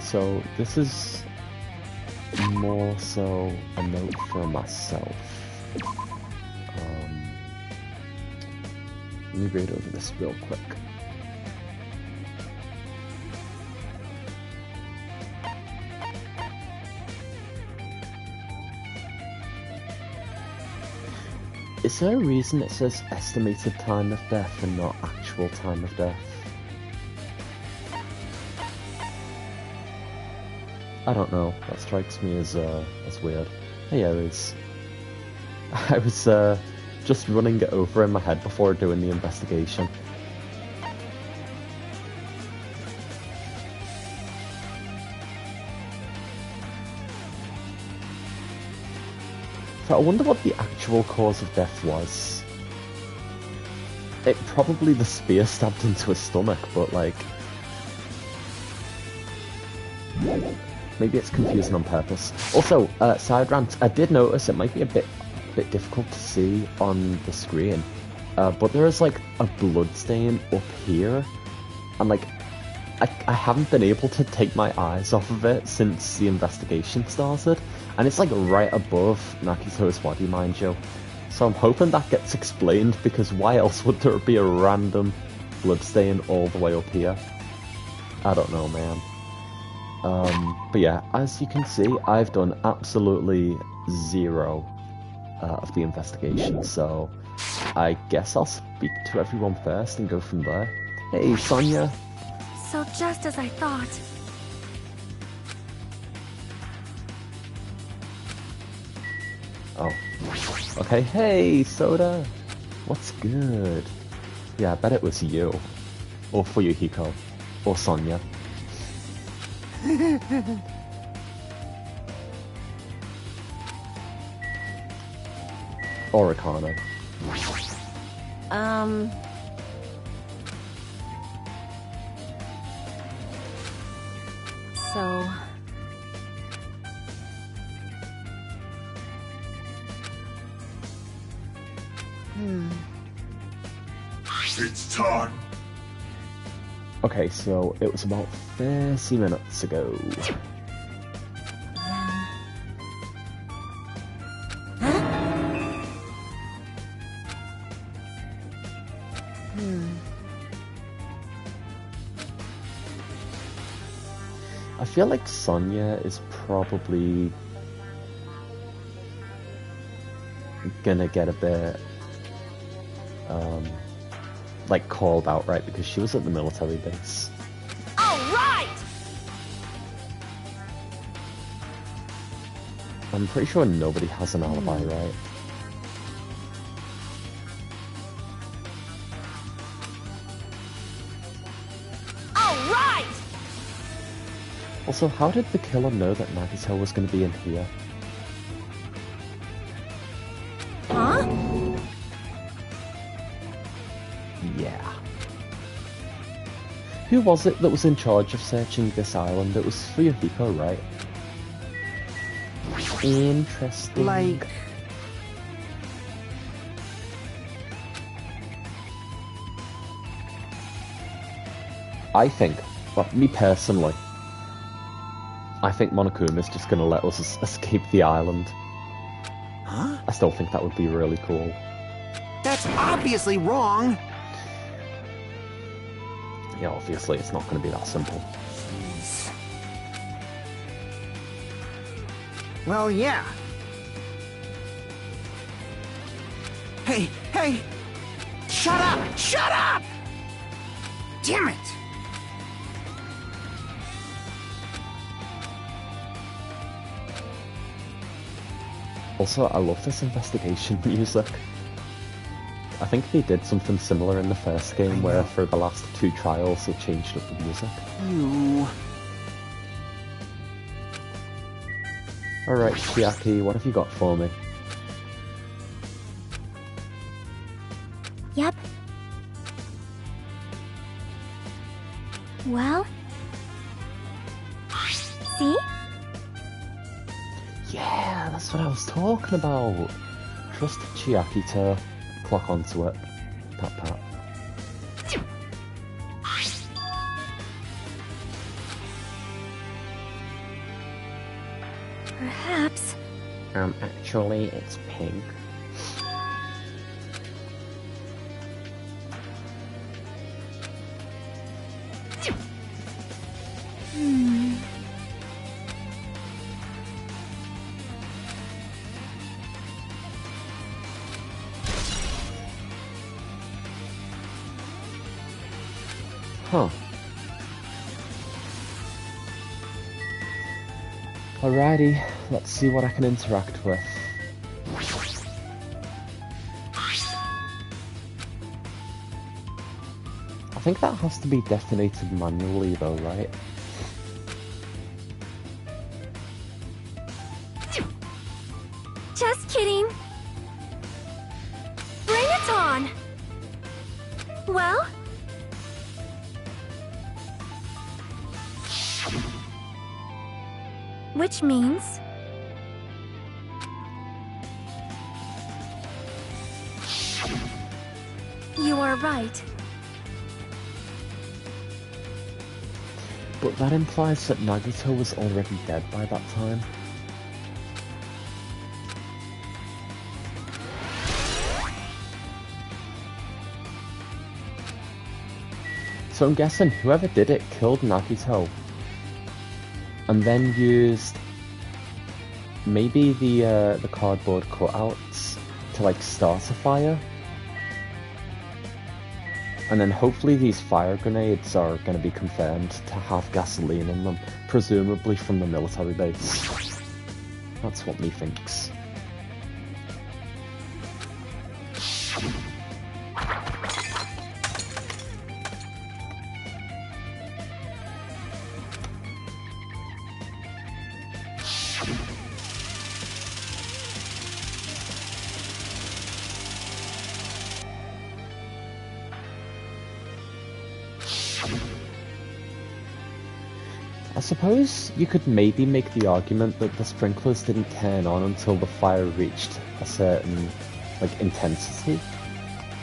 So this is more so a note for myself. Let me read over this real quick. Is there a reason it says estimated time of death and not actual time of death? I don't know. That strikes me as weird. Hey Aries. I was just running it over in my head before doing the investigation. So I wonder what the actual cause of death was. It probably the spear stabbed into his stomach, but like... maybe it's confusing on purpose. Also, side rant, I did notice it might be a bit difficult to see on the screen, but there is like a blood stain up here, and like I haven't been able to take my eyes off of it since the investigation started, and it's like right above Nagito's body, mind you. So I'm hoping that gets explained, because why else would there be a random blood stain all the way up here? I don't know, man. But yeah, as you can see, I've done absolutely zero of the investigation, so I guess I'll speak to everyone first and go from there. Hey, Sonia! So just as I thought. Oh. Okay, hey, Soda! What's good? Yeah, I bet it was you. Or Fuyuhiko. Or Sonia. Or Ricardo. So... It's time! Okay, so it was about 30 minutes ago. I feel like Sonia is probably gonna get a bit like called out, right? Because she was at the military base. All right! I'm pretty sure nobody has an alibi, right? All right! Also, how did the killer know that Nagito was going to be in here? Huh? Yeah. Who was it that was in charge of searching this island? It was Fuyuhiko, right? Interesting. Like... I think, well, me personally, I think Monokuma's just gonna let us escape the island. Huh? I still think that would be really cool. That's obviously wrong! Yeah, obviously it's not gonna be that simple. Jeez. Well, yeah. Hey, hey! Shut up! Shut up! Damn it! Also, I love this investigation music. I think they did something similar in the first game, where for the last 2 trials they changed up the music. You... Alright, Chiaki, what have you got for me? Yep. Well? See? Yeah, that's what I was talking about. Trust Chiaki to clock onto it. Pat pat. Perhaps. Actually, it's pink. Huh. Alrighty, let's see what I can interact with. I think that has to be detonated manually though, right? Just kidding. Bring it on. Well? Which means... You are right. But that implies that Nagito was already dead by that time. So I'm guessing whoever did it killed Nagito. And then used maybe the cardboard cutouts to like start a fire. And then hopefully these fire grenades are going to be confirmed to have gasoline in them, presumably from the military base. That's what me thinks. I suppose you could maybe make the argument that the sprinklers didn't turn on until the fire reached a certain, like, intensity.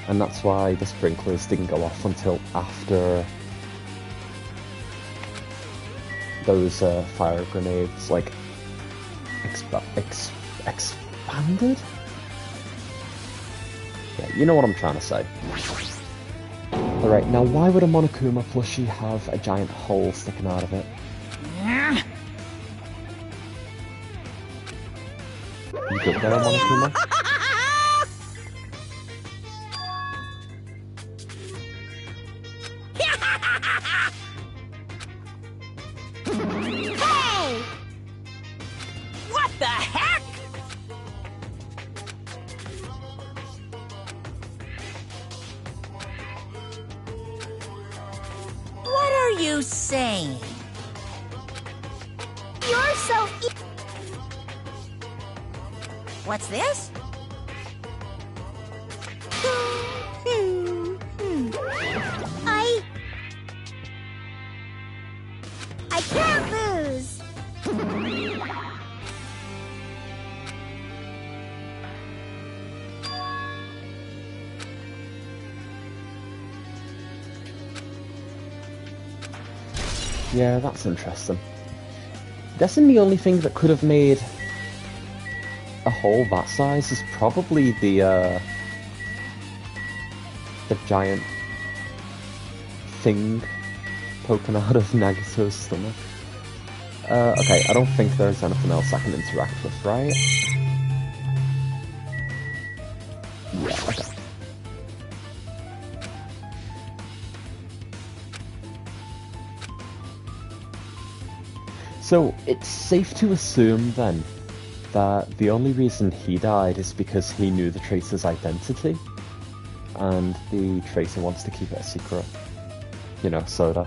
And that's why the sprinklers didn't go off until after those fire grenades, like, expanded? Yeah, you know what I'm trying to say. Alright, now why would a Monokuma plushie have a giant hole sticking out of it? You good there, Monokuma? Hey! What the heck? What are you saying? You're so What's this? I can't lose. Yeah, that's interesting. Guessing the only thing that could have made a hole that size is probably the giant thing poking out of Nagito's stomach. Okay, I don't think there's anything else I can interact with, right? Yeah, okay. So, it's safe to assume, then, that the only reason he died is because he knew the traitor's identity, and the traitor wants to keep it a secret. You know, Soda,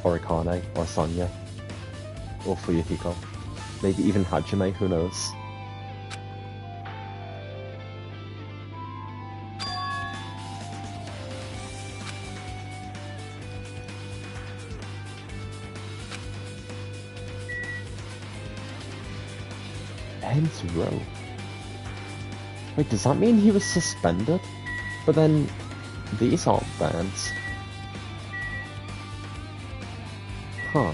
or Akane, or Sonya, or Fuyuhiko. Maybe even Hajime, who knows? Ends row. Wait, does that mean he was suspended? But then, these aren't bans. Huh.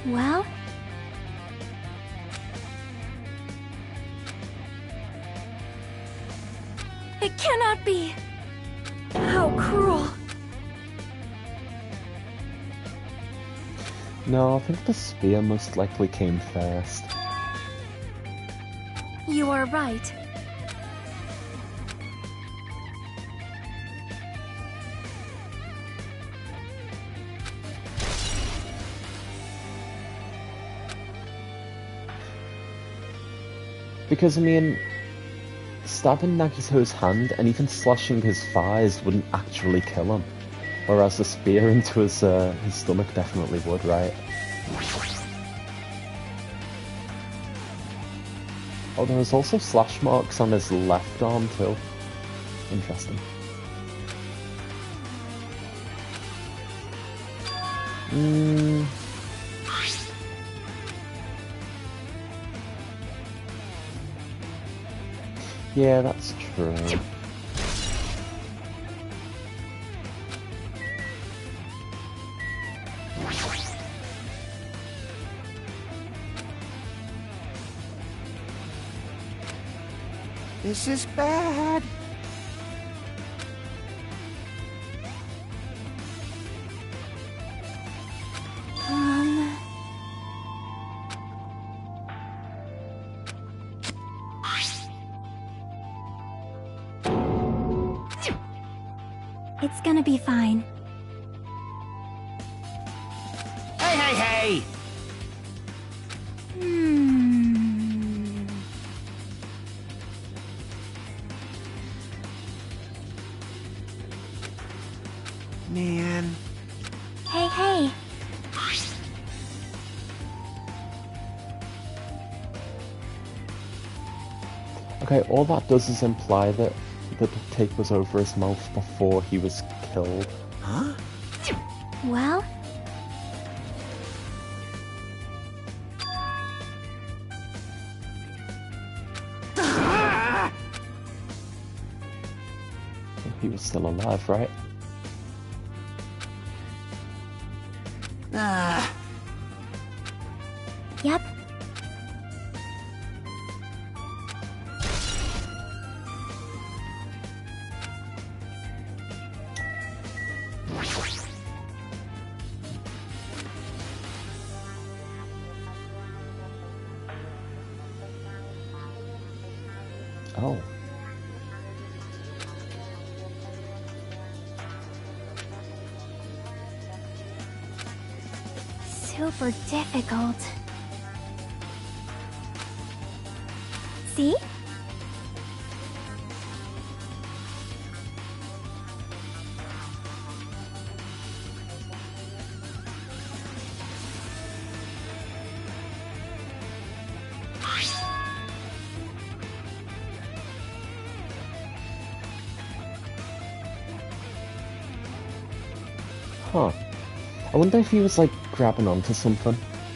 Well? It cannot be! How cruel! No, I think the spear most likely came first. You are right. Because, I mean, stabbing Nagito's hand and even slashing his thighs wouldn't actually kill him. Whereas the spear into his stomach definitely would, right? Oh, there was also slash marks on his left arm too. Interesting. Yeah, that's true. This is bad. It's gonna be fine. Hey, hey, hey! Man. Hey, hey! Okay, all that does is imply that the duct tape was over his mouth before he was killed. Huh? Well? He was still alive, right? Yep. Oh. Super difficult. See? Huh. I wonder if he was like grabbing onto something.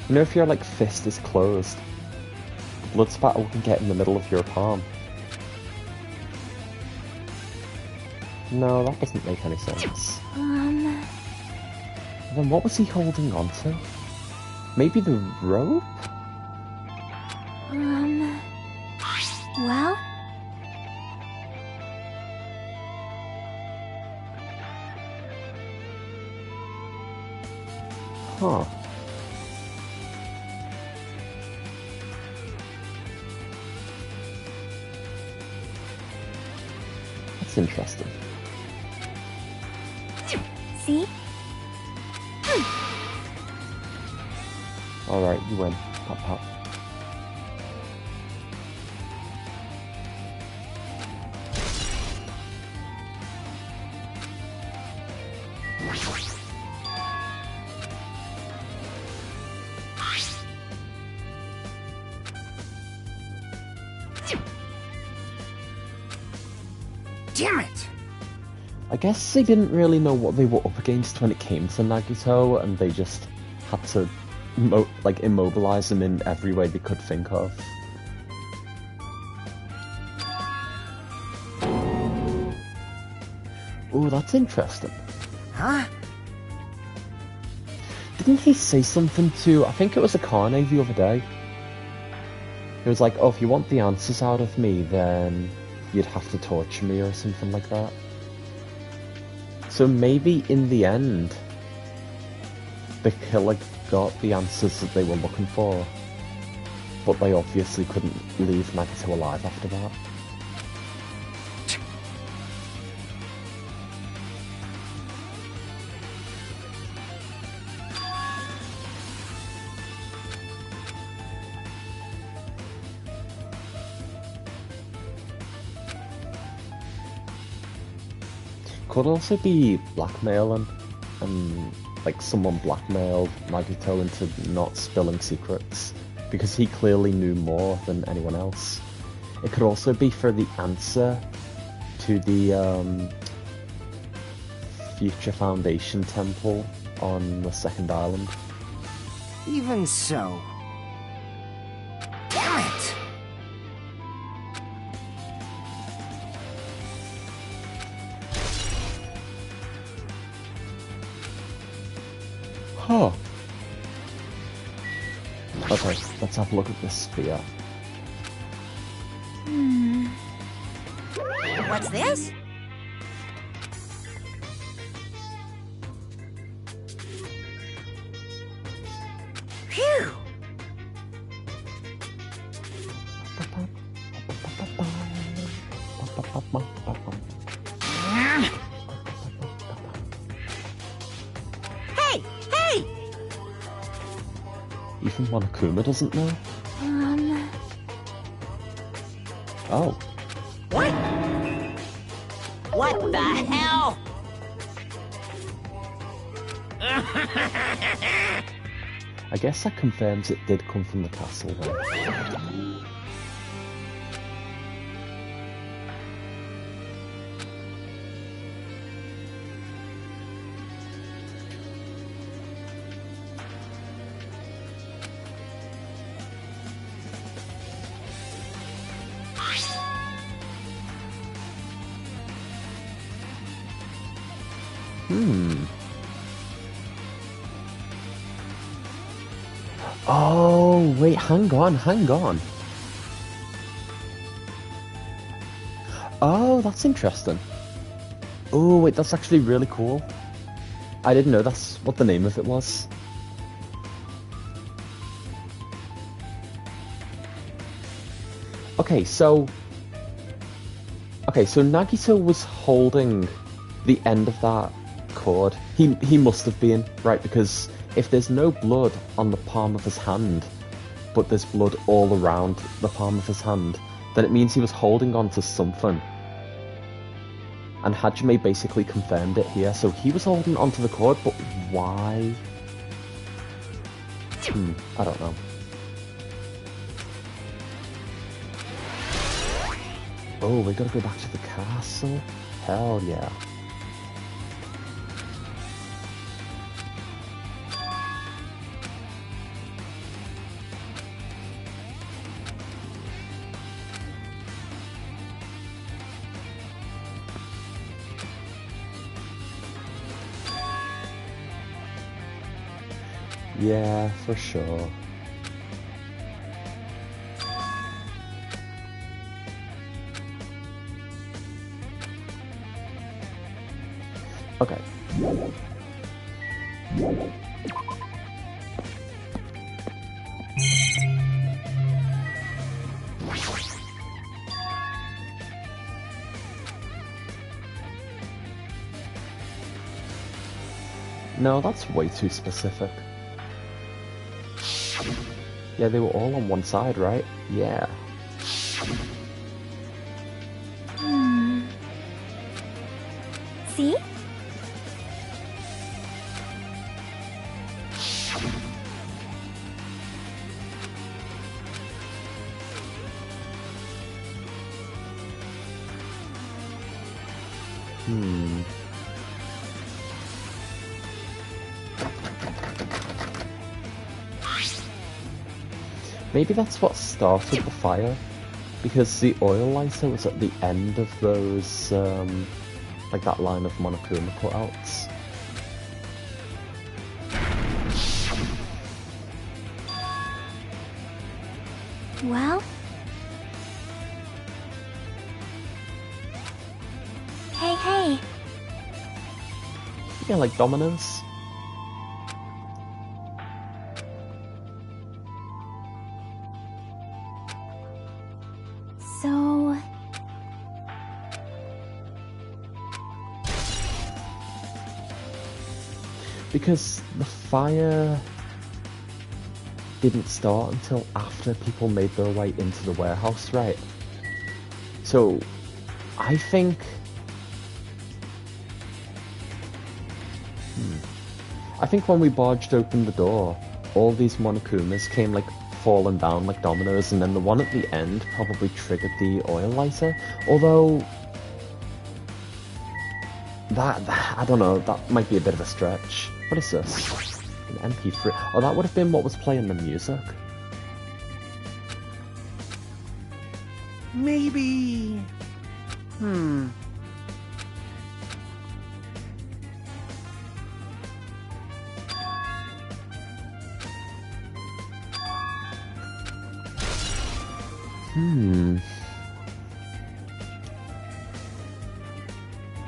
You know, if your like fist is closed, the blood spatter can get in the middle of your palm. No, that doesn't make any sense. Then what was he holding on to? Maybe the rope? Well? Huh. That's interesting. See? Alright, you win. Pop pop. Damn it! I guess they didn't really know what they were up against when it came to Nagito, and they just had to immobilize him in every way they could think of. Ooh, that's interesting. Huh? Didn't he say something to, I think it was Akane the other day? He was like, oh, if you want the answers out of me, then you'd have to torture me or something like that. So maybe in the end, the killer got the answers that they were looking for, but they obviously couldn't leave Nagito alive after that. Could also be blackmailing, and like someone blackmailed Nagito into not spilling secrets, because he clearly knew more than anyone else. It could also be for the answer to the Future Foundation temple on the second island. Even so. Damn it! Huh. Okay, let's have a look at this sphere. What's this? Phew! Hey! Hey! Even Monokuma doesn't know? Oh. What? What the hell? I guess that confirms it did come from the castle then. Oh, wait, hang on. Oh, that's interesting. Oh, wait, that's actually really cool. I didn't know that's what the name of it was. Okay, so Nagito was holding the end of that cord. He must have been, right, because if there's no blood on the palm of his hand, but there's blood all around the palm of his hand, then it means he was holding on to something. And Hajime basically confirmed it here, so he was holding onto the cord, but why? I don't know. Oh, we gotta go back to the castle? Hell yeah. Yeah, for sure. Okay. No, that's way too specific. Yeah, they were all on one side, right? Yeah. See? Maybe that's what started the fire, because the oil lighter was at the end of those, like that line of Monokuma cutouts. Well? Hey, hey. Yeah, like dominoes. So... Because the fire didn't start until after people made their way into the warehouse, right? So, I think... I think when we barged open the door, all these Monokumas came like falling down like dominoes, and then the one at the end probably triggered the oil lighter. Although... That, I don't know, that might be a bit of a stretch. What is this? An MP3? Oh, that would have been what was playing the music. Maybe...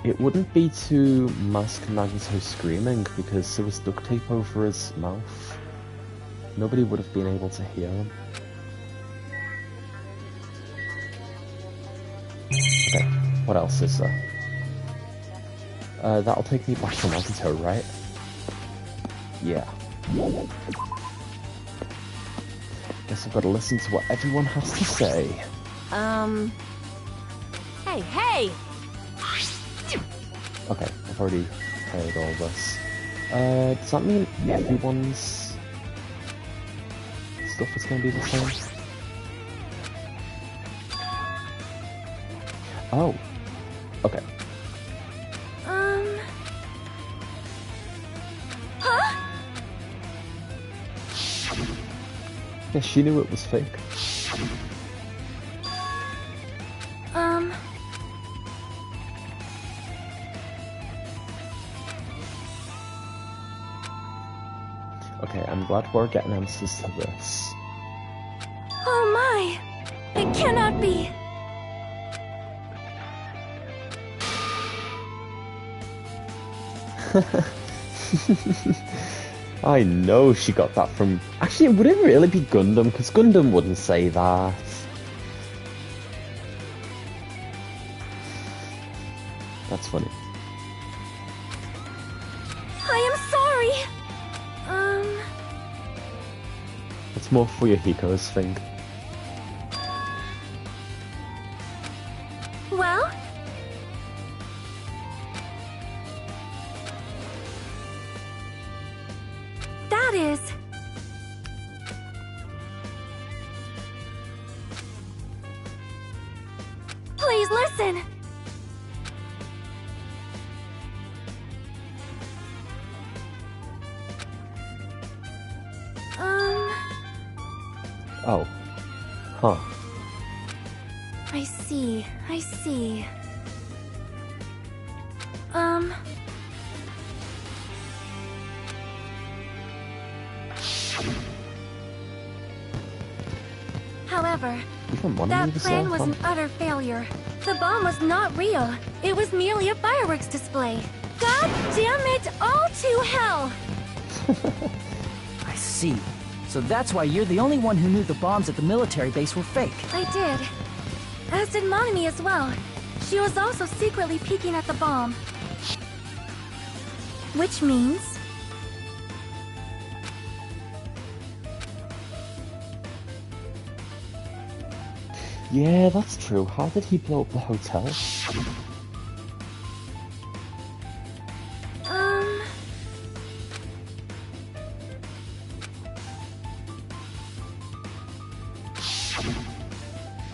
It wouldn't be to mask Nagito screaming because there was duct tape over his mouth. Nobody would have been able to hear him. Okay, what else is there? That'll take me back to Nagito, right? Yeah. Guess I've got to listen to what everyone has to say. Hey, hey! Okay, I've already heard all this. Does that mean everyone's stuff is going to be the same? Oh. Okay. Huh? Yeah, she knew it was fake. Okay, I'm glad we're getting answers to this. Oh my! It cannot be! I know she got that from... Actually, would it really be Gundam? Because Gundam wouldn't say that. That's funny. I am sorry! It's more for Yahiko's thing. Well? That is... Please listen! Oh. Huh. I see, I see. However, Even one that of these plan are was fun. an utter failure. The bomb was not real. It was merely a fireworks display. God damn it, all to hell! I see. So that's why you're the only one who knew the bombs at the military base were fake. I did. As did Monami as well. She was also secretly peeking at the bomb. Which means... Yeah, that's true. How did he blow up the hotel?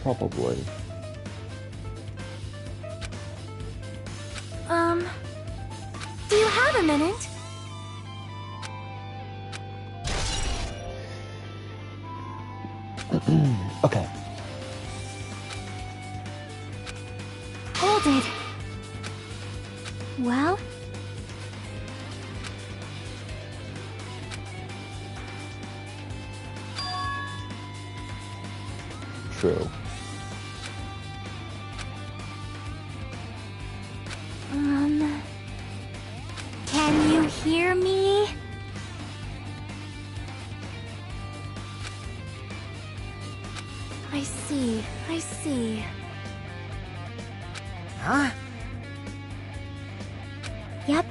Probably. Do you have a minute? Okay. Hold it. Well? Huh? Yep.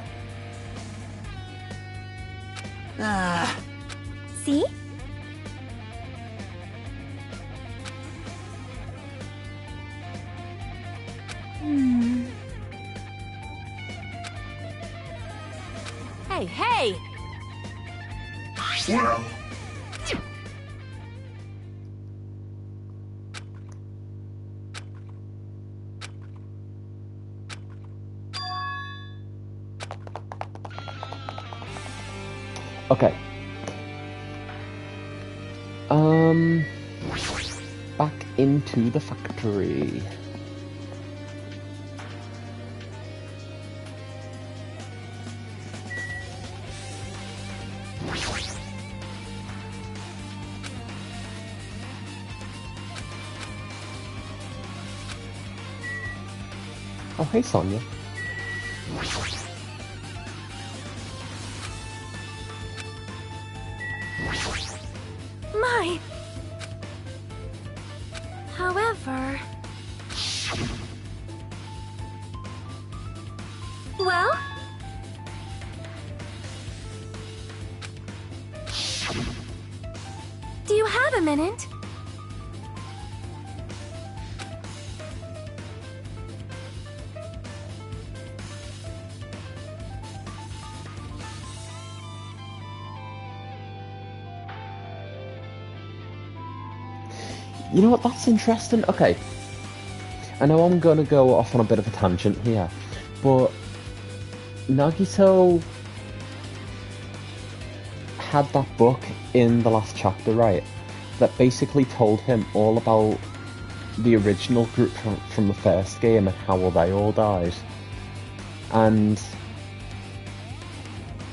See? Hey, hey! Well, Okay. Back into the factory. Oh, hey, Sonia. My. However. Well? Do you have a minute? You know what, that's interesting. Okay. I know I'm gonna go off on a bit of a tangent here, but Nagito had that book in the last chapter, right? That basically told him all about the original group from the first game and how they all died. And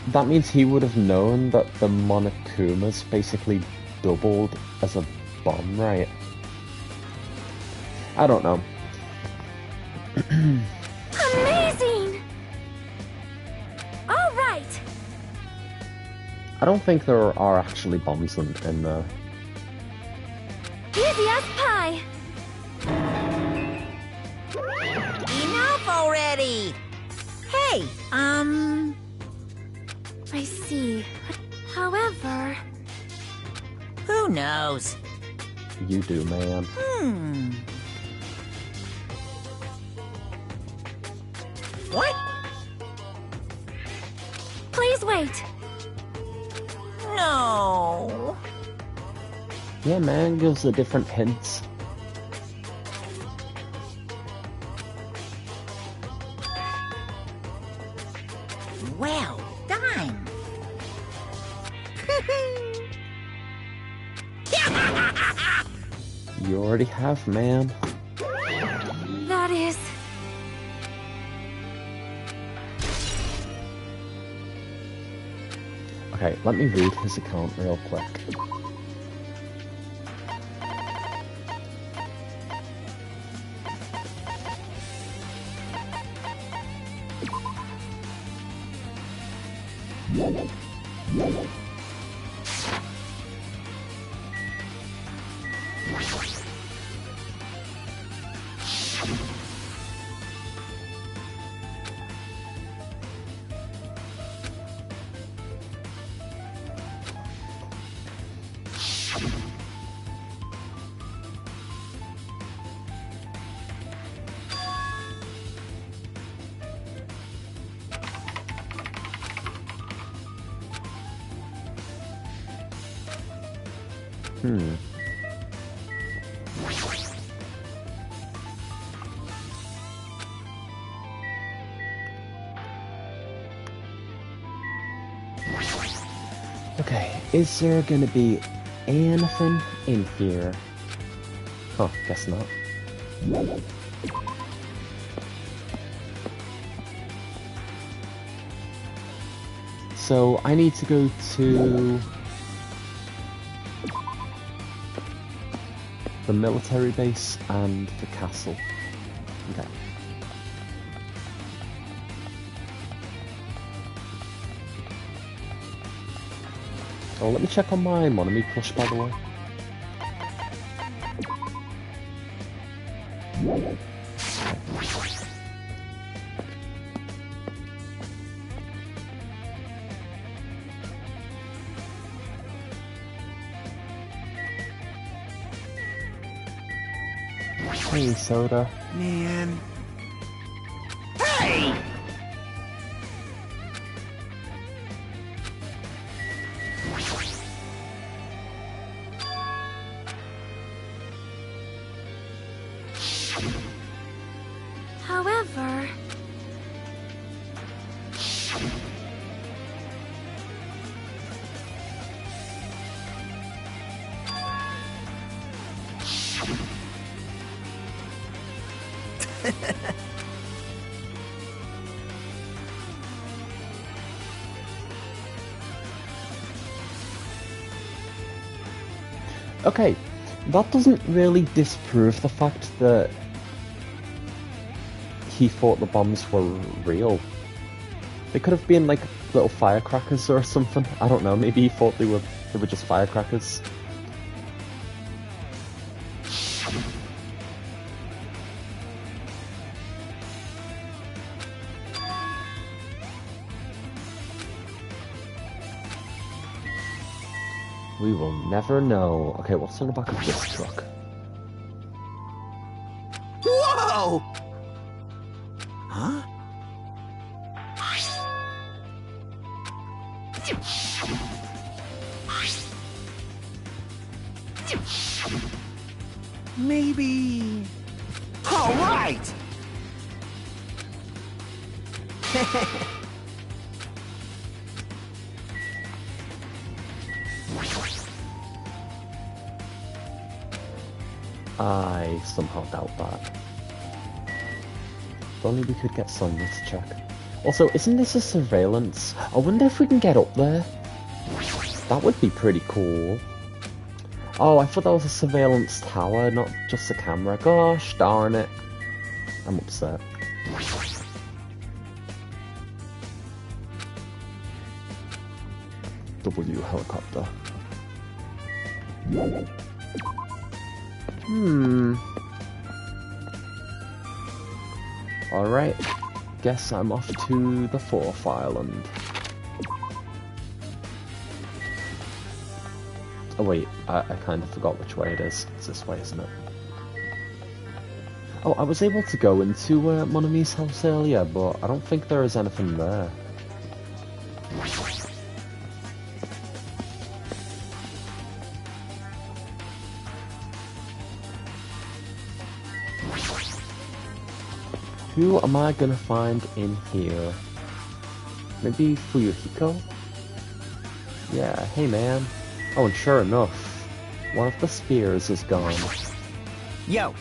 that means he would have known that the Monokuma's basically doubled as a bomb, right? I don't know. Amazing! All right. I don't think there are actually bombs in there. Easy as pie. Enough already! Hey, I see. However. who knows? You do, man. What? Please wait. No. Yeah, man, gives the different hints. Well done. You already have, man. That is. Okay, let me read his account real quick. Okay, is there gonna be anything in here? Huh, guess not. So I need to go to the military base and the castle. Okay. Oh, let me check on my Monami plush, by the way. Hey, Soda. Man. Hey! However... Okay, that doesn't really disprove the fact that he thought the bombs were real. They could have been like little firecrackers or something. I don't know, maybe he thought they were just firecrackers. We will never know. Okay, what's on the back of this truck? Whoa! Huh? Maybe... All right! I somehow doubt that. If only we could get Sonya to check. Also, isn't this a surveillance? I wonder if we can get up there. That would be pretty cool. Oh, I thought that was a surveillance tower, not just a camera. Gosh darn it. I'm upset. W helicopter. Alright. Guess I'm off to the 4th island. Oh wait, I kind of forgot which way it is. It's this way, isn't it? Oh, I was able to go into Monami's house earlier, but I don't think there is anything there. Who am I gonna find in here? Maybe Fuyuhiko? Yeah, hey man. Oh, and sure enough, one of the spears is gone. Yo!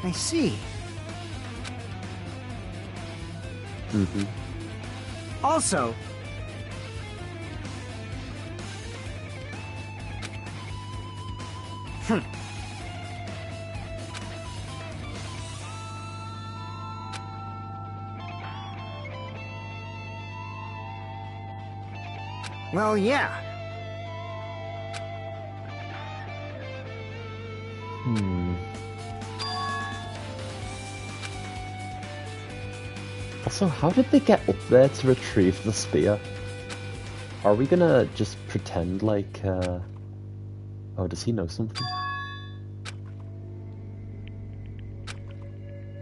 I see. Mm-hmm. Also... Well, yeah. Also, how did they get up there to retrieve the spear? Are we gonna just pretend like, Oh, does he know something?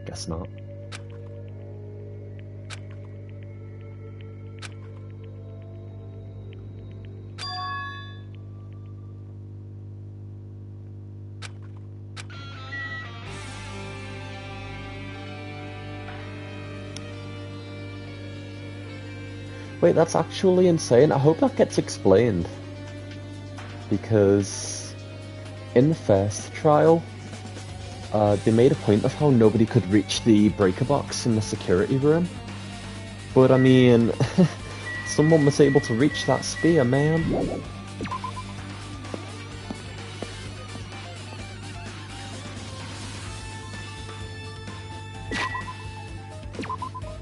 Guess not. Wait, that's actually insane. I hope that gets explained. Because in the first trial, they made a point of how nobody could reach the breaker box in the security room. But I mean, someone was able to reach that spear, man.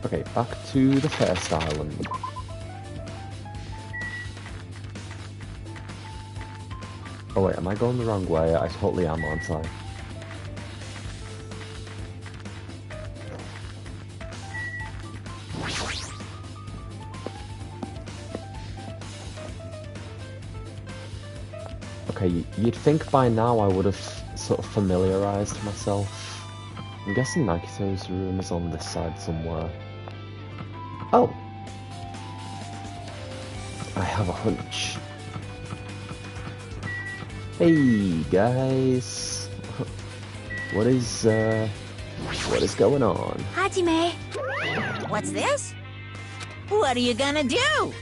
Okay, back to the first island. Oh wait, am I going the wrong way? I totally am, aren't I? Okay, you'd think by now I would have sort of familiarized myself. I'm guessing Nagito's room is on this side somewhere. Oh! I have a hunch. Hey guys! What is going on? Hajime. What's this? What are you gonna do?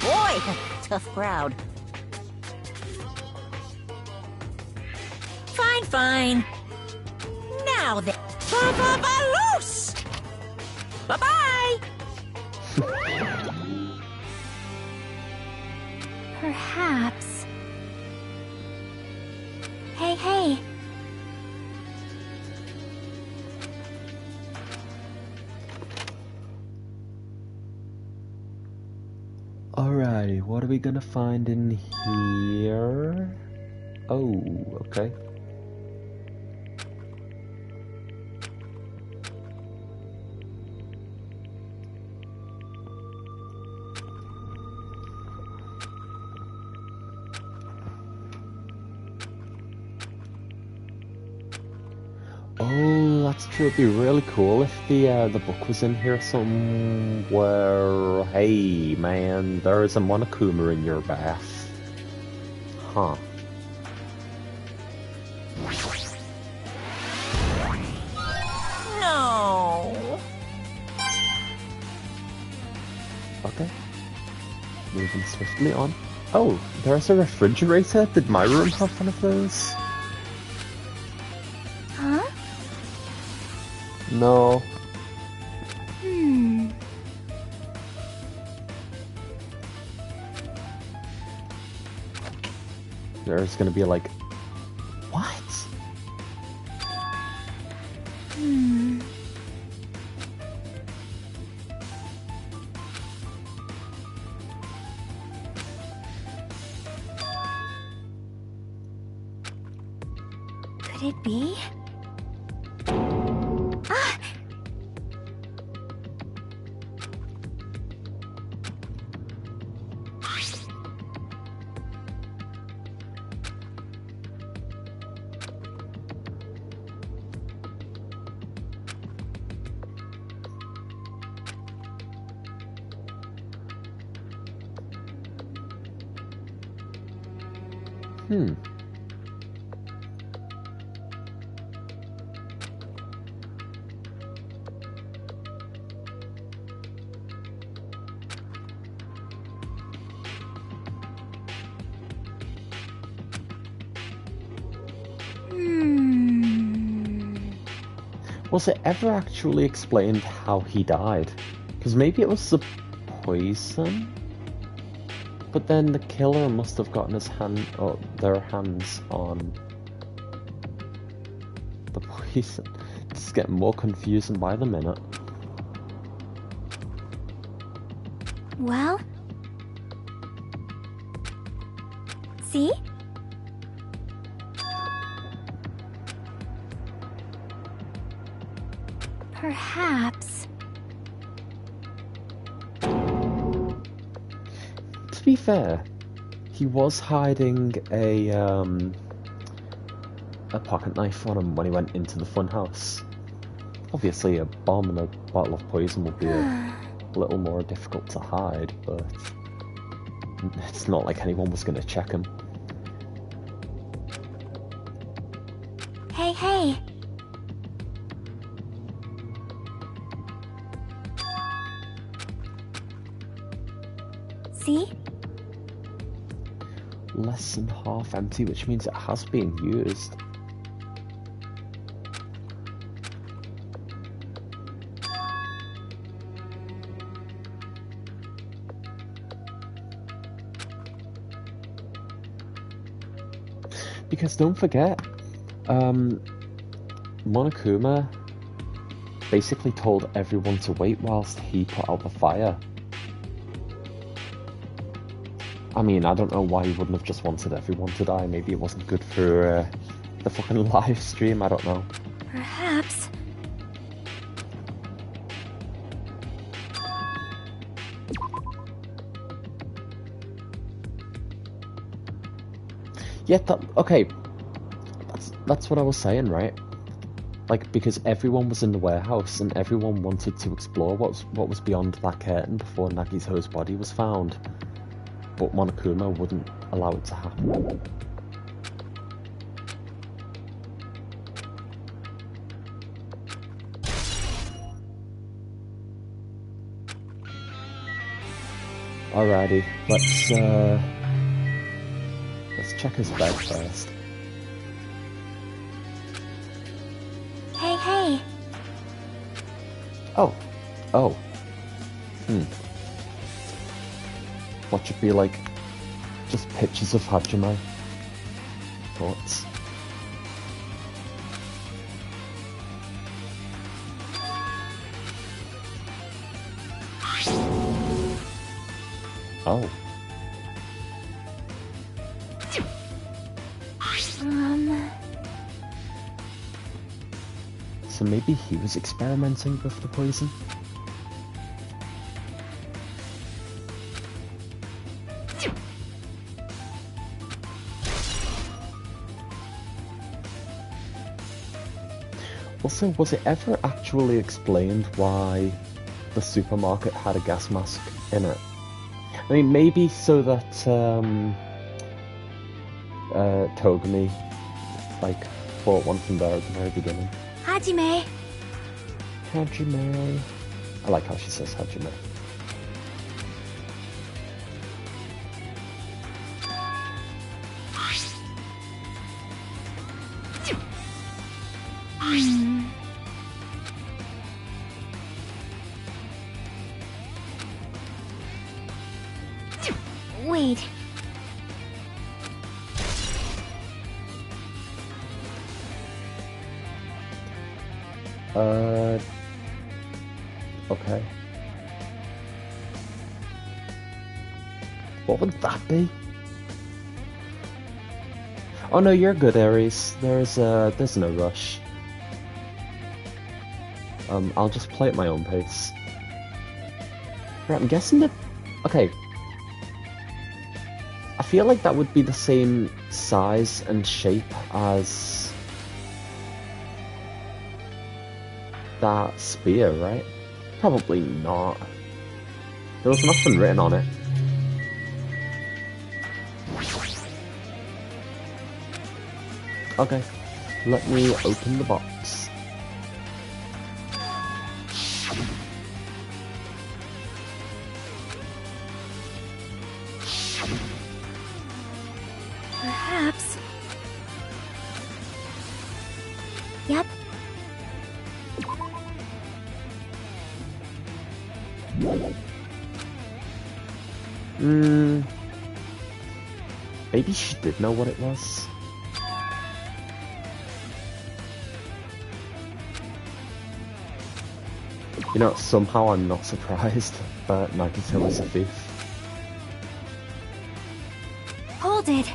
Boy, tough crowd. Fine. Now then, loose. Bye-bye. Perhaps. Hey. Alrighty, what are we gonna find in here? Oh, okay. Oh, that's true. It'd be really cool if the book was in here somewhere. Hey, man, there is a Monokuma in your bath. Huh. No. Okay. Moving swiftly on. Oh, there's a refrigerator. Did my room have one of those? Huh? No. There's gonna be like, what? Could it be? Was it ever actually explained how he died? Because maybe it was the poison? But then the killer must have gotten their hands on the poison. It's getting more confusing by the minute. Well? See? Perhaps. To be fair, he was hiding a pocket knife on him when he went into the funhouse. Obviously, a bomb and a bottle of poison would be a little more difficult to hide, but it's not like anyone was going to check him. Hey. See? Less than half empty, which means it has been used. Because don't forget, Monokuma basically told everyone to wait whilst he put out the fire. I mean, I don't know why he wouldn't have just wanted everyone to die. Maybe it wasn't good for the fucking live stream, I don't know. Perhaps Yeah, okay. That's what I was saying, right? Like, because everyone was in the warehouse and everyone wanted to explore what was beyond that curtain before Nagiso's body was found. But Monokuma wouldn't allow it to happen. Alrighty, let's check his bed first. Hey. Oh. What should be like just pictures of Hajime? Thoughts? Oh. So maybe he was experimenting with the poison? Also, was it ever actually explained why the supermarket had a gas mask in it? I mean, maybe so that Togami, like, bought one from there at the very beginning. Hajime. Hajime. I like how she says Hajime. Wait. Okay. What would that be? Oh no, you're good, Aries. There's no rush. I'll just play at my own pace. Right, I'm guessing that... Okay. I feel like that would be the same size and shape as... that spear, right? Probably not. There was nothing written on it. Okay, let me open the box. Perhaps. Yep. Maybe she did know what it was. You know, somehow I'm not surprised that Nagito is a thief. Hold it.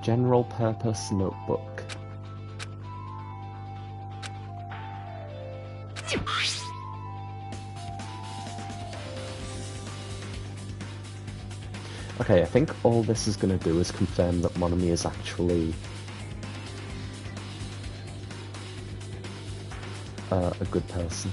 General purpose notebook. Okay, I think all this is going to do is confirm that Monomi is actually a good person.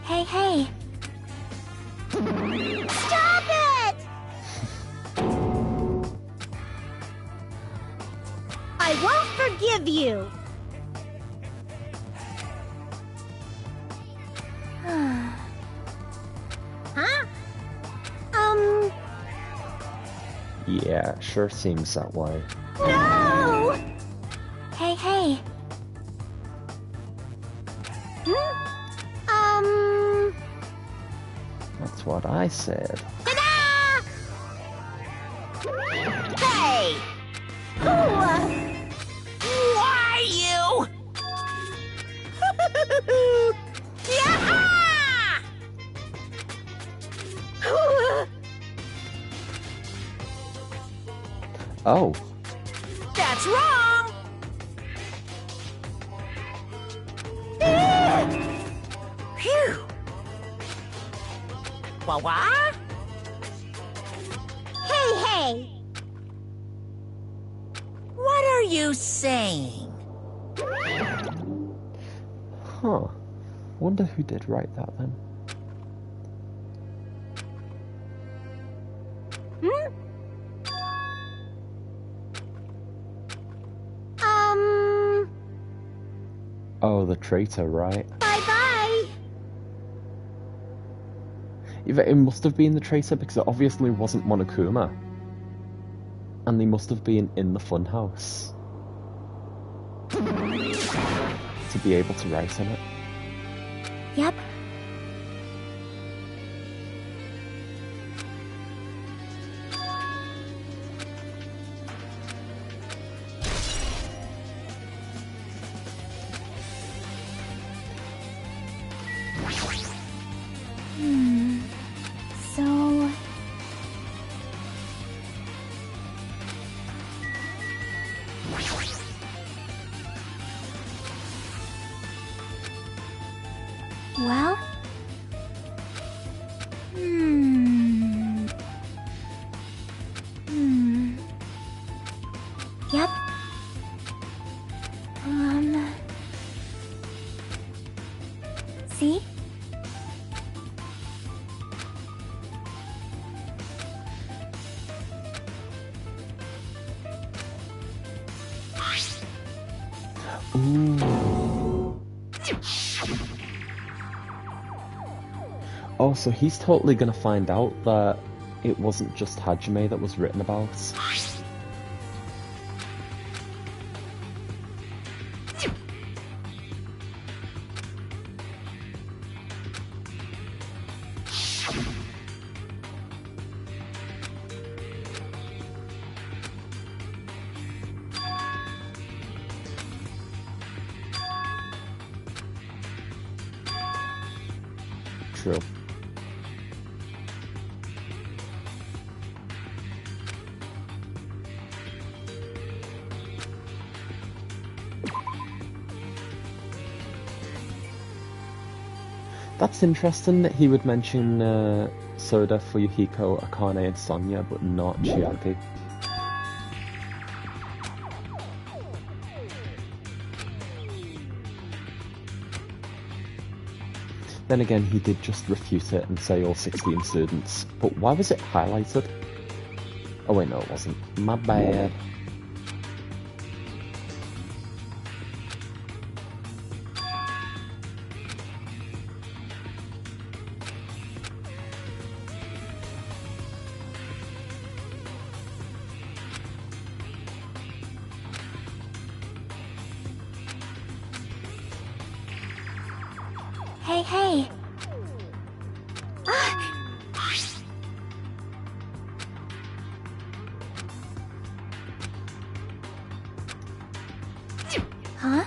Hey. Stop it! I won't forgive you. Huh? Yeah, sure seems that way. No! Hey. I said. Ta-da! Hey! Who are you? Yeah! Oh. That's wrong! Phew! Wah-wah? Hey! What are you saying? Huh. Wonder who did write that then. Oh, the traitor, right? Bye-bye. It must have been the traitor because it obviously wasn't Monokuma. And they must have been in the funhouse to be able to write in it. Yep. So... Well... Yep. See? Ooh. Oh, so he's totally gonna find out that it wasn't just Hajime that was written about. True. That's interesting that he would mention Soda, Fuyuhiko, Akane, and Sonya, but not Chiaki. Then again, he did just refute it and say all 16 students. But why was it highlighted? Oh wait, no it wasn't. My bad. Hey. Huh?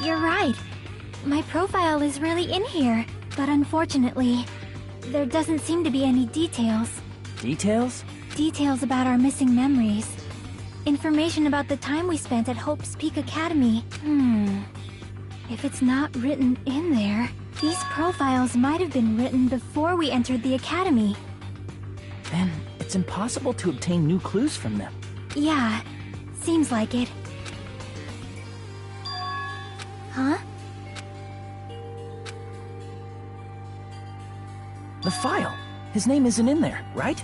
You're right. My profile is really in here, but unfortunately, there doesn't seem to be any details. Details? Details about our missing memories. Information about the time we spent at Hope's Peak Academy. If it's not written in there, these profiles might have been written before we entered the academy. Then it's impossible to obtain new clues from them. Yeah, seems like it. Huh? The file. His name isn't in there, right?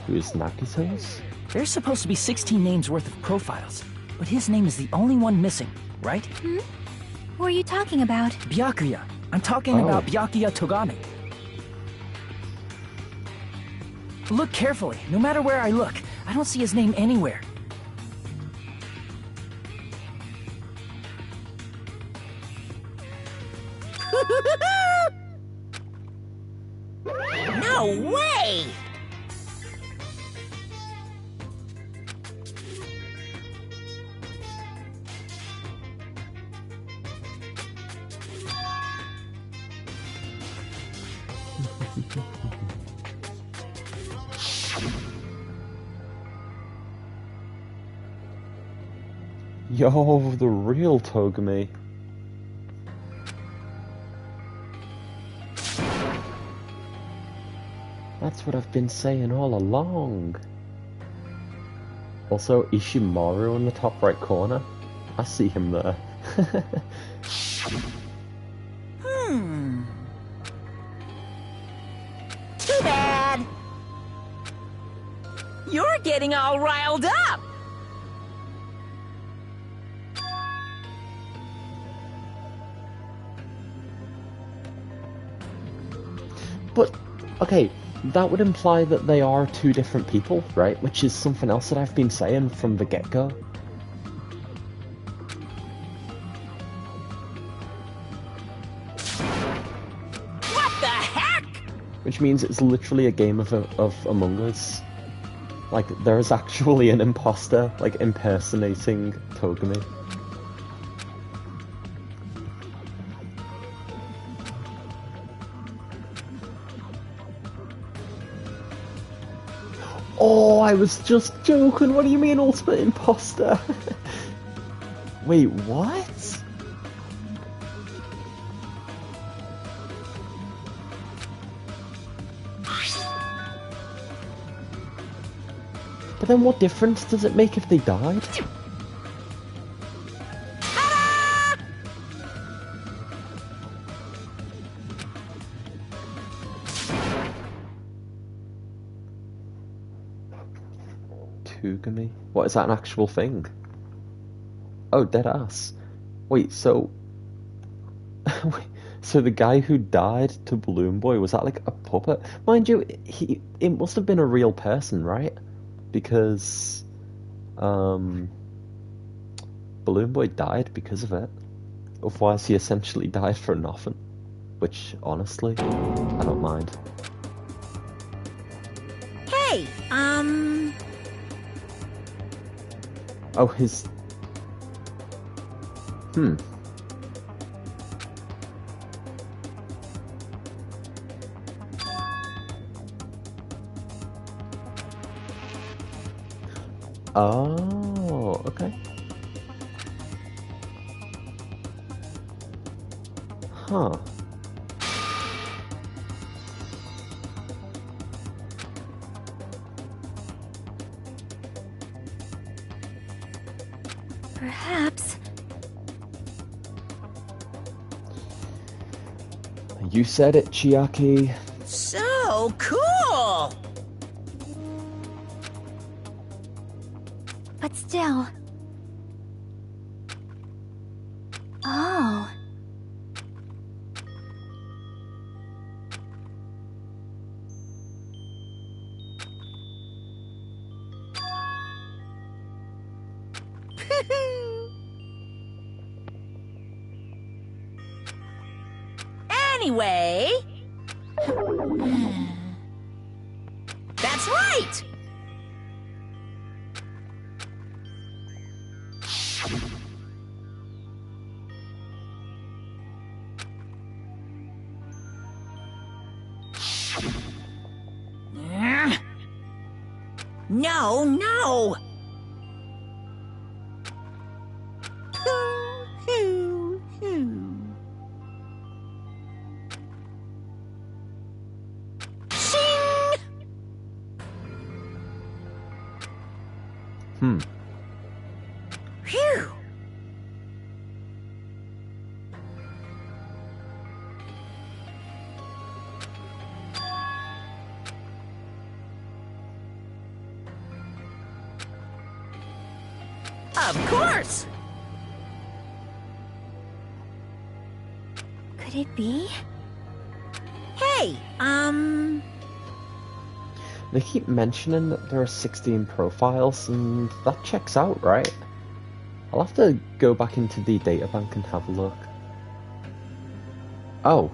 Who's Nakito's? There's supposed to be 16 names worth of profiles, but his name is the only one missing, right? Who are you talking about? Byakuya. I'm talking about Byakuya Togami. Look carefully. No matter where I look, I don't see his name anywhere. No way! Yo, the real Togami. That's what I've been saying all along. Also, Ishimaru in the top right corner. I see him there. Too bad! You're getting all riled up! But, okay, that would imply that they are two different people, right? Which is something else that I've been saying from the get-go. What the heck? Which means it's literally a game of Among Us. Like, there is actually an imposter, like, impersonating Togami. Oh, I was just joking. What do you mean, ultimate imposter? Wait, what? But then what difference does it make if they died? Togami? What, is that an actual thing? Oh, dead ass. Wait, so... Wait, so the guy who died to Balloon Boy, was that like a puppet? Mind you, it must have been a real person, right? Because... Balloon Boy died because of it. Otherwise he essentially died for nothing. Which, honestly, I don't mind. Hey, Oh, his... Oh, okay. Huh. Perhaps. You said it, Chiaki. so cool! But still. Oh. Anyway... That's right! No, no! Shing! Phew! Of course! Could it be? Hey, They keep mentioning that there are 16 profiles, and that checks out, right? I'll have to go back into the databank and have a look. Oh,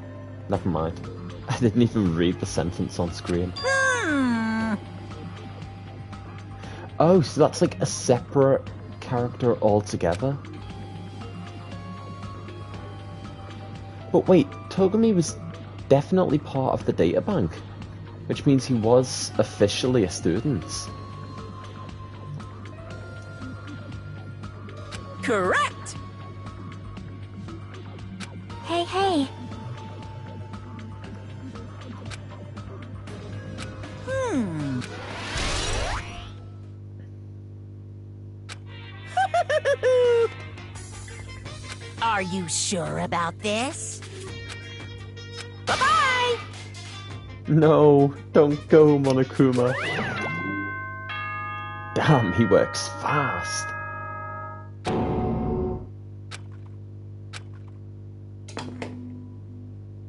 never mind. I didn't even read the sentence on screen. Oh, so that's like a separate character altogether? But wait, Togami was definitely part of the databank, which means he was officially a student. Correct! Hey, hey. Are you sure about this? Bye-bye! No, don't go, Monokuma. Damn, he works fast.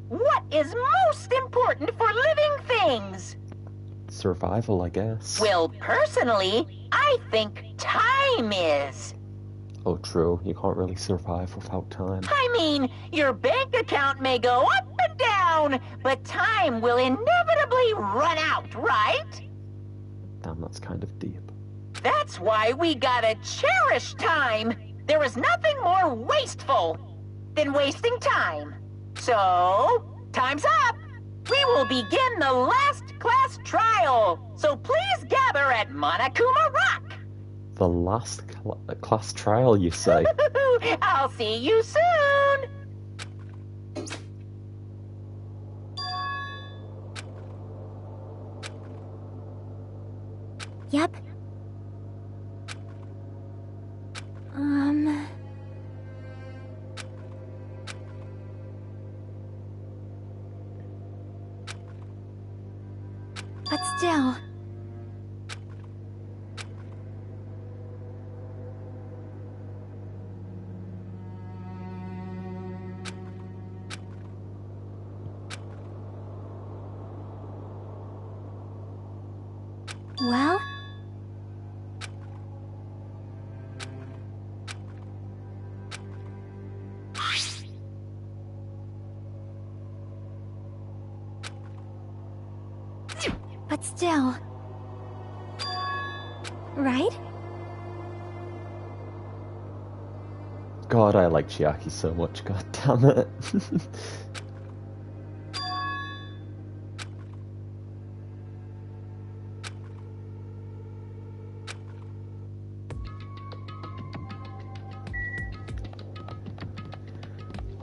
What is most important for living things? Survival, I guess. Well, personally, I think time is. Oh, true. You can't really survive without time. I mean, your bank account may go up and down, but time will inevitably run out, right? Damn, that's kind of deep. That's why we gotta cherish time. There is nothing more wasteful than wasting time. So, time's up. We will begin the last class trial. So please gather at Monokuma Rock. The last class trial, you say? I'll see you soon. Yep. But still... Well? But still... Right? God, I like Chiaki so much, god damn it.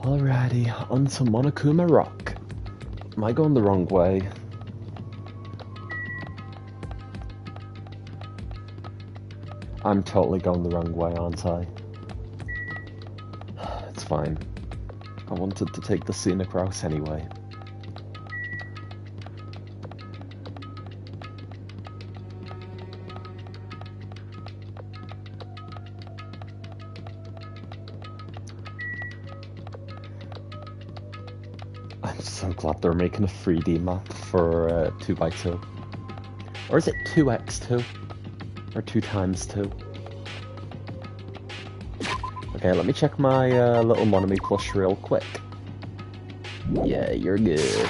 Alrighty, on to Monokuma Rock. Am I going the wrong way? I'm totally going the wrong way, aren't I? It's fine. I wanted to take the scenic route anyway. I'm so glad they're making a 3D map for 2x2. Or is it 2x2? Or 2 times 2? Okay, let me check my little Monomi plush real quick. Yeah, you're good.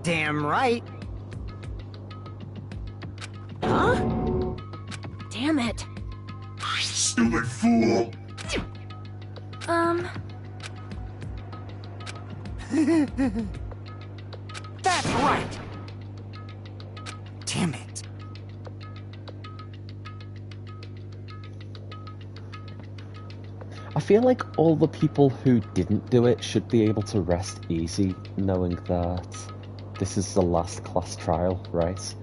Damn right. Huh? Damn it. Stupid fool! That's right. Damn it. I feel like all the people who didn't do it should be able to rest easy knowing that this is the last class trial, right?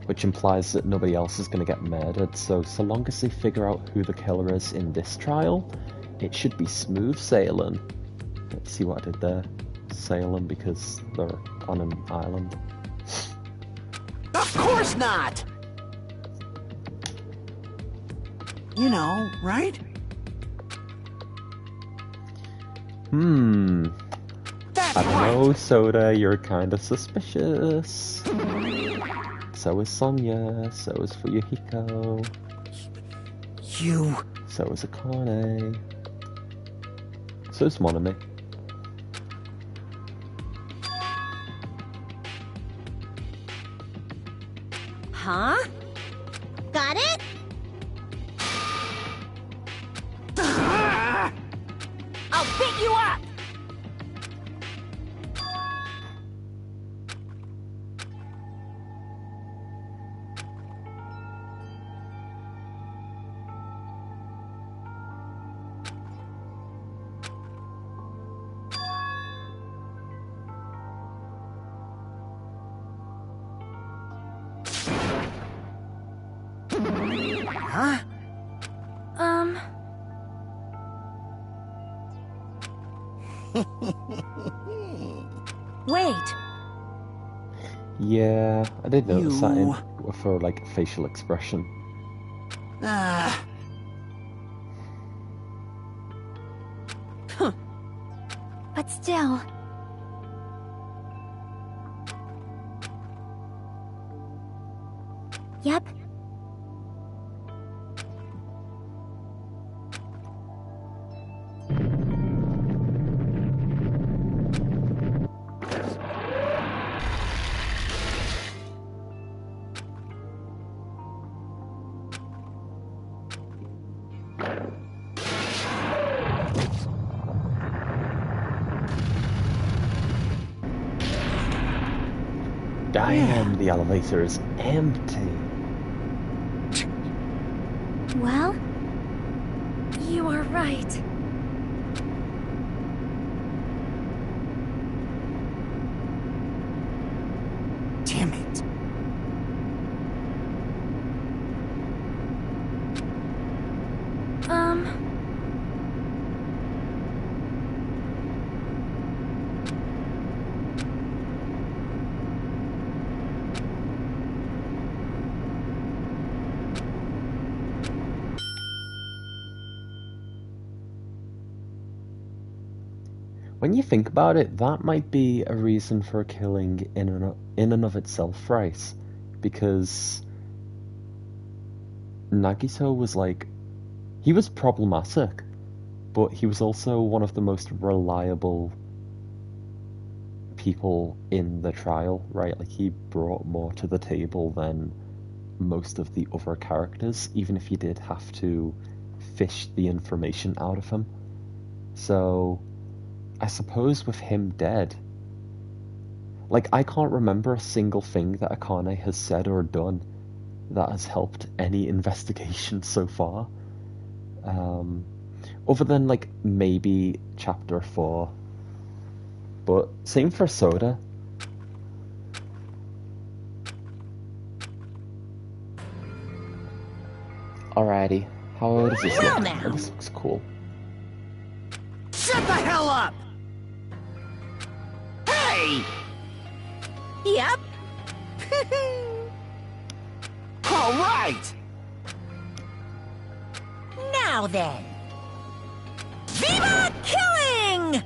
Which implies that nobody else is going to get murdered, so long as they figure out who the killer is in this trial, it should be smooth sailing. Let's see what I did there. Sailing because they're on an island. Of course not! You know, right? That's I don't right. know, Soda, you're kinda suspicious. So is Sonya, so is Fuyuhiko, You... so is Akane, so is Monami. Huh? Got it? I'll beat you up! Huh? Wait. Yeah, I did notice that You- for like facial expression. Ah... But still... Yep. Damn, the elevator is empty. Well... You are right. Damn it. When you think about it, that might be a reason for killing in and of itself, right? Because Nagito was like, he was problematic, but he was also one of the most reliable people in the trial, right? Like, he brought more to the table than most of the other characters, even if you did have to fish the information out of him. So I suppose with him dead, like, I can't remember a single thing that Akane has said or done that has helped any investigation so far. Other than, like, maybe Chapter 4. But same for Soda. Alrighty, how does this Well look? now. Oh, this looks cool. Shut the hell up! Hey! Yep. All right! Now then. Viva killing!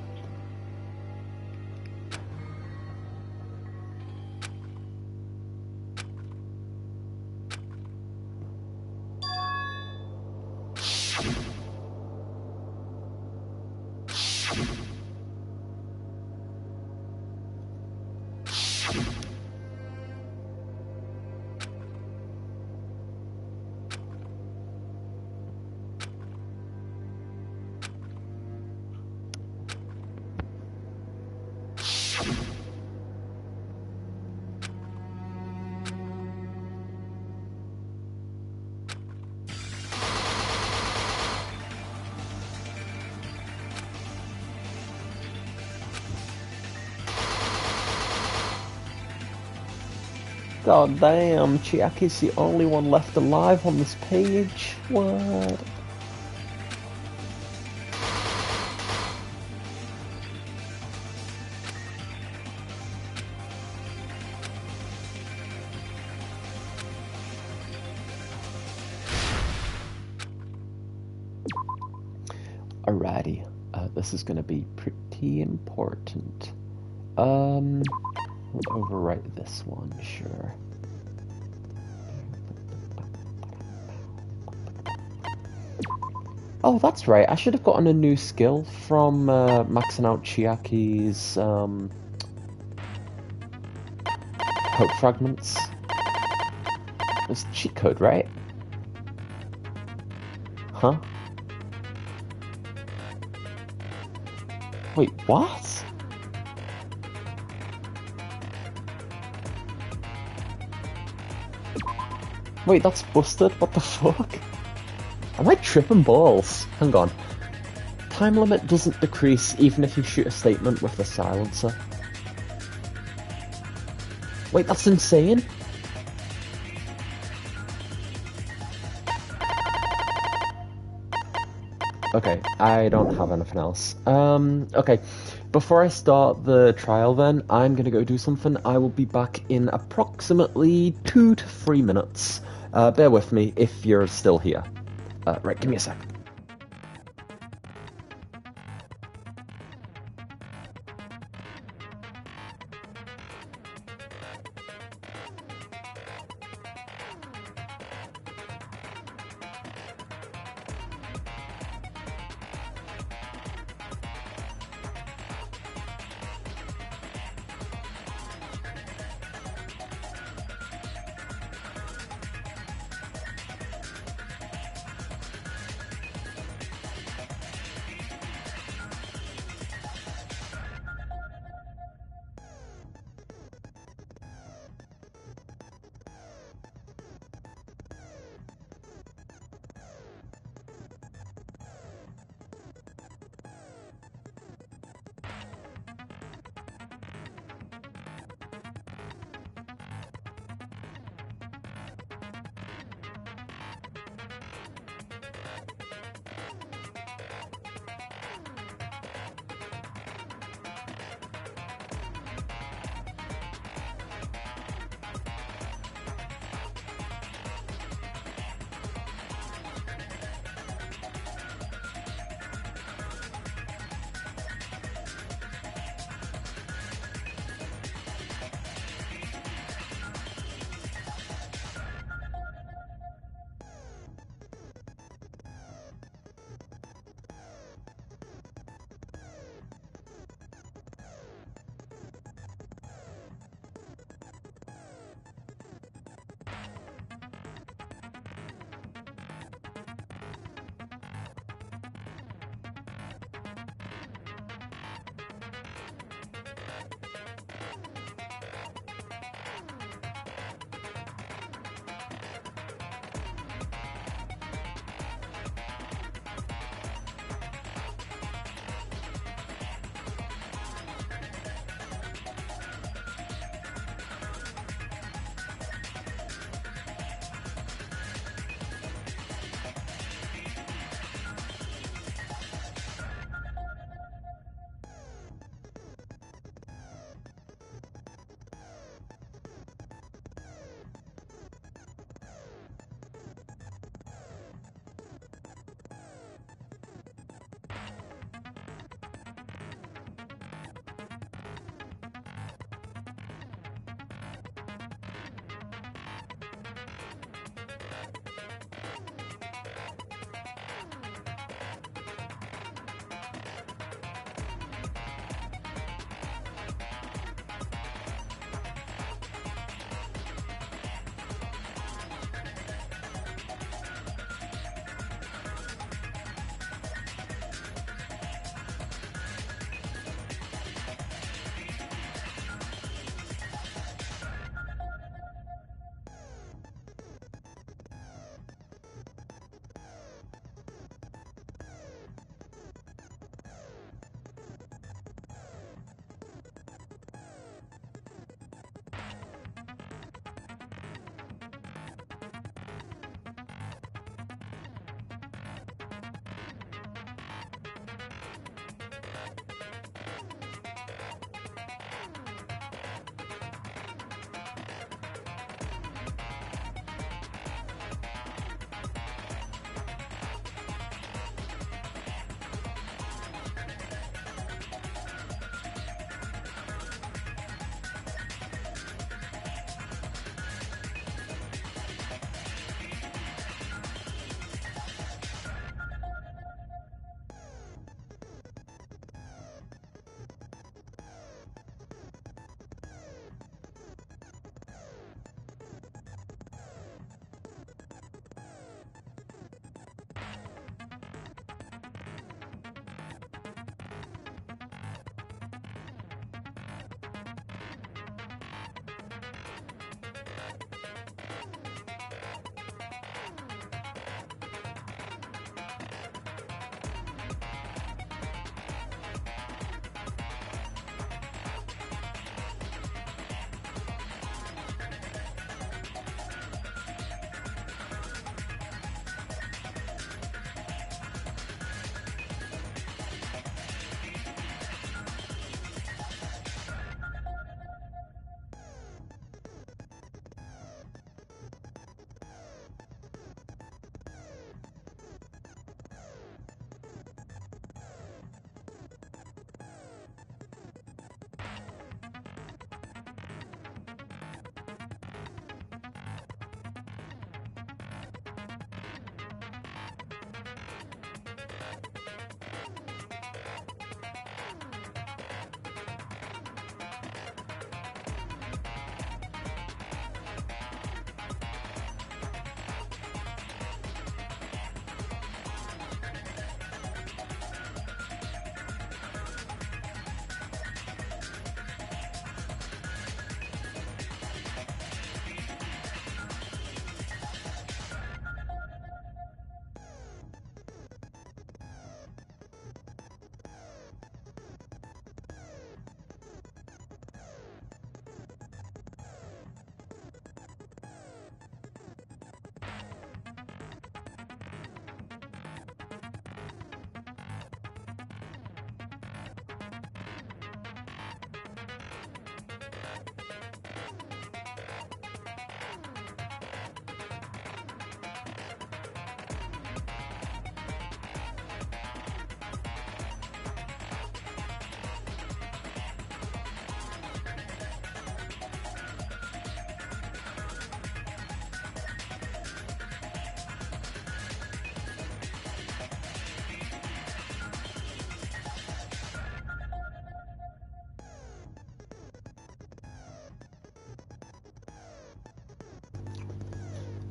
God damn, Chiaki's the only one left alive on this page. What? Alrighty. This is gonna be pretty important. We'll overwrite this one, sure. Oh, that's right. I should have gotten a new skill from maxing out Chiaki's hope fragments. It's cheat code, right? Huh? Wait, what? Wait, that's busted? What the fuck? Am I tripping balls? Hang on. Time limit doesn't decrease even if you shoot a statement with the silencer. Wait, that's insane? Okay, I don't have anything else. Okay. Before I start the trial then, I'm gonna go do something. I will be back in approximately 2 to 3 minutes. Bear with me if you're still here. Right, give me a sec.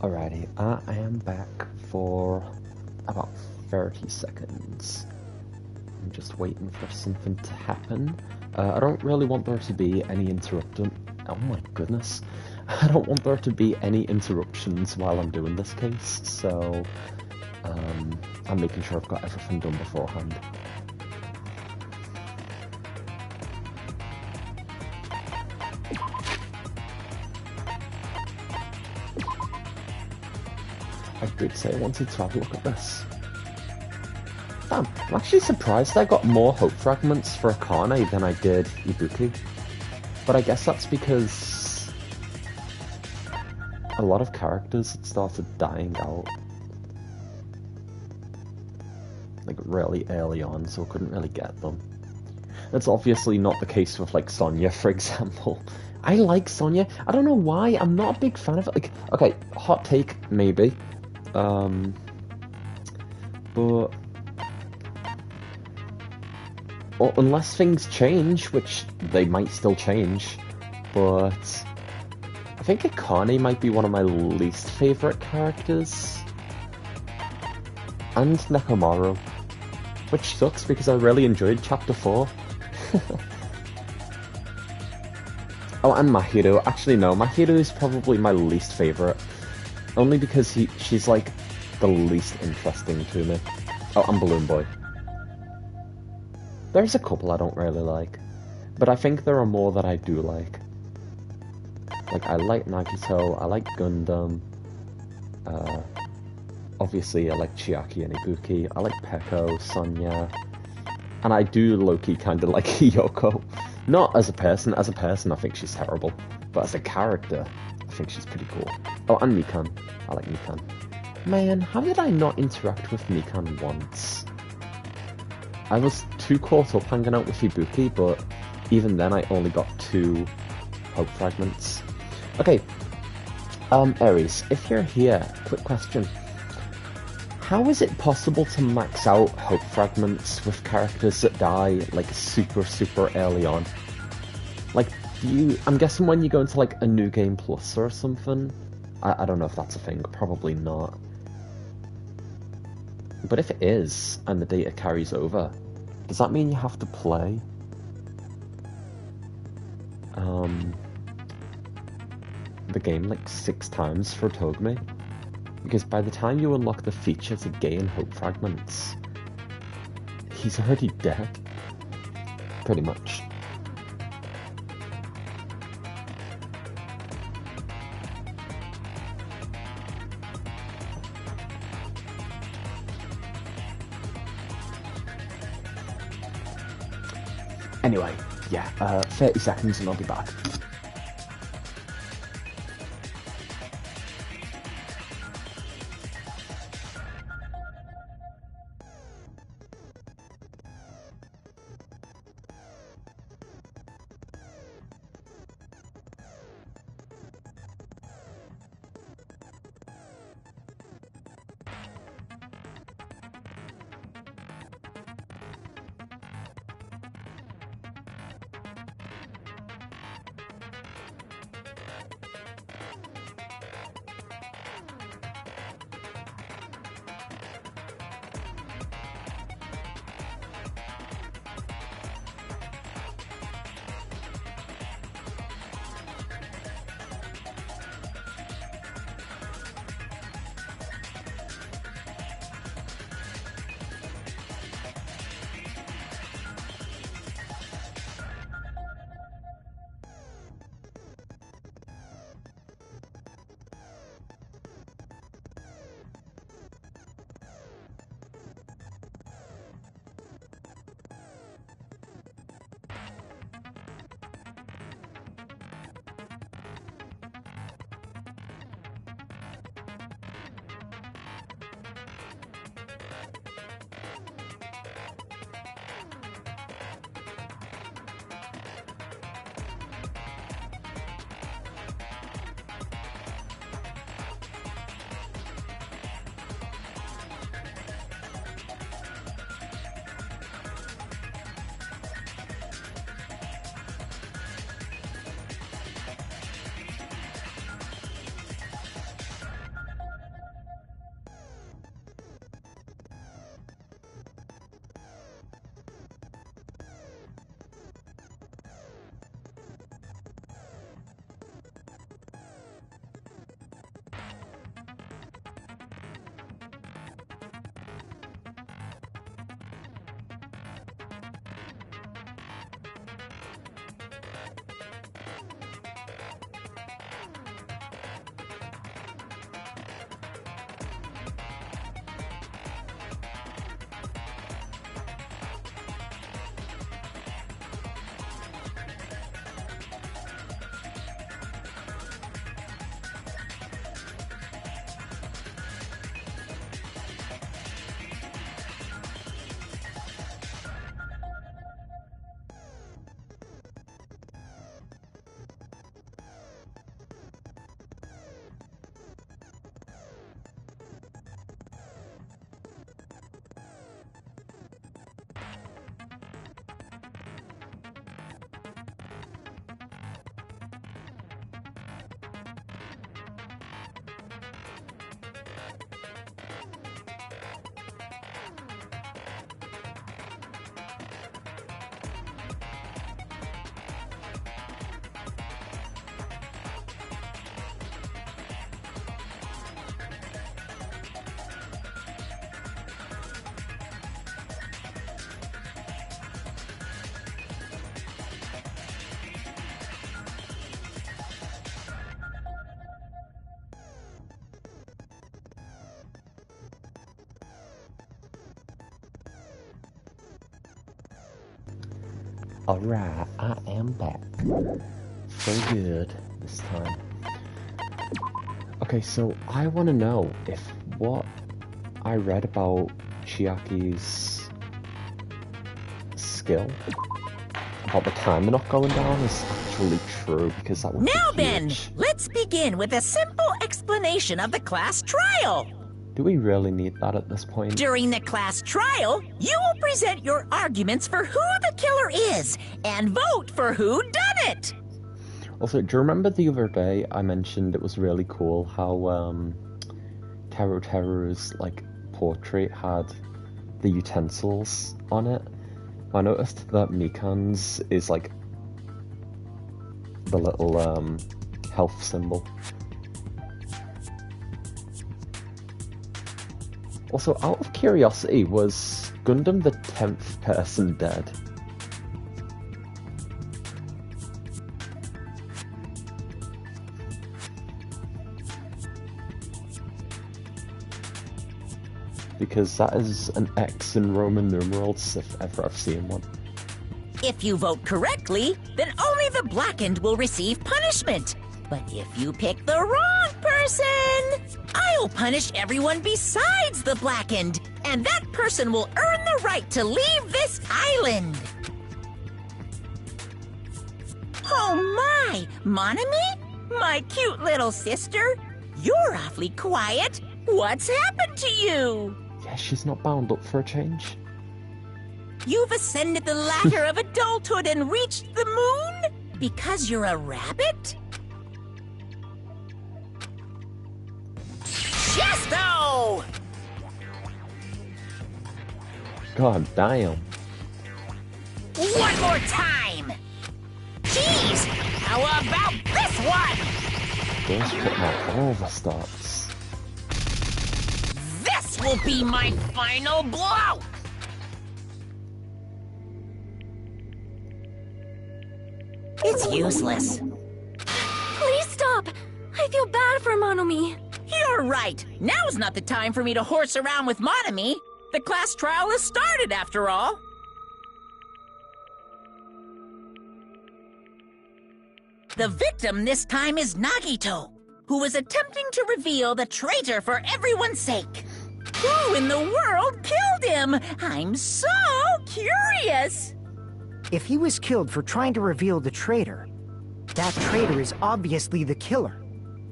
Alrighty, I am back for about 30 seconds. I'm just waiting for something to happen. I don't really want there to be any oh my goodness. I don't want there to be any interruptions while I'm doing this case, so I'm making sure I've got everything done beforehand. I did say I wanted to have a look at this. Damn, I'm actually surprised I got more hope fragments for Akane than I did Ibuki. But I guess that's because a lot of characters had started dying out. Like really early on, so I couldn't really get them. That's obviously not the case with like Sonya, for example. I like Sonya. I don't know why. I'm not a big fan of it. Like, okay, hot take maybe. But well, unless things change, which they might still change, but I think Akane might be one of my least favourite characters. And Nekomaru. Which sucks because I really enjoyed Chapter 4. Oh, and Mahiro. Actually, no, Mahiro is probably my least favourite. Only because she's like the least interesting to me. Oh, and Balloon Boy. There's a couple I don't really like, but I think there are more that I do like. Like, I like Nagito, I like Gundam, obviously I like Chiaki and Ibuki, I like Peko, Sonya, and I do low-key kinda like Hiyoko. Not as a person I think she's terrible, but as a character, I think she's pretty cool. Oh, and Mikan, I like Mikan. Man, how did I not interact with Mikan once? I was too caught up hanging out with Ibuki, but even then I only got 2 hope fragments. Okay, Aries, if you're here, quick question. How is it possible to max out hope fragments with characters that die, like, super early on? Like, I'm guessing when you go into, like, a New Game Plus or something? I don't know if that's a thing, probably not. But if it is, and the data carries over, does that mean you have to play the game like 6 times for Togme? Because by the time you unlock the feature to gain hope fragments, he's already dead. Pretty much. Anyway, yeah, 30 seconds and I'll be back. Alright, I am back. So good this time. Okay, so I want to know if what I read about Chiaki's skill, about the timer not going down, is actually true, because that would Now be then, huge. let's begin with a simple explanation of the class trial. Do we really need that at this point? During the class trial, you will present your arguments for who the killer is and vote for who done it. Also, do you remember the other day I mentioned it was really cool how Teru's like portrait had the utensils on it? I noticed that Mikan's is like the little health symbol. Also, out of curiosity, was Gundam the 10th person dead? Because that is an X in Roman numerals if ever I've seen one. If you vote correctly, then only the blackened will receive punishment. But if you pick the wrong person, I'll punish everyone besides the blackened, and that person will earn the right to leave this island. Oh my, Monami? My cute little sister? You're awfully quiet. What's happened to you? Yeah, she's not bound up for a change. You've ascended the ladder of adulthood and reached the moon? Because you're a rabbit? Chesto! God damn. One more time! Jeez! How about this one? Those putting out all the stops. This will be my final blow! It's useless. Please stop! I feel bad for Monomi. You're right. Now's not the time for me to horse around with Monami. The class trial has started, after all. The victim this time is Nagito, who is attempting to reveal the traitor for everyone's sake. Who in the world killed him? I'm so curious. If he was killed for trying to reveal the traitor, that traitor is obviously the killer.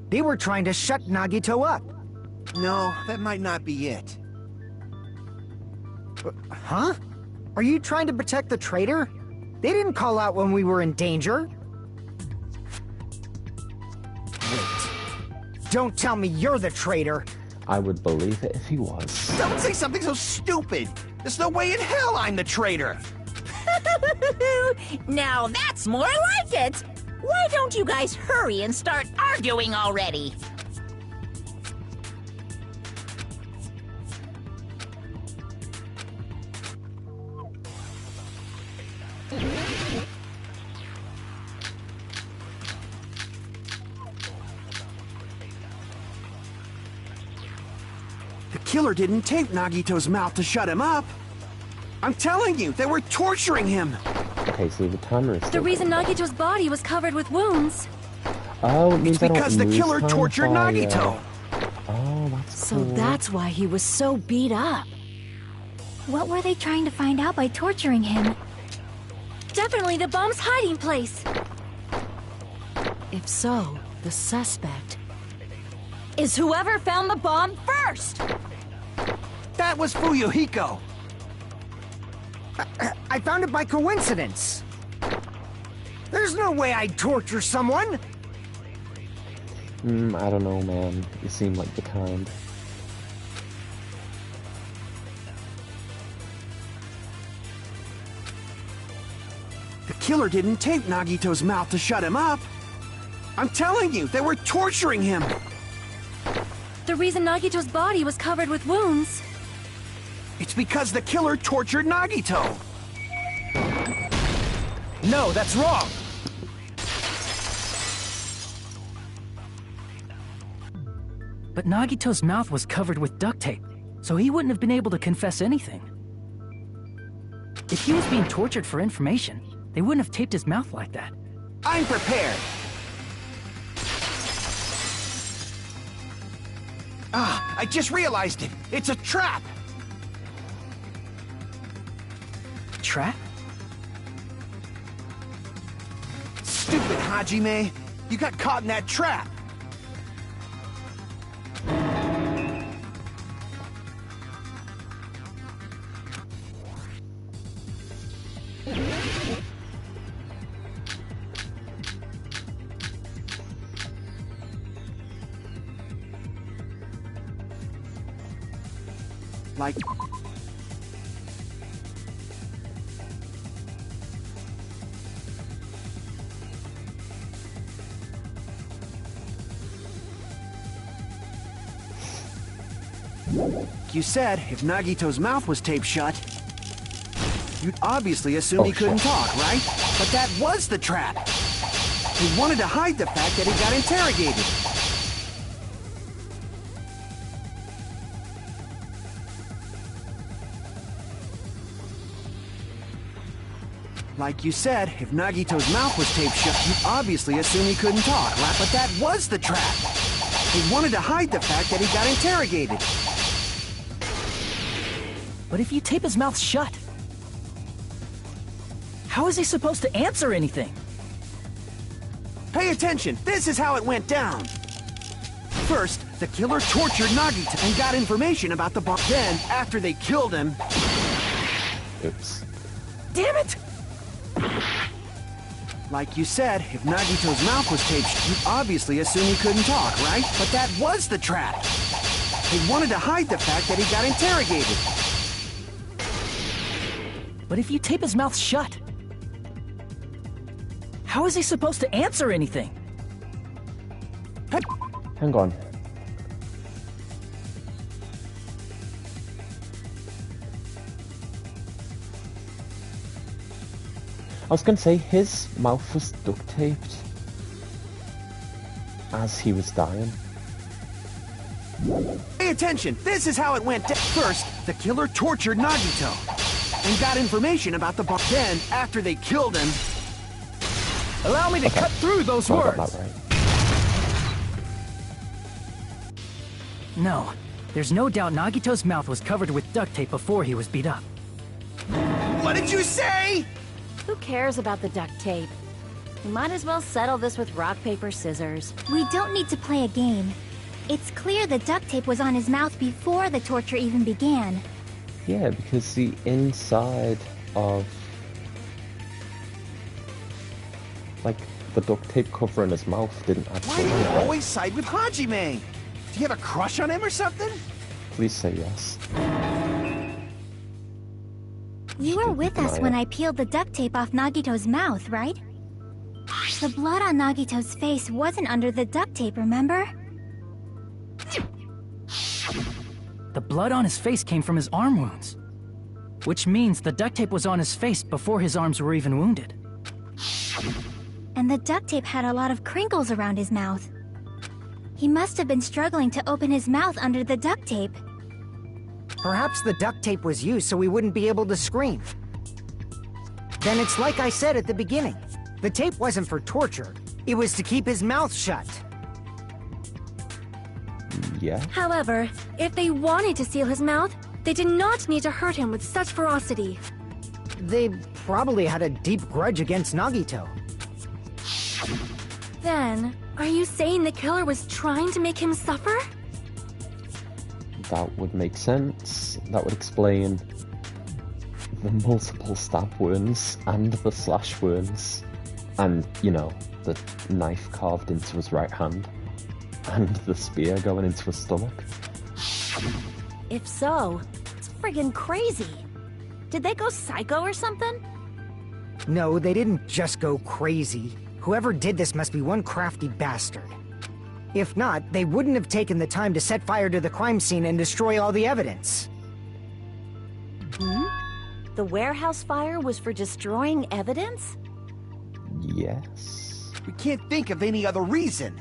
They were trying to shut Nagito up. No, that might not be it. Huh? Are you trying to protect the traitor? They didn't call out when we were in danger. Wait. Don't tell me you're the traitor. I would believe it if he was. Don't say something so stupid! There's no way in hell I'm the traitor! Now that's more like it. Why don't you guys hurry and start arguing already? The killer didn't tape Nagito's mouth to shut him up! I'm telling you, they were torturing him! Okay, so the timer is The still reason going. Nagito's body was covered with wounds. Oh, it means I don't Because the lose killer time tortured by, Nagito! Oh, that's So cool. that's why he was so beat up. What were they trying to find out by torturing him? Definitely the bomb's hiding place. If so, the suspect is whoever found the bomb first. That was Fuyuhiko! I found it by coincidence. There's no way I'd torture someone. I don't know, man. You seem like the kind. The killer didn't tape Nagito's mouth to shut him up! I'm telling you, they were torturing him! The reason Nagito's body was covered with wounds. It's because the killer tortured Nagito! No, that's wrong. But Nagito's mouth was covered with duct tape, so he wouldn't have been able to confess anything. If he was being tortured for information, They wouldn't have taped his mouth like that. I'm prepared. Ah, I just realized it. It's a trap. Trap? Stupid Hajime. You got caught in that trap. Like... You said if Nagito's mouth was taped shut, you'd obviously assume he couldn't talk, right? But that was the trap. He wanted to hide the fact that he got interrogated. Like you said, if Nagito's mouth was taped shut, you'd obviously assume he couldn't talk, right? But that was the trap. He wanted to hide the fact that he got interrogated. But if you tape his mouth shut, how is he supposed to answer anything? Pay attention, this is how it went down. First, the killer tortured Nagito and got information about the bomb. Then, after they killed him... Oops. Damn it! Like you said, if Nagito's mouth was taped, you'd obviously assume he couldn't talk, right? But that was the trap. He wanted to hide the fact that he got interrogated. But if you tape his mouth shut, how is he supposed to answer anything? Hang on. I was gonna say his mouth was duct taped as he was dying. Pay attention, this is how it went down. First, the killer tortured Nagito and got information about the bomb. Then, after they killed him... Allow me to cut through those So I got words! that right. No, there's no doubt Nagito's mouth was covered with duct tape before he was beat up. What did you say? Who cares about the duct tape? We might as well settle this with rock, paper, scissors. We don't need to play a game. It's clear the duct tape was on his mouth before the torture even began. Yeah, because the inside of... like, the duct tape covering his mouth didn't Why actually... do you always side with Hajime? Do you have a crush on him or something? Please say yes. You were with us when I peeled the duct tape off Nagito's mouth, right? The blood on Nagito's face wasn't under the duct tape, remember? The blood on his face came from his arm wounds. Which means the duct tape was on his face before his arms were even wounded. And the duct tape had a lot of crinkles around his mouth. He must have been struggling to open his mouth under the duct tape. Perhaps the duct tape was used so he wouldn't be able to scream. Then it's like I said at the beginning. The tape wasn't for torture. It was to keep his mouth shut. Yeah? However, if they wanted to seal his mouth, they did not need to hurt him with such ferocity. They probably had a deep grudge against Nagito. Then, are you saying the killer was trying to make him suffer? That would make sense. That would explain the multiple stab wounds and the slash wounds. And, you know, the knife carved into his right hand. And the spear going into his stomach. If so, it's friggin' crazy. Did they go psycho or something? No, they didn't just go crazy. Whoever did this must be one crafty bastard. If not, they wouldn't have taken the time to set fire to the crime scene and destroy all the evidence. Hmm? The warehouse fire was for destroying evidence? Yes. We can't think of any other reason.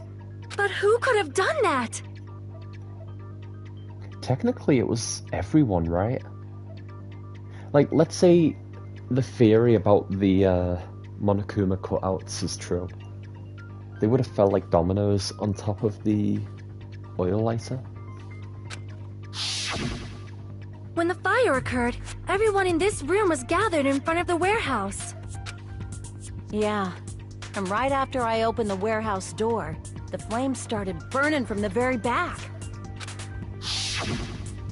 But who could have done that? Technically, it was everyone, right? Like, let's say the theory about the Monokuma cutouts is true, they would have felt like dominoes on top of the oil lighter. When the fire occurred, everyone in this room was gathered in front of the warehouse. Yeah. And right after I opened the warehouse door, the flames started burning from the very back.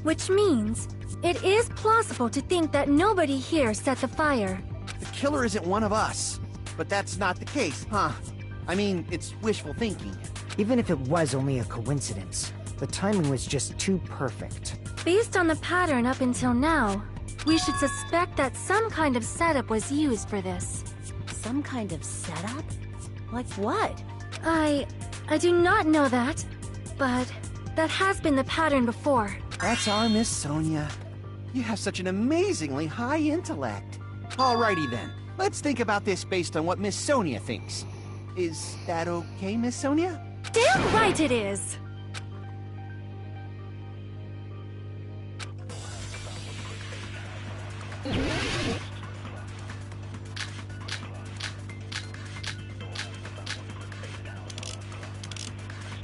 Which means, it is plausible to think that nobody here set the fire. The killer isn't one of us. But that's not the case, huh? I mean, it's wishful thinking. Even if it was only a coincidence, the timing was just too perfect. Based on the pattern up until now, we should suspect that some kind of setup was used for this. Some kind of setup? Like what? I do not know that, but that has been the pattern before. That's our Miss Sonia. You have such an amazingly high intellect. Alrighty then, let's think about this based on what Miss Sonia thinks. Is that okay, Miss Sonia? Damn right it is!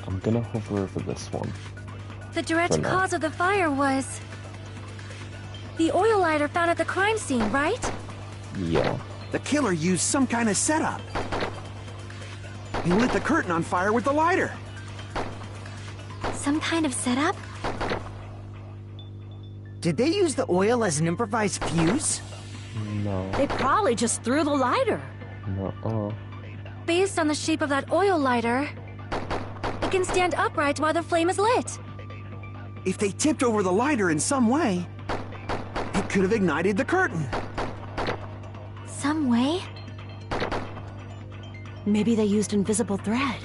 I'm gonna hover over this one. The direct cause of the fire was... the oil lighter found at the crime scene, right? Yeah. The killer used some kind of setup. He lit the curtain on fire with the lighter. Some kind of setup? Did they use the oil as an improvised fuse? No. They probably just threw the lighter. No. Based on the shape of that oil lighter, it can stand upright while the flame is lit. If they tipped over the lighter in some way, it could have ignited the curtain. Some way? Maybe they used invisible thread.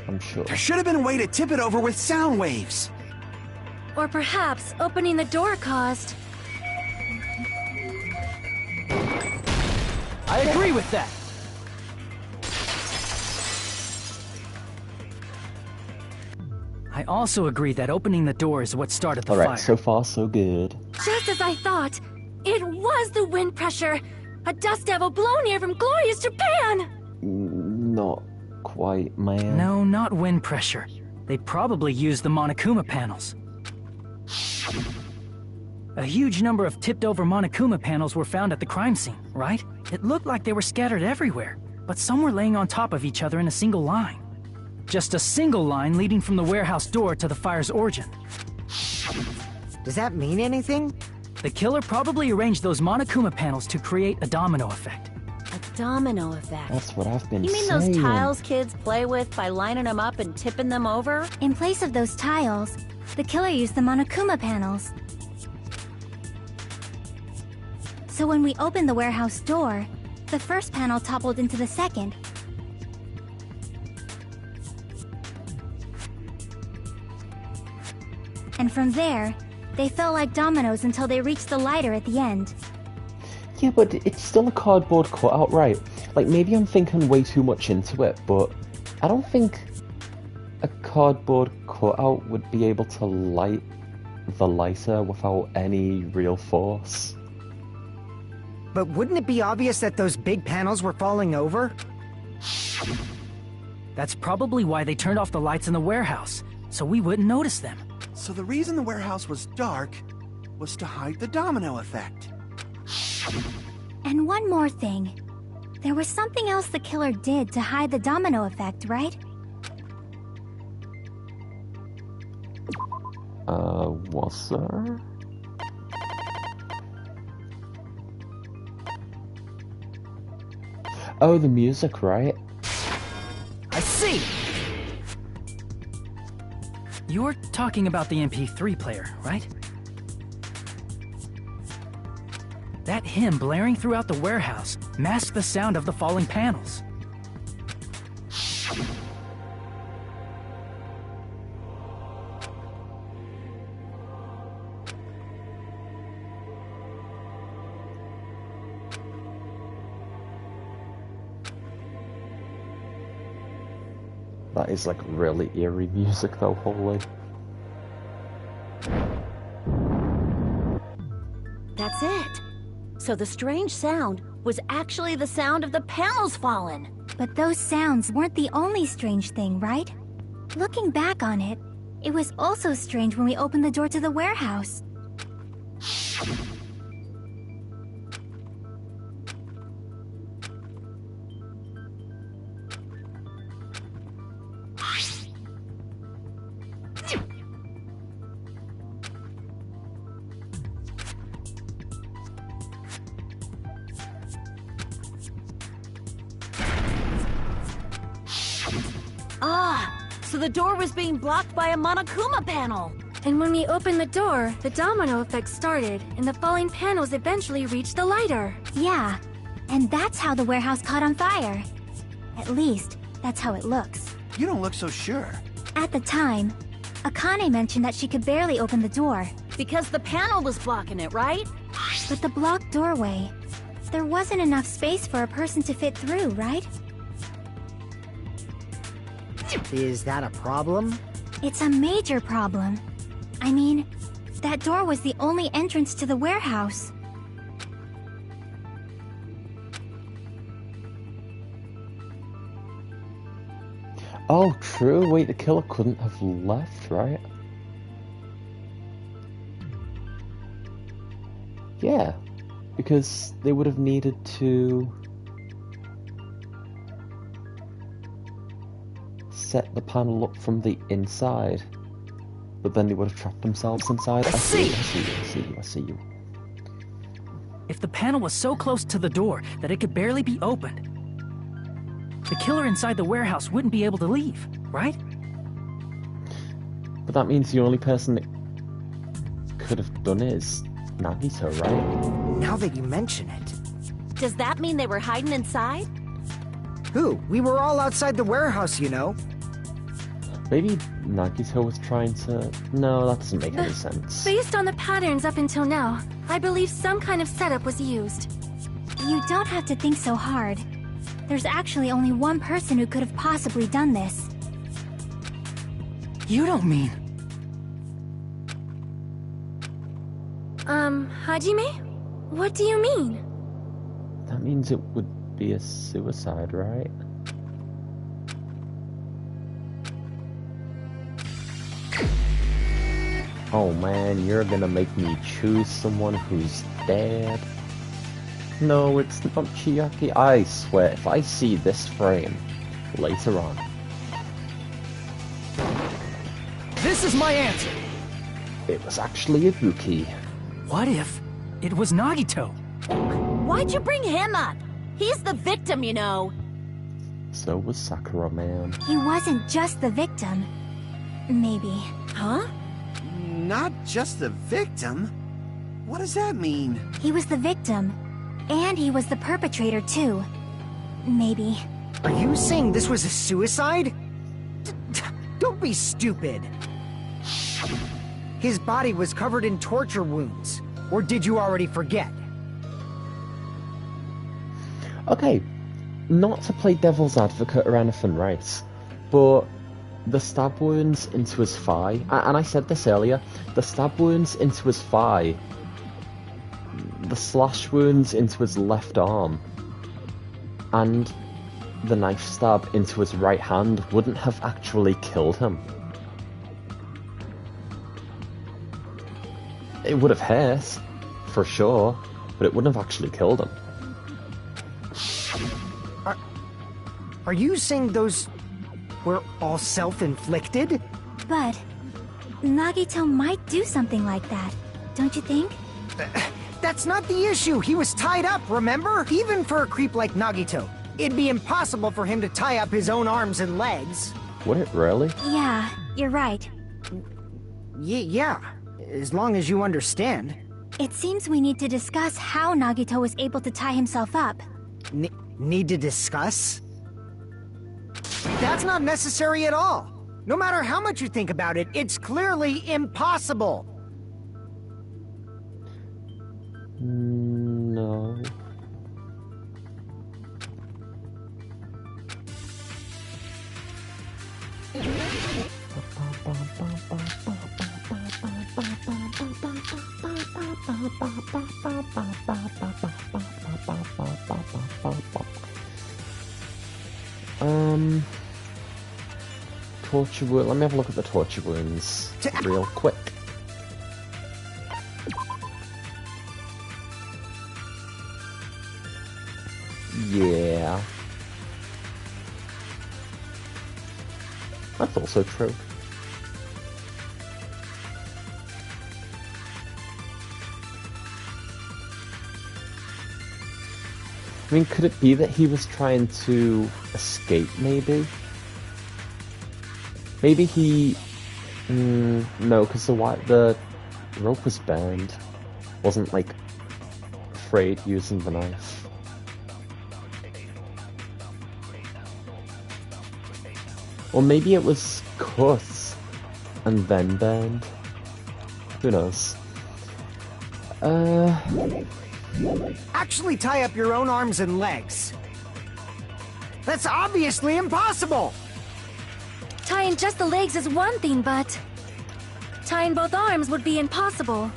I'm sure. There should have been a way to tip it over with sound waves. Or perhaps opening the door caused... I agree with that. I also agree that opening the door is what started the fire. Alright, so far so good. Just as I thought! It was the wind pressure! A dust devil blown here from glorious Japan! Not quite, man. No, not wind pressure. They probably used the Monokuma panels. A huge number of tipped-over Monokuma panels were found at the crime scene, right? It looked like they were scattered everywhere, but some were laying on top of each other in a single line. Just a single line leading from the warehouse door to the fire's origin. Does that mean anything? The killer probably arranged those Monokuma panels to create a domino effect. A domino effect. That's what I've been You mean saying. those tiles kids play with by lining them up and tipping them over? In place of those tiles, the killer used the Monokuma panels. So when we opened the warehouse door, the first panel toppled into the second. And from there, they fell like dominoes until they reached the lighter at the end. Yeah, but it's still a cardboard cutout, right? Like, maybe I'm thinking way too much into it, but I don't think a cardboard cutout would be able to light the lighter without any real force. But wouldn't it be obvious that those big panels were falling over? That's probably why they turned off the lights in the warehouse, so we wouldn't notice them. So the reason the warehouse was dark was to hide the domino effect. And one more thing. There was something else the killer did to hide the domino effect, right? Was there? Oh, the music, right? I see! You're talking about the MP3 player, right? That hymn blaring throughout the warehouse masked the sound of the falling panels. That is like really eerie music though, holy. That's it. So the strange sound was actually the sound of the panels falling. But those sounds weren't the only strange thing, right? Looking back on it, it was also strange when we opened the door to the warehouse. So the door was being blocked by a Monokuma panel. And when we opened the door, the domino effect started, and the falling panels eventually reached the lighter. Yeah, and that's how the warehouse caught on fire. At least, that's how it looks. You don't look so sure. At the time, Akane mentioned that she could barely open the door. Because the panel was blocking it, right? But the blocked doorway, there wasn't enough space for a person to fit through, right? Is that a problem? It's a major problem. I mean, that door was the only entrance to the warehouse. Oh, true. Wait, the killer couldn't have left, right? Yeah, because they would have needed to set the panel up from the inside, but then they would have trapped themselves inside. I see you. If the panel was so close to the door that it could barely be opened, the killer inside the warehouse wouldn't be able to leave, right? But that means the only person that could have done it is Nagito, right? Now that you mention it. Does that mean they were hiding inside? Who? We were all outside the warehouse, you know. Maybe Nagito was trying to... No, that doesn't make any sense. Based on the patterns up until now, I believe some kind of setup was used. You don't have to think so hard. There's actually only one person who could have possibly done this. You don't mean... Hajime? What do you mean? That means it would be a suicide, right? Oh man, you're gonna make me choose someone who's dead. No, it's not Chiaki. I swear, if I see this frame later on... This is my answer! It was actually Ibuki. What if it was Nagito? Why'd you bring him up? He's the victim, you know. So was Sakura, man. He wasn't just the victim. Maybe. Huh? Not just the victim? What does that mean? He was the victim. And he was the perpetrator, too. Maybe. Are you saying this was a suicide? Don't be stupid. His body was covered in torture wounds. Or did you already forget? Okay, not to play devil's advocate or anything, right? But the stab wounds into his thigh, and I said this earlier, the stab wounds into his thigh, the slash wounds into his left arm, and the knife stab into his right hand wouldn't have actually killed him. It would have hurt, for sure, but it wouldn't have actually killed him. Are you saying those were all self-inflicted? But Nagito might do something like that, don't you think? That's not the issue. He was tied up, remember? Even for a creep like Nagito, it'd be impossible for him to tie up his own arms and legs. Would it really? Yeah, you're right. Yeah, as long as you understand. It seems we need to discuss how Nagito was able to tie himself up. Need to discuss? That's not necessary at all. No matter how much you think about it, it's clearly impossible. No. Torture wound. Let me have a look at the torture wounds real quick. Yeah. That's also true. I mean, could it be that he was trying to escape, maybe? Maybe he... no, because the rope was burned. Wasn't, like, afraid using the knife. Or maybe it was cut and then burned. Who knows? Actually tie up your own arms and legs. That's obviously impossible! Tying just the legs is one thing, but tying both arms would be impossible.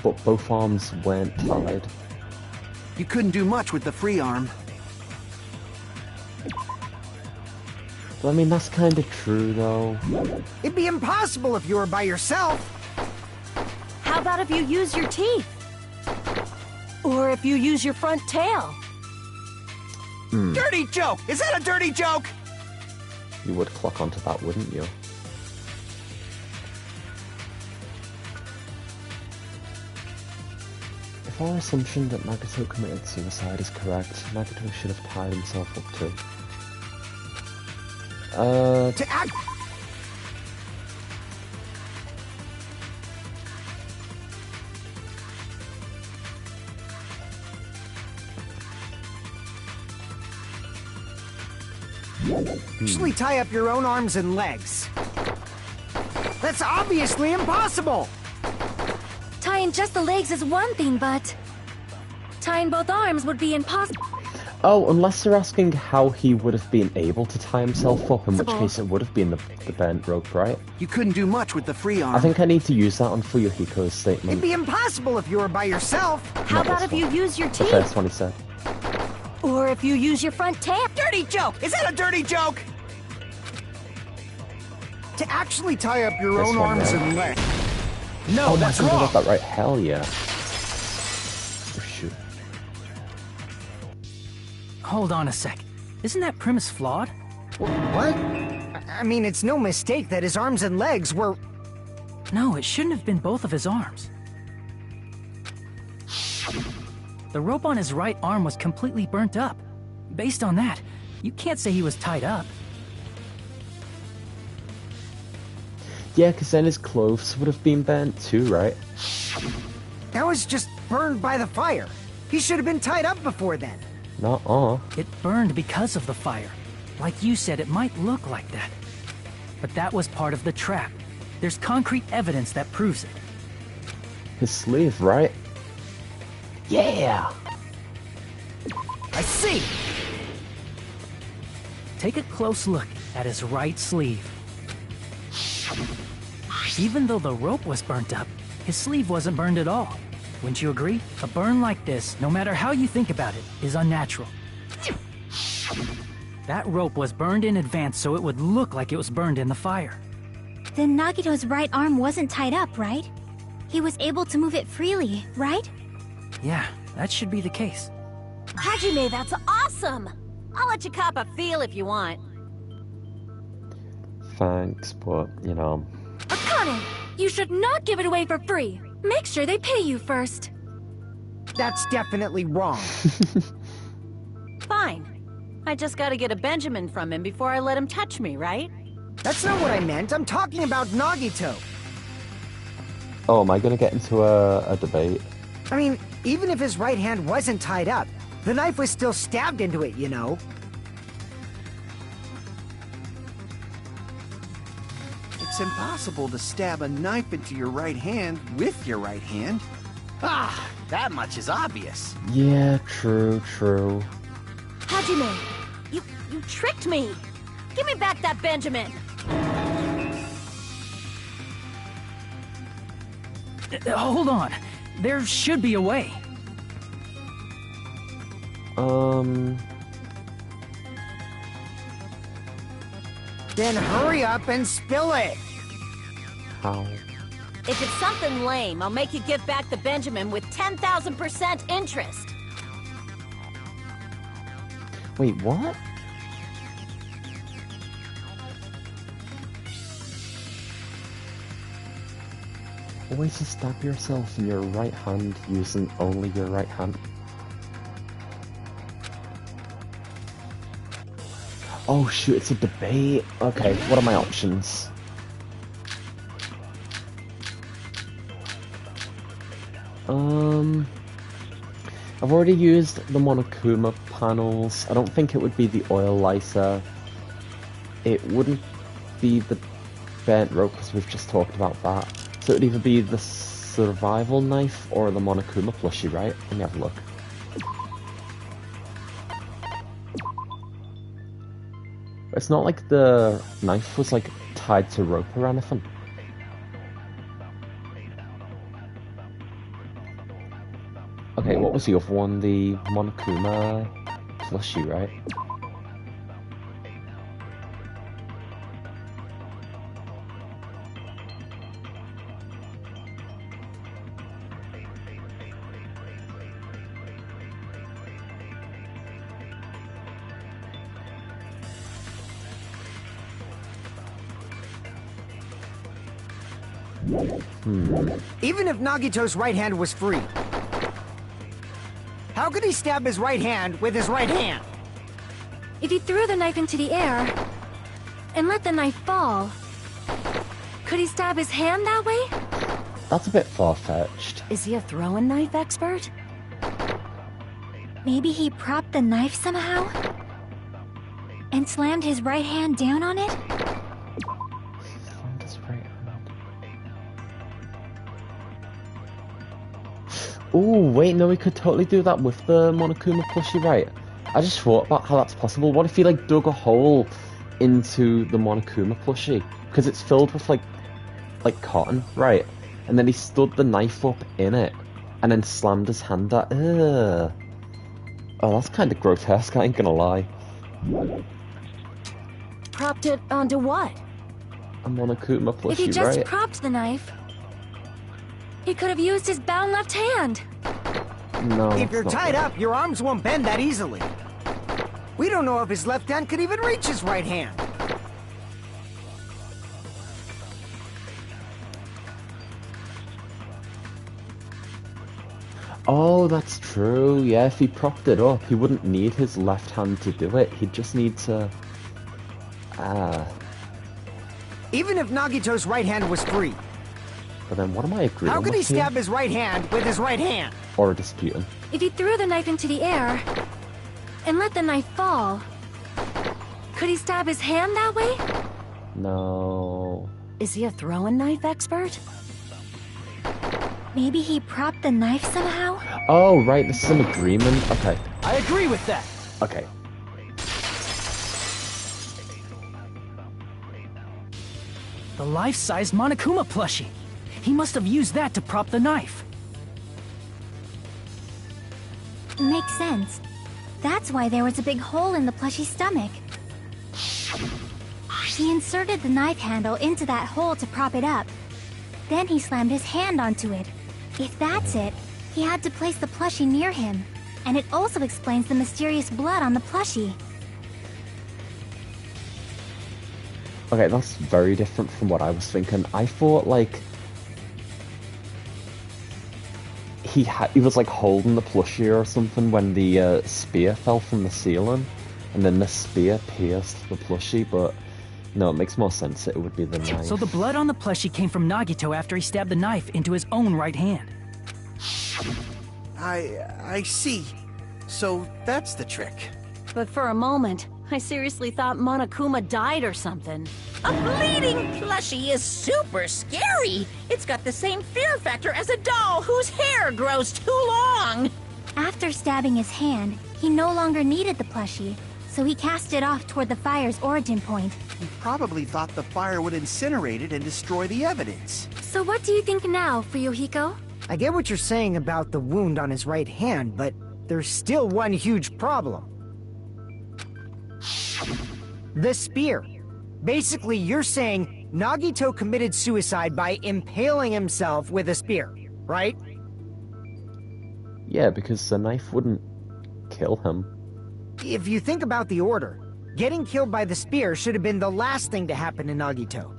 But both arms weren't tied. You couldn't do much with the free arm. Well, I mean, that's kind of true, though. It'd be impossible if you were by yourself. How about if you use your teeth? Or if you use your front tail? Dirty joke! Is that a dirty joke? You would clock onto that, wouldn't you? If our assumption that Nagito committed suicide is correct, Nagito should have tied himself up too. To act... Actually tie up your own arms and legs. That's obviously impossible! Tying just the legs is one thing, but tying both arms would be impossible. Oh, unless they're asking how he would have been able to tie himself up, in which case it would have been the bent rope, right? You couldn't do much with the free arm. I think I need to use that on Fuyuhiko's statement. It'd be impossible if you were by yourself. How about if you use your The teeth? first one he said. Or if you use your front tail? Dirty joke! Is that a dirty joke? To actually tie up your This own one, arms right? and legs. No, Oh, that's I wrong! got that right. Hell yeah. Oh, shoot. Hold on a sec. Isn't that premise flawed? What? I mean, it's no mistake that his arms and legs were... No, it shouldn't have been both of his arms. The rope on his right arm was completely burnt up. Based on that, you can't say he was tied up. Yeah, because then his clothes would have been burnt too, right? That was just burned by the fire. He should have been tied up before then. Nuh-uh. It burned because of the fire. Like you said, it might look like that. But that was part of the trap. There's concrete evidence that proves it. His sleeve, right? Yeah! I see! Take a close look at his right sleeve. Even though the rope was burnt up, his sleeve wasn't burned at all. Wouldn't you agree? A burn like this, no matter how you think about it, is unnatural. That rope was burned in advance so it would look like it was burned in the fire. Then Nagito's right arm wasn't tied up, right? He was able to move it freely, right? Yeah, that should be the case. Hajime, that's awesome! I'll let you cop a feel if you want. Thanks, but, you know... Akane, you should not give it away for free. Make sure they pay you first. That's definitely wrong. Fine. I just gotta get a Benjamin from him before I let him touch me, right? That's not what I meant. I'm talking about Nagito. Oh, am I gonna get into a debate? I mean, even if his right hand wasn't tied up, the knife was still stabbed into it, you know? It's impossible to stab a knife into your right hand with your right hand. Ah, that much is obvious. Yeah, true, true. Hajime, you tricked me! Give me back that Benjamin! Hold on. There should be a way. Then hurry up and spill it! How? If it's something lame, I'll make you give back the Benjamin with 10,000% interest. Wait, what? Always to stab yourself in your right hand using only your right hand. Oh shoot, it's a debate. Okay, what are my options? I've already used the Monokuma panels. I don't think it would be the oil lighter. It wouldn't be the bent rope because we've just talked about that. So it would either be the survival knife or the Monokuma plushie, right? Let me have a look. It's not like the knife was like tied to rope or anything. Okay, what was the other one? The Monokuma plushie, right? Even if Nagito's right hand was free, how could he stab his right hand with his right hand? If he threw the knife into the air and let the knife fall, could he stab his hand that way? That's a bit far-fetched. Is he a throwing knife expert? Maybe he propped the knife somehow and slammed his right hand down on it? Slammed his right hand. Ooh, wait, no, we could totally do that with the Monokuma plushie, right? I just thought about how that's possible. What if he, like, dug a hole into the Monokuma plushie? Because it's filled with, like cotton, right? And then he stood the knife up in it and then slammed his hand at it. Oh, that's kind of grotesque, I ain't gonna lie. Propped it onto what? A Monokuma plushie, If he just right? propped the knife, he could have used his bound left hand. No, If you're that's not tied right. up, your arms won't bend that easily. We don't know if his left hand could even reach his right hand. Oh, that's true. Yeah, if he propped it up, he wouldn't need his left hand to do it. He'd just need to... Even if Nagito's right hand was free, But then what am I agreeing how could he with here? stab his right hand with his right hand? Or disputing? If he threw the knife into the air and let the knife fall, could he stab his hand that way? No... Is he a throwing knife expert? Maybe he propped the knife somehow? Oh, right, this is an agreement. Okay, I agree with that. okay. The life-sized Monokuma plushie. He must have used that to prop the knife. Makes sense. That's why there was a big hole in the plushie's stomach. He inserted the knife handle into that hole to prop it up. Then he slammed his hand onto it. If that's it, he had to place the plushie near him. And it also explains the mysterious blood on the plushie. Okay, that's very different from what I was thinking. I thought, like... He was, like, holding the plushie or something when the spear fell from the ceiling. And then the spear pierced the plushie, but... No, it makes more sense that it would be the knife. So the blood on the plushie came from Nagito after he stabbed the knife into his own right hand. I see. So that's the trick. But for a moment, I seriously thought Monokuma died or something. A bleeding plushie is super scary. It's got the same fear factor as a doll whose hair grows too long. After stabbing his hand, he no longer needed the plushie, so he cast it off toward the fire's origin point. He probably thought the fire would incinerate it and destroy the evidence. So what do you think now, Fuyuhiko? I get what you're saying about the wound on his right hand, but there's still one huge problem. The spear. Basically, you're saying Nagito committed suicide by impaling himself with a spear, right? Yeah, because the knife wouldn't kill him. If you think about the order, getting killed by the spear should have been the last thing to happen to Nagito.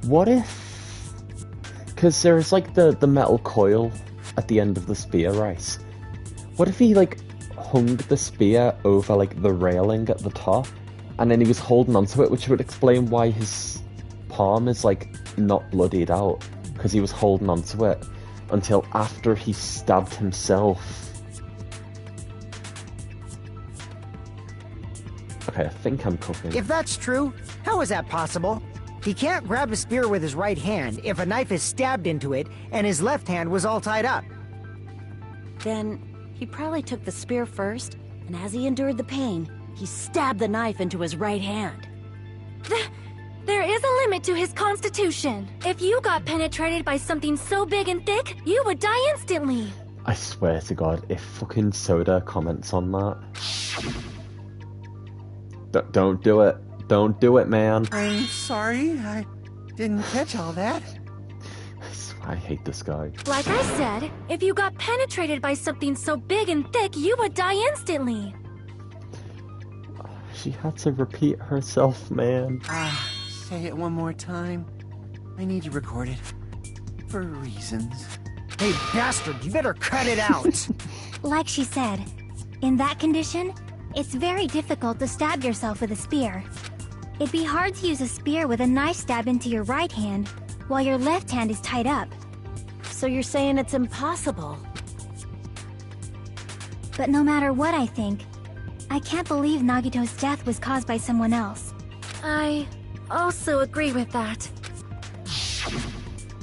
What if... Because there's like the metal coil at the end of the spear, right? What if he like hung the spear over like the railing at the top and then he was holding onto it, which would explain why his palm is like not bloodied out, because he was holding onto it until after he stabbed himself. Okay, I think I'm cooking. If that's true, how is that possible? He can't grab a spear with his right hand if a knife is stabbed into it and his left hand was all tied up. Then he probably took the spear first, and as he endured the pain, he stabbed the knife into his right hand. There is a limit to his constitution. If you got penetrated by something so big and thick, you would die instantly. I swear to God, if fucking Soda comments on that... Don't do it. Don't do it, man. I'm sorry, I didn't catch all that. I hate this guy. Like I said, if you got penetrated by something so big and thick, you would die instantly. She had to repeat herself, man. Say it one more time. I need you recorded. For reasons. Hey, bastard, you better cut it out! Like she said, in that condition, it's very difficult to stab yourself with a spear. It'd be hard to use a spear with a knife stabbed into your right hand, while your left hand is tied up. So you're saying it's impossible? But no matter what I think, I can't believe Nagito's death was caused by someone else. I also agree with that.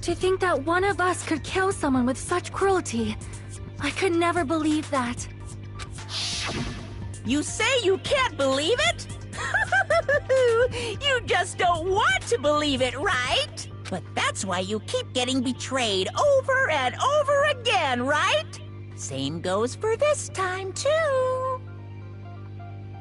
To think that one of us could kill someone with such cruelty, I could never believe that. You say you can't believe it? You just don't want to believe it, right? But that's why you keep getting betrayed over and over again, right? Same goes for this time, too.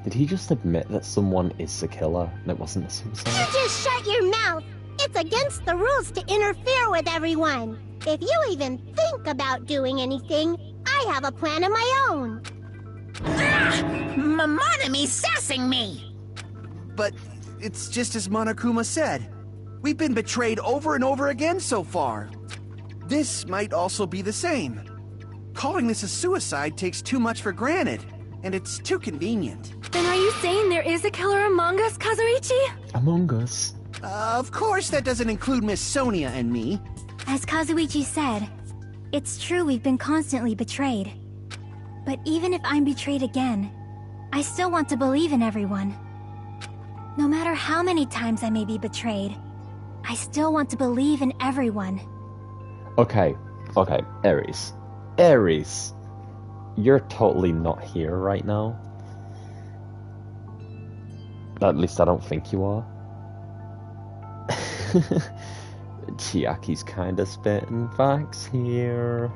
Did he just admit that someone is the killer and it wasn't a suicide? You just shut your mouth! It's against the rules to interfere with everyone. If you even think about doing anything, I have a plan of my own. Monome's sassing me! But it's just as Monokuma said. We've been betrayed over and over again so far. This might also be the same. Calling this a suicide takes too much for granted, and it's too convenient. Then are you saying there is a killer among us, Kazuichi? Among us? Of course that doesn't include Miss Sonia and me. As Kazuichi said, it's true we've been constantly betrayed. But even if I'm betrayed again, I still want to believe in everyone. No matter how many times I may be betrayed, I still want to believe in everyone. Okay, Aries. Aries! You're totally not here right now. At least I don't think you are. Chiaki's kinda spitting facts here.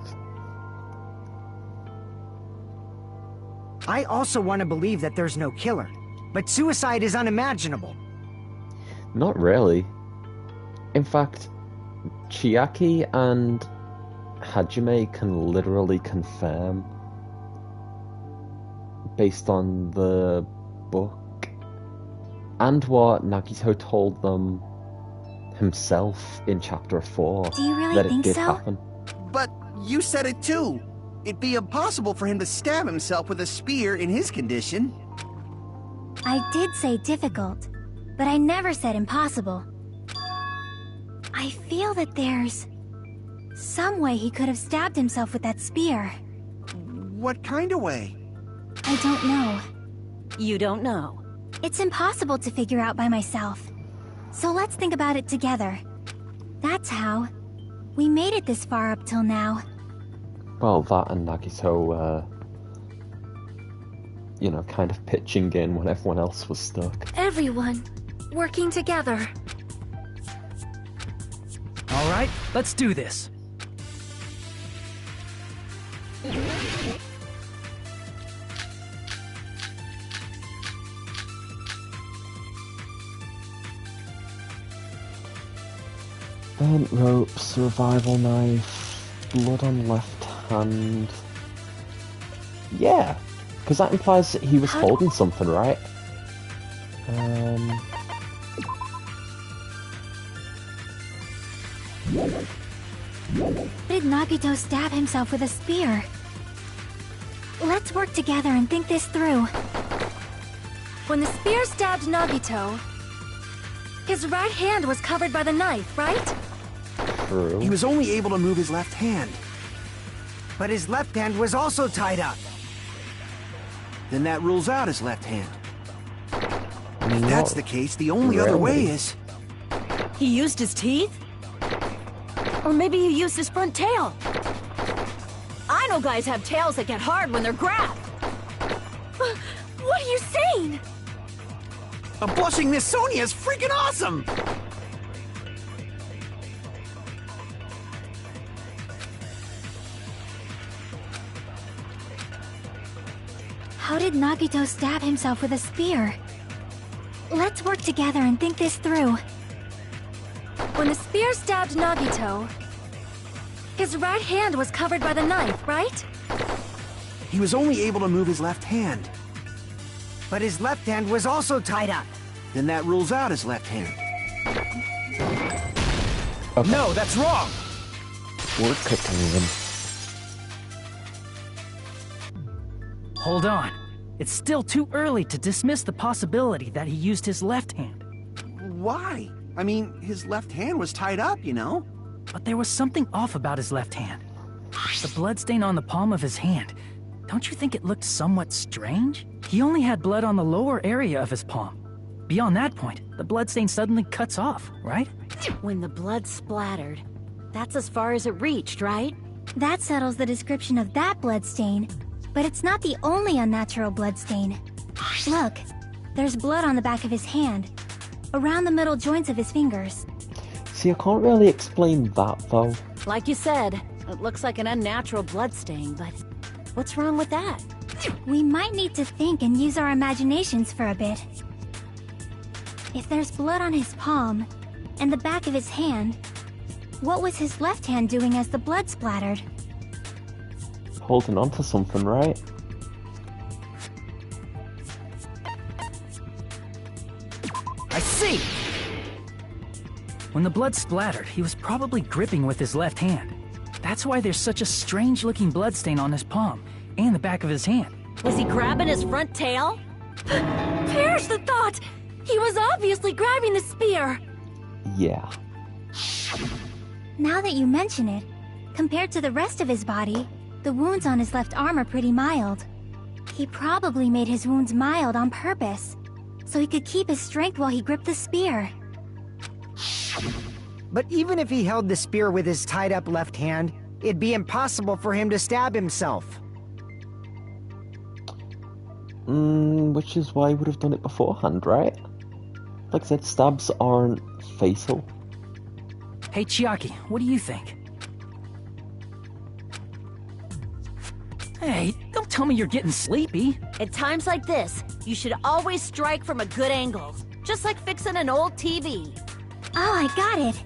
I also want to believe that there's no killer, but suicide is unimaginable. Not really. In fact, Chiaki and Hajime can literally confirm, based on the book, and what Nagito told them himself in Chapter 4, Do you really that it think did so? happen. But you said it too. It'd be impossible for him to stab himself with a spear in his condition. I did say difficult, but I never said impossible. I feel that there's some way he could have stabbed himself with that spear. What kind of way? I don't know. You don't know. It's impossible to figure out by myself. So let's think about it together. That's how we made it this far up till now. Well, that and Nagito, you know, kind of pitching in when everyone else was stuck. Everyone working together. All right, let's do this. Bent rope, survival knife, blood on left hand. Yeah, because that implies that he was holding something, right? Did Nagito stab himself with a spear? Let's work together and think this through. When the spear stabbed Nagito, his right hand was covered by the knife, right? True. He was only able to move his left hand. But his left hand was also tied up. Then that rules out his left hand. If that's the case, the only other way is... He used his teeth? Or maybe he used his front tail. I know guys have tails that get hard when they're grabbed. What are you saying? A blushing Miss Sonia is freaking awesome! How did Nagito stab himself with a spear? Let's work together and think this through. When the spear stabbed Nagito, his right hand was covered by the knife, right? He was only able to move his left hand. But his left hand was also tied up. Then that rules out his left hand. Okay. No, that's wrong! We're cooking him. Hold on. It's still too early to dismiss the possibility that he used his left hand. Why? I mean, his left hand was tied up, you know? But there was something off about his left hand. The bloodstain on the palm of his hand. Don't you think it looked somewhat strange? He only had blood on the lower area of his palm. Beyond that point, the bloodstain suddenly cuts off, right? When the blood splattered, that's as far as it reached, right? That settles the description of that bloodstain, but it's not the only unnatural bloodstain. Look, there's blood on the back of his hand, around the middle joints of his fingers. See, I can't really explain that, though. Like you said, it looks like an unnatural bloodstain, but what's wrong with that? We might need to think and use our imaginations for a bit. If there's blood on his palm and the back of his hand, what was his left hand doing as the blood splattered? Holding on to something, right? I see! When the blood splattered, he was probably gripping with his left hand. That's why there's such a strange-looking bloodstain on his palm and the back of his hand. Was he grabbing his front tail? Perish the thought! He was obviously grabbing the spear! Yeah. Now that you mention it, compared to the rest of his body, the wounds on his left arm are pretty mild. He probably made his wounds mild on purpose, so he could keep his strength while he gripped the spear. But even if he held the spear with his tied-up left hand, it'd be impossible for him to stab himself. Which is why he would have done it beforehand, right? Like I said, stabs aren't fatal. Hey, Chiaki, what do you think? Hey, don't tell me you're getting sleepy. At times like this, you should always strike from a good angle. Just like fixing an old TV. Oh, I got it.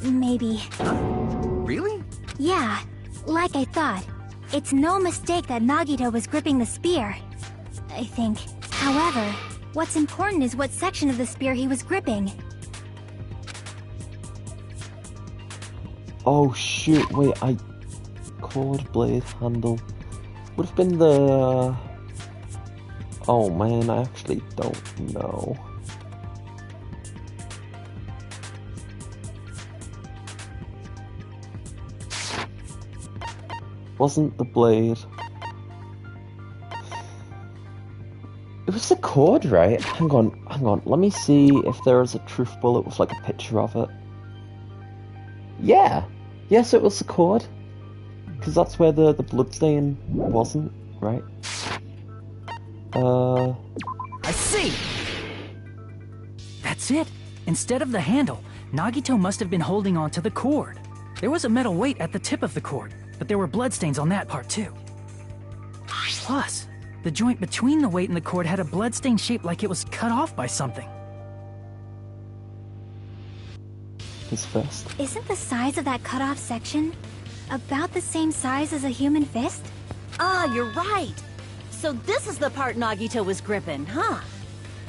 Maybe. Really? Yeah, like I thought. It's no mistake that Nagito was gripping the spear. I think. However, what's important is what section of the spear he was gripping. Oh shoot, wait, cord, blade, handle. Would have been the... Oh man, I actually don't know. Wasn't the blade... It was the cord, right? Hang on, let me see if there is a truth bullet with like a picture of it. Yeah! Yes, it was the cord. Because because that's where the bloodstain wasn't, right? I see! That's it! Instead of the handle, Nagito must have been holding on to the cord. There was a metal weight at the tip of the cord, but there were bloodstains on that part too. Plus, the joint between the weight and the cord had a bloodstain shaped like it was cut off by something. His fist. Isn't the size of that cut-off section about the same size as a human fist? Ah, you're right. So this is the part Nagito was gripping, huh?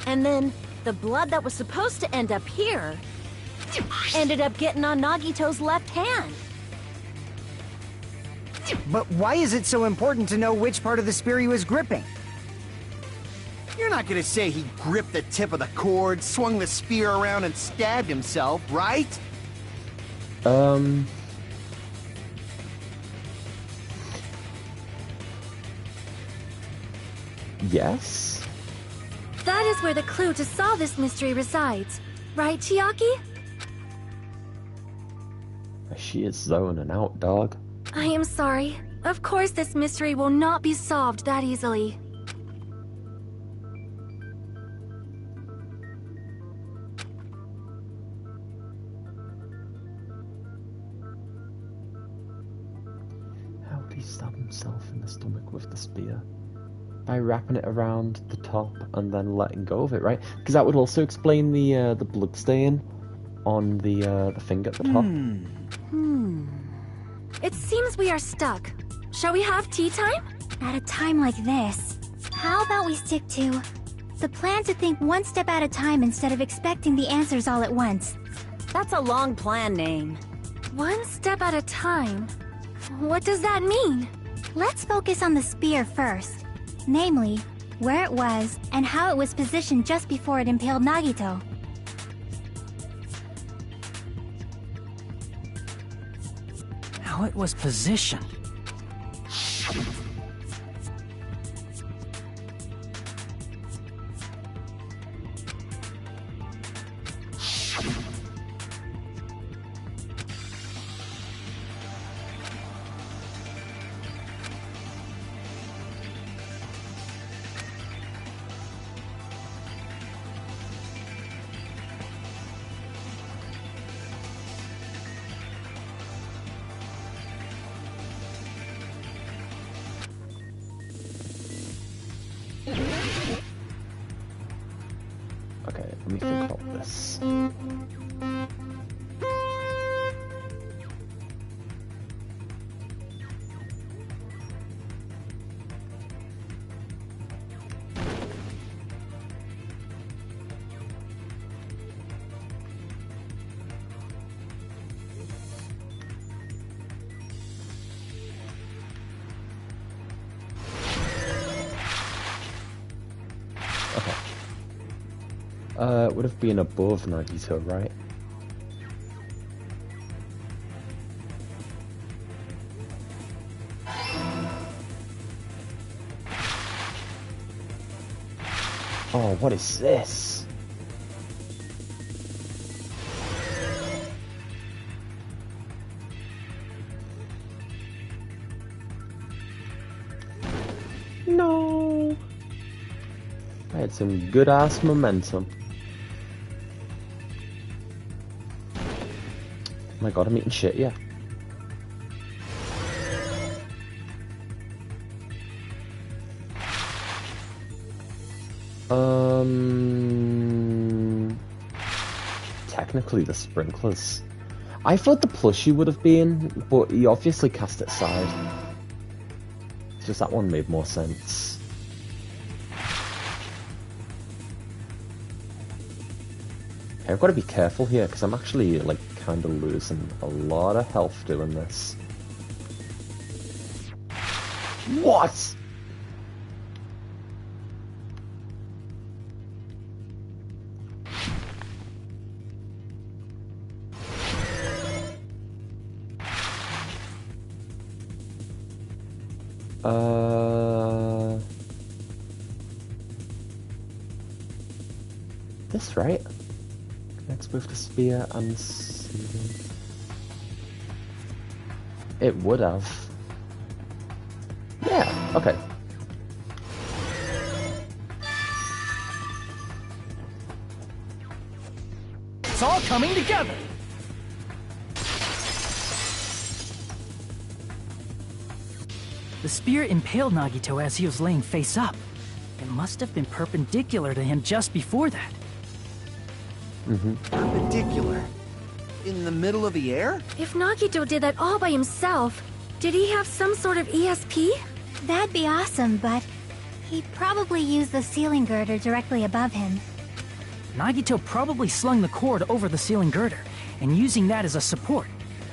And then the blood that was supposed to end up here ended up getting on Nagito's left hand. But why is it so important to know which part of the spear he was gripping? You're not gonna say he gripped the tip of the cord, swung the spear around, and stabbed himself, right? Yes? That is where the clue to solve this mystery resides. Right, Chiaki? She is zoning out, dog. I am sorry. Of course this mystery will not be solved that easily. How would he stab himself in the stomach with the spear? By wrapping it around the top and then letting go of it, right? Because that would also explain the blood stain on the finger at the top. It seems we are stuck. Shall we have tea time? At a time like this, how about we stick to the plan to think one step at a time instead of expecting the answers all at once? That's a long plan name. One step at a time? What does that mean? Let's focus on the spear first. Namely, where it was and how it was positioned just before it impaled Nagito. How it was positioned. Okay, let me think about this. It would have been above Nagito, right? Oh, what is this? No. I had some good ass momentum. Oh my god, I'm eating shit, yeah. Technically the sprinklers. I thought the plushie would have been, but he obviously cast it aside. It's just that one made more sense. Okay, I've got to be careful here, because I'm actually, like, kind of losing a lot of health doing this. What? This, right? Connects both the spear and the ceiling. It would have. Okay. It's all coming together! The spear impaled Nagito as he was laying face up. It must have been perpendicular to him just before that. Perpendicular? In the middle of the air? If Nagito did that all by himself, did he have some sort of ESP? That'd be awesome, but he probably used the ceiling girder directly above him. Nagito probably slung the cord over the ceiling girder, and using that as a support.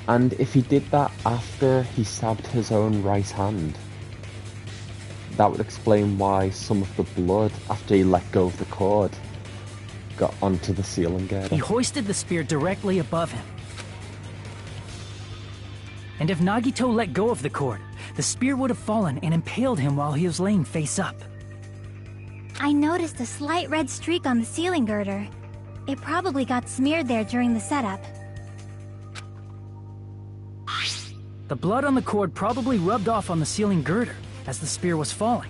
And if he did that after he stabbed his own right hand, that would explain why some of the blood, after he let go of the cord, got onto the ceiling girder. He hoisted the spear directly above him. And if Nagito let go of the cord, the spear would have fallen and impaled him while he was laying face up. I noticed a slight red streak on the ceiling girder. It probably got smeared there during the setup. The blood on the cord probably rubbed off on the ceiling girder as the spear was falling.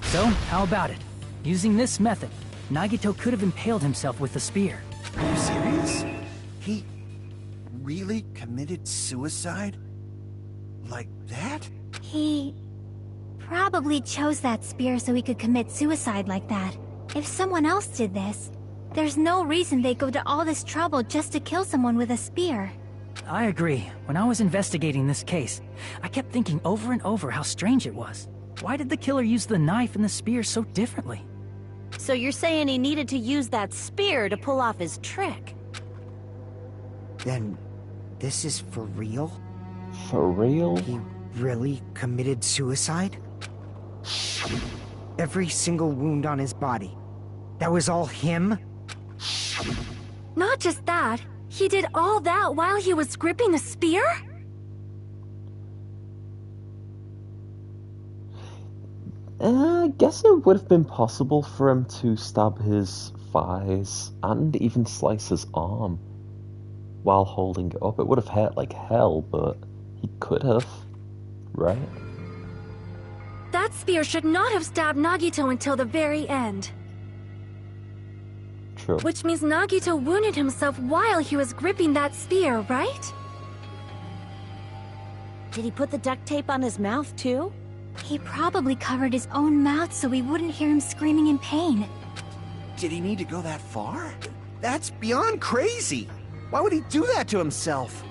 So, how about it? Using this method, Nagito could have impaled himself with the spear. Are you serious? He really committed suicide? Like that? He probably chose that spear so he could commit suicide like that. If someone else did this, there's no reason they'd go to all this trouble just to kill someone with a spear. I agree. When I was investigating this case, I kept thinking over and over how strange it was. Why did the killer use the knife and the spear so differently? So you're saying he needed to use that spear to pull off his trick? Then, this is for real? For real? He really committed suicide? Every single wound on his body. That was all him? Not just that, he did all that while he was gripping the spear? I guess it would have been possible for him to stab his thighs and even slice his arm while holding it up. It would have hurt like hell, but he could have, right? That spear should not have stabbed Nagito until the very end. True. Which means Nagito wounded himself while he was gripping that spear, right? Did he put the duct tape on his mouth too? He probably covered his own mouth so we wouldn't hear him screaming in pain. Did he need to go that far? That's beyond crazy! Why would he do that to himself?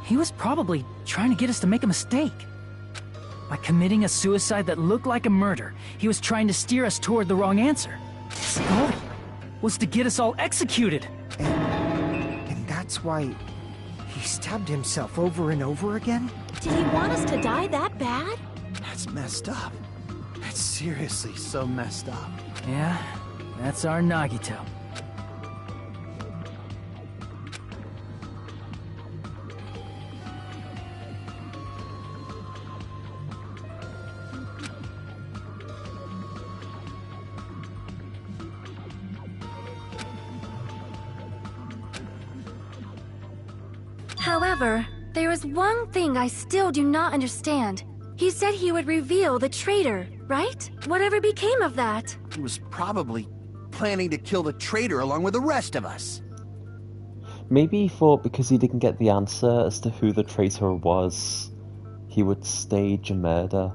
He was probably trying to get us to make a mistake. By committing a suicide that looked like a murder, he was trying to steer us toward the wrong answer. His goal was to get us all executed. And that's why he stabbed himself over and over again? Did he want us to die that bad? That's messed up. That's seriously so messed up. Yeah, that's our Nagito. However, there is one thing I still do not understand. He said he would reveal the traitor, right? Whatever became of that? He was probably planning to kill the traitor along with the rest of us. Maybe he thought because he didn't get the answer as to who the traitor was, he would stage a murder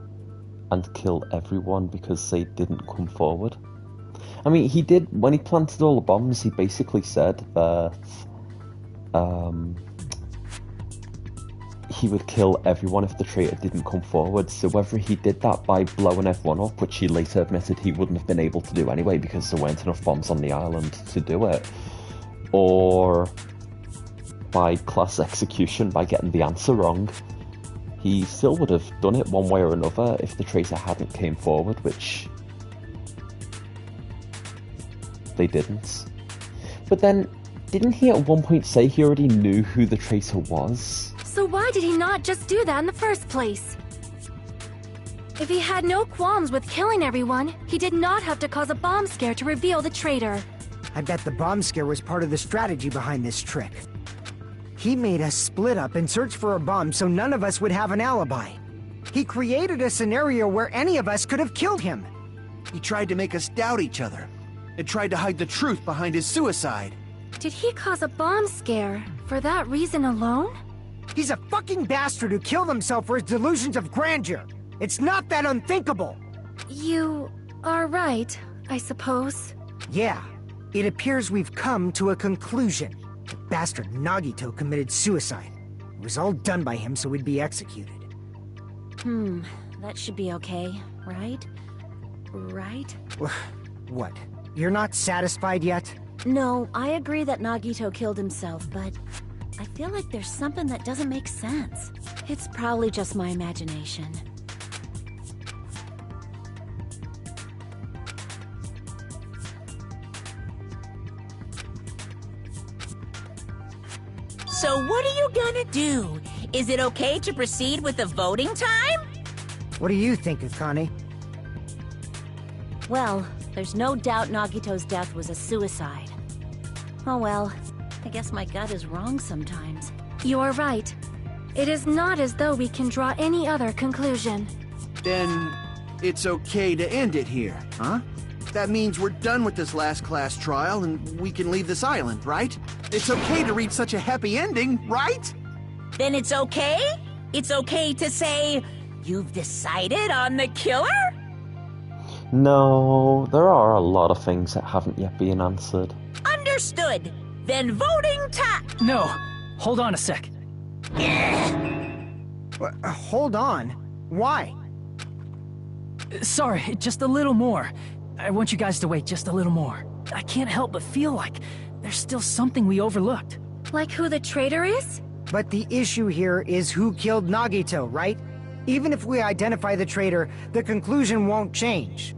and kill everyone because they didn't come forward. I mean, he did, when he planted all the bombs, he basically said that he would kill everyone if the traitor didn't come forward. So whether he did that by blowing everyone up, which he later admitted he wouldn't have been able to do anyway because there weren't enough bombs on the island to do it, or by class execution by getting the answer wrong, he still would have done it one way or another if the traitor hadn't came forward, which they didn't. But then, didn't he at one point say he already knew who the traitor was? So why did he not just do that in the first place? If he had no qualms with killing everyone, he did not have to cause a bomb scare to reveal the traitor. I bet the bomb scare was part of the strategy behind this trick. He made us split up and search for a bomb so none of us would have an alibi. He created a scenario where any of us could have killed him. He tried to make us doubt each other, and tried to hide the truth behind his suicide. Did he cause a bomb scare for that reason alone? He's a fucking bastard who killed himself for his delusions of grandeur. It's not that unthinkable. You are right, I suppose. Yeah, it appears we've come to a conclusion. The bastard Nagito committed suicide. It was all done by him so he'd be executed. That should be okay, right? Right? What? You're not satisfied yet? No, I agree that Nagito killed himself, but I feel like there's something that doesn't make sense. It's probably just my imagination. So what are you gonna do? Is it okay to proceed with the voting time? What do you think, Akane? Well, there's no doubt Nagito's death was a suicide. Oh well, I guess my gut is wrong sometimes. You are right. It is not as though we can draw any other conclusion. Then it's okay to end it here, huh? That means we're done with this last class trial and we can leave this island, right? It's okay to reach such a happy ending, right? Then it's okay? It's okay to say, you've decided on the killer? No, there are a lot of things that haven't yet been answered. Understood. Then voting time. No, hold on a sec. Hold on. Why? Sorry, just a little more. I want you guys to wait just a little more. I can't help but feel like there's still something we overlooked. Like who the traitor is? But the issue here is who killed Nagito, right? Even if we identify the traitor, the conclusion won't change.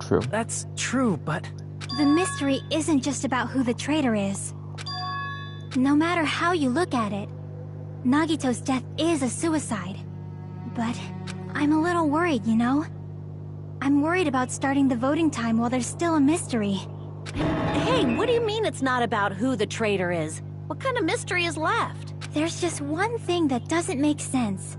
True. That's true, but... The mystery isn't just about who the traitor is. No matter how you look at it, Nagito's death is a suicide. But I'm a little worried, you know? I'm worried about starting the voting time while there's still a mystery. Hey, what do you mean it's not about who the traitor is? What kind of mystery is left? There's just one thing that doesn't make sense,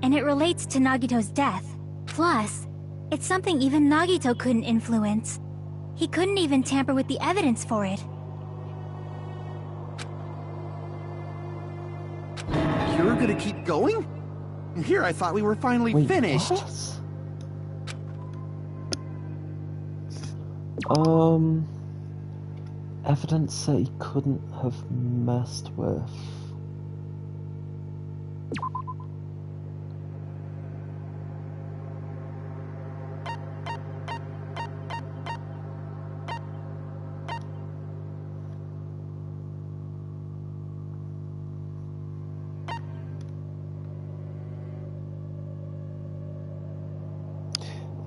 and it relates to Nagito's death. Plus, it's something even Nagito couldn't influence. He couldn't even tamper with the evidence for it. You're gonna keep going? Here I thought we were finally Wait, finished. what? Evidence that he couldn't have messed with.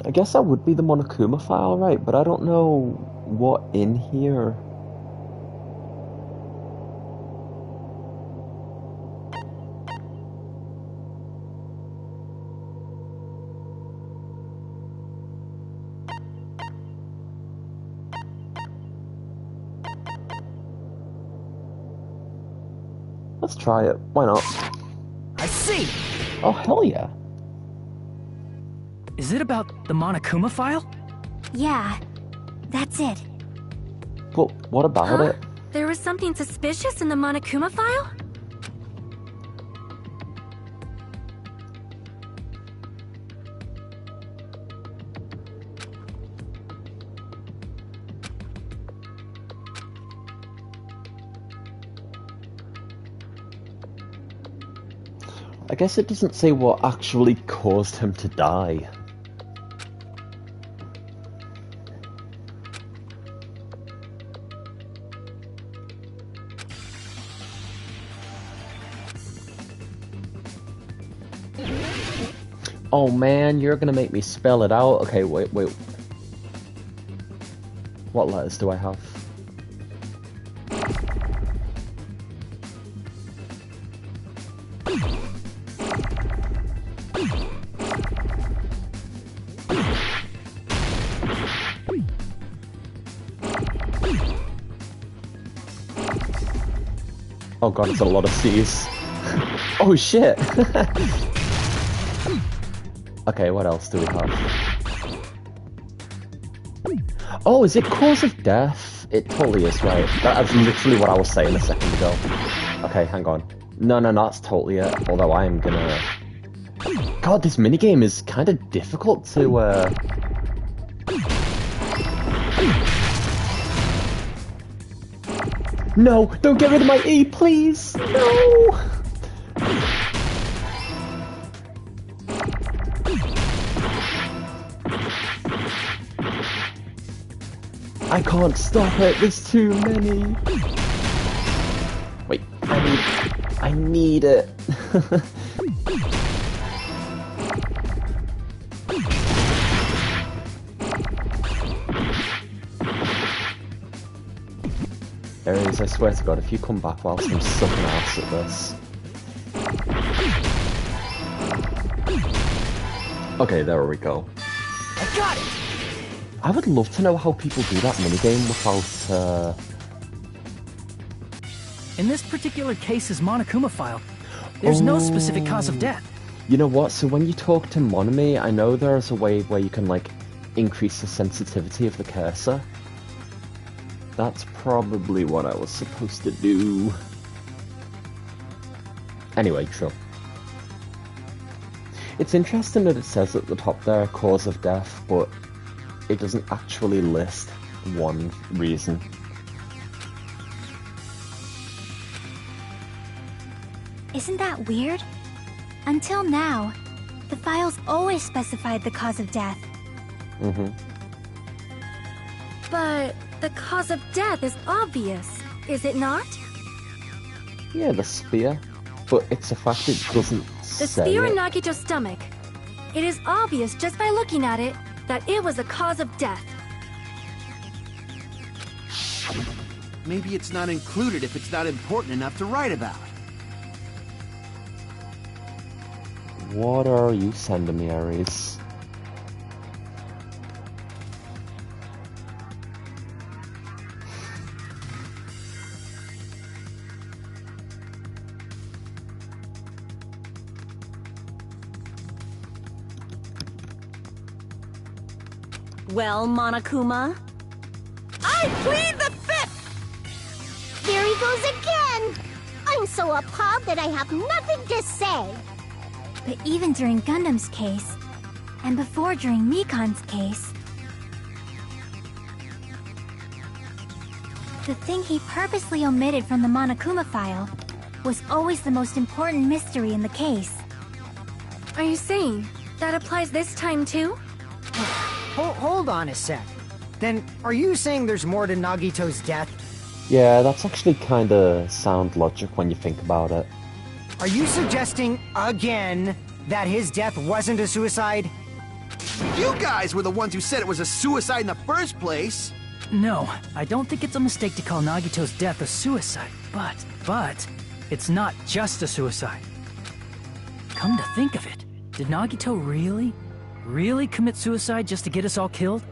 I guess that would be the Monokuma file, right? But I don't know what in here. Let's try it. Why not? I see! Oh, hell yeah. Is it about the Monokuma file? Yeah, that's it. But what about it? There was something suspicious in the Monokuma file? I guess it doesn't say what actually caused him to die. Oh man, you're gonna make me spell it out. Okay, wait. What letters do I have? Oh god, it's a lot of C's. Oh shit! Okay, what else do we have? Oh, is it cause of death? It totally is, right? That's literally what I was saying a second ago. Okay, hang on. No, that's totally it. Although I am gonna... God, this minigame is kind of difficult to, No! Don't get rid of my E, please! No! I can't stop it, there's too many. Wait, I need it. Aries, I swear to God, if you come back whilst I'm sucking ass at this. Okay, there we go. I got it! I would love to know how people do that minigame without, In this particular case's Monokuma file, there's no specific cause of death. You know what, so when you talk to Monami, I know there's a way where you can, like, increase the sensitivity of the cursor. That's probably what I was supposed to do. Anyway, sure. It's interesting that it says at the top there, cause of death, but it doesn't actually list one reason. Isn't that weird? Until now, the files always specified the cause of death. Mm-hmm. But the cause of death is obvious, is it not? Yeah, the spear. But it's a fact it doesn't The say spear it. in Nagito's stomach. It is obvious just by looking at it that it was a cause of death. Maybe it's not included if it's not important enough to write about. What are you sending me, Aries? Well, Monokuma? I plead the fifth! There he goes again! I'm so appalled that I have nothing to say. But even during Gundam's case, and before during Mikan's case, the thing he purposely omitted from the Monokuma file was always the most important mystery in the case. Are you saying that applies this time too? Hold on a sec. Then, are you saying there's more to Nagito's death? Yeah, that's actually kinda sound logic when you think about it. Are you suggesting, again, that his death wasn't a suicide? You guys were the ones who said it was a suicide in the first place! No, I don't think it's a mistake to call Nagito's death a suicide, but it's not just a suicide. Come to think of it, did Nagito really commit suicide just to get us all killed?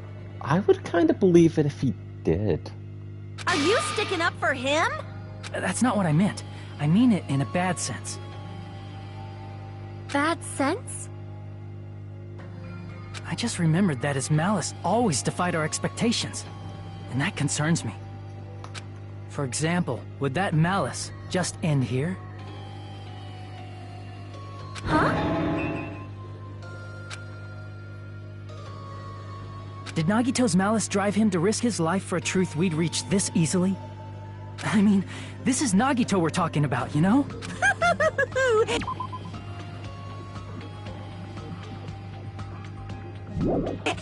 I would kinda believe it if he did. Are you sticking up for him? That's not what I meant. I mean it in a bad sense. Bad sense? I just remembered that his malice always defied our expectations, and that concerns me. For example, would that malice just end here? Huh? Did Nagito's malice drive him to risk his life for a truth we'd reach this easily? I mean, this is Nagito we're talking about, you know?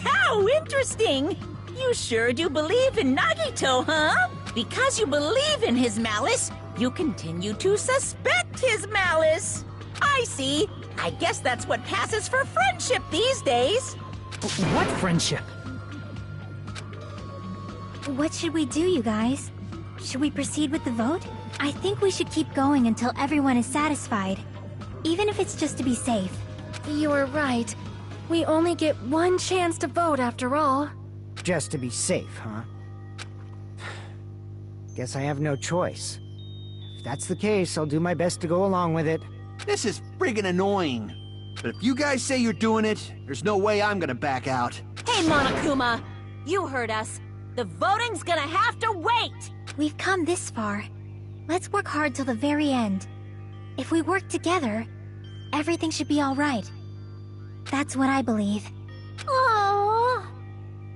How interesting! You sure do believe in Nagito, huh? Because you believe in his malice, you continue to suspect his malice. I see. I guess that's what passes for friendship these days. What friendship? What should we do, you guys? Should we proceed with the vote? I think we should keep going until everyone is satisfied. Even if it's just to be safe. You are right. We only get one chance to vote after all. Just to be safe, huh? Guess I have no choice. If that's the case, I'll do my best to go along with it. This is friggin' annoying. But if you guys say you're doing it, there's no way I'm gonna back out. Hey, Monokuma! You heard us. The voting's gonna have to wait! We've come this far. Let's work hard till the very end. If we work together, everything should be alright. That's what I believe. Aww.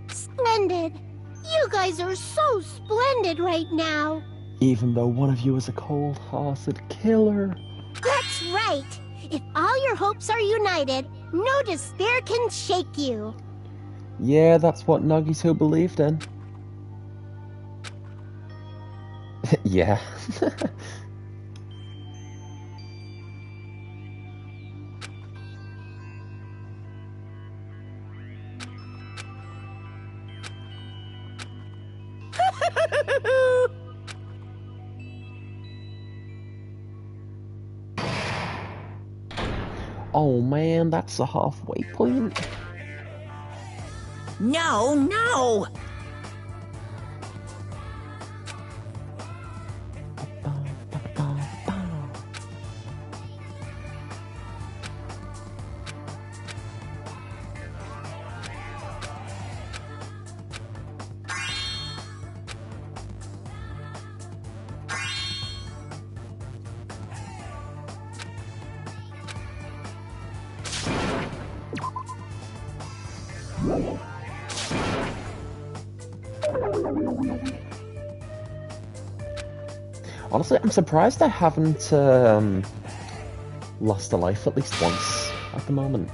Splendid. You guys are so splendid right now. Even though one of you is a cold-hearted killer. That's right. If all your hopes are united, no despair can shake you. Yeah, that's what Nagito believed in. Yeah. Oh man, that's the halfway point. No, no! Honestly, I'm surprised I haven't lost a life at least once at the moment.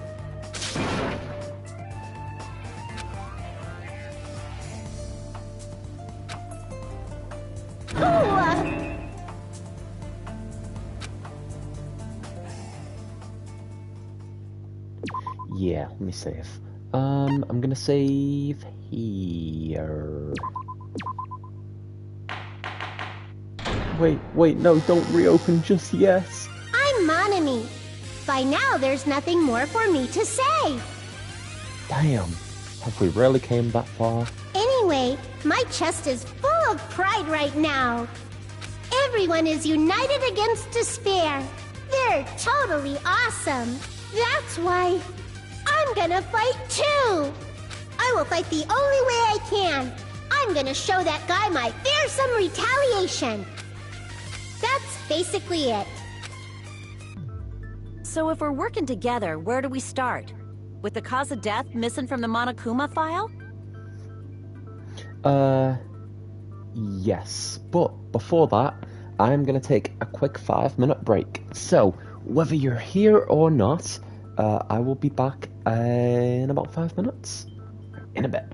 Yeah, let me save. I'm gonna save here. Wait, no, don't reopen just yet. I'm Monami. By now, there's nothing more for me to say. Damn, have we really came that far? Anyway, my chest is full of pride right now. Everyone is united against despair. They're totally awesome. That's why I'm gonna fight too. I will fight the only way I can. I'm gonna show that guy my fearsome retaliation. That's basically it. So if we're working together, where do we start? With the cause of death missing from the Monokuma file? Yes. But before that, I'm gonna take a quick 5-minute break. So, whether you're here or not, I will be back in about 5 minutes. In a bit.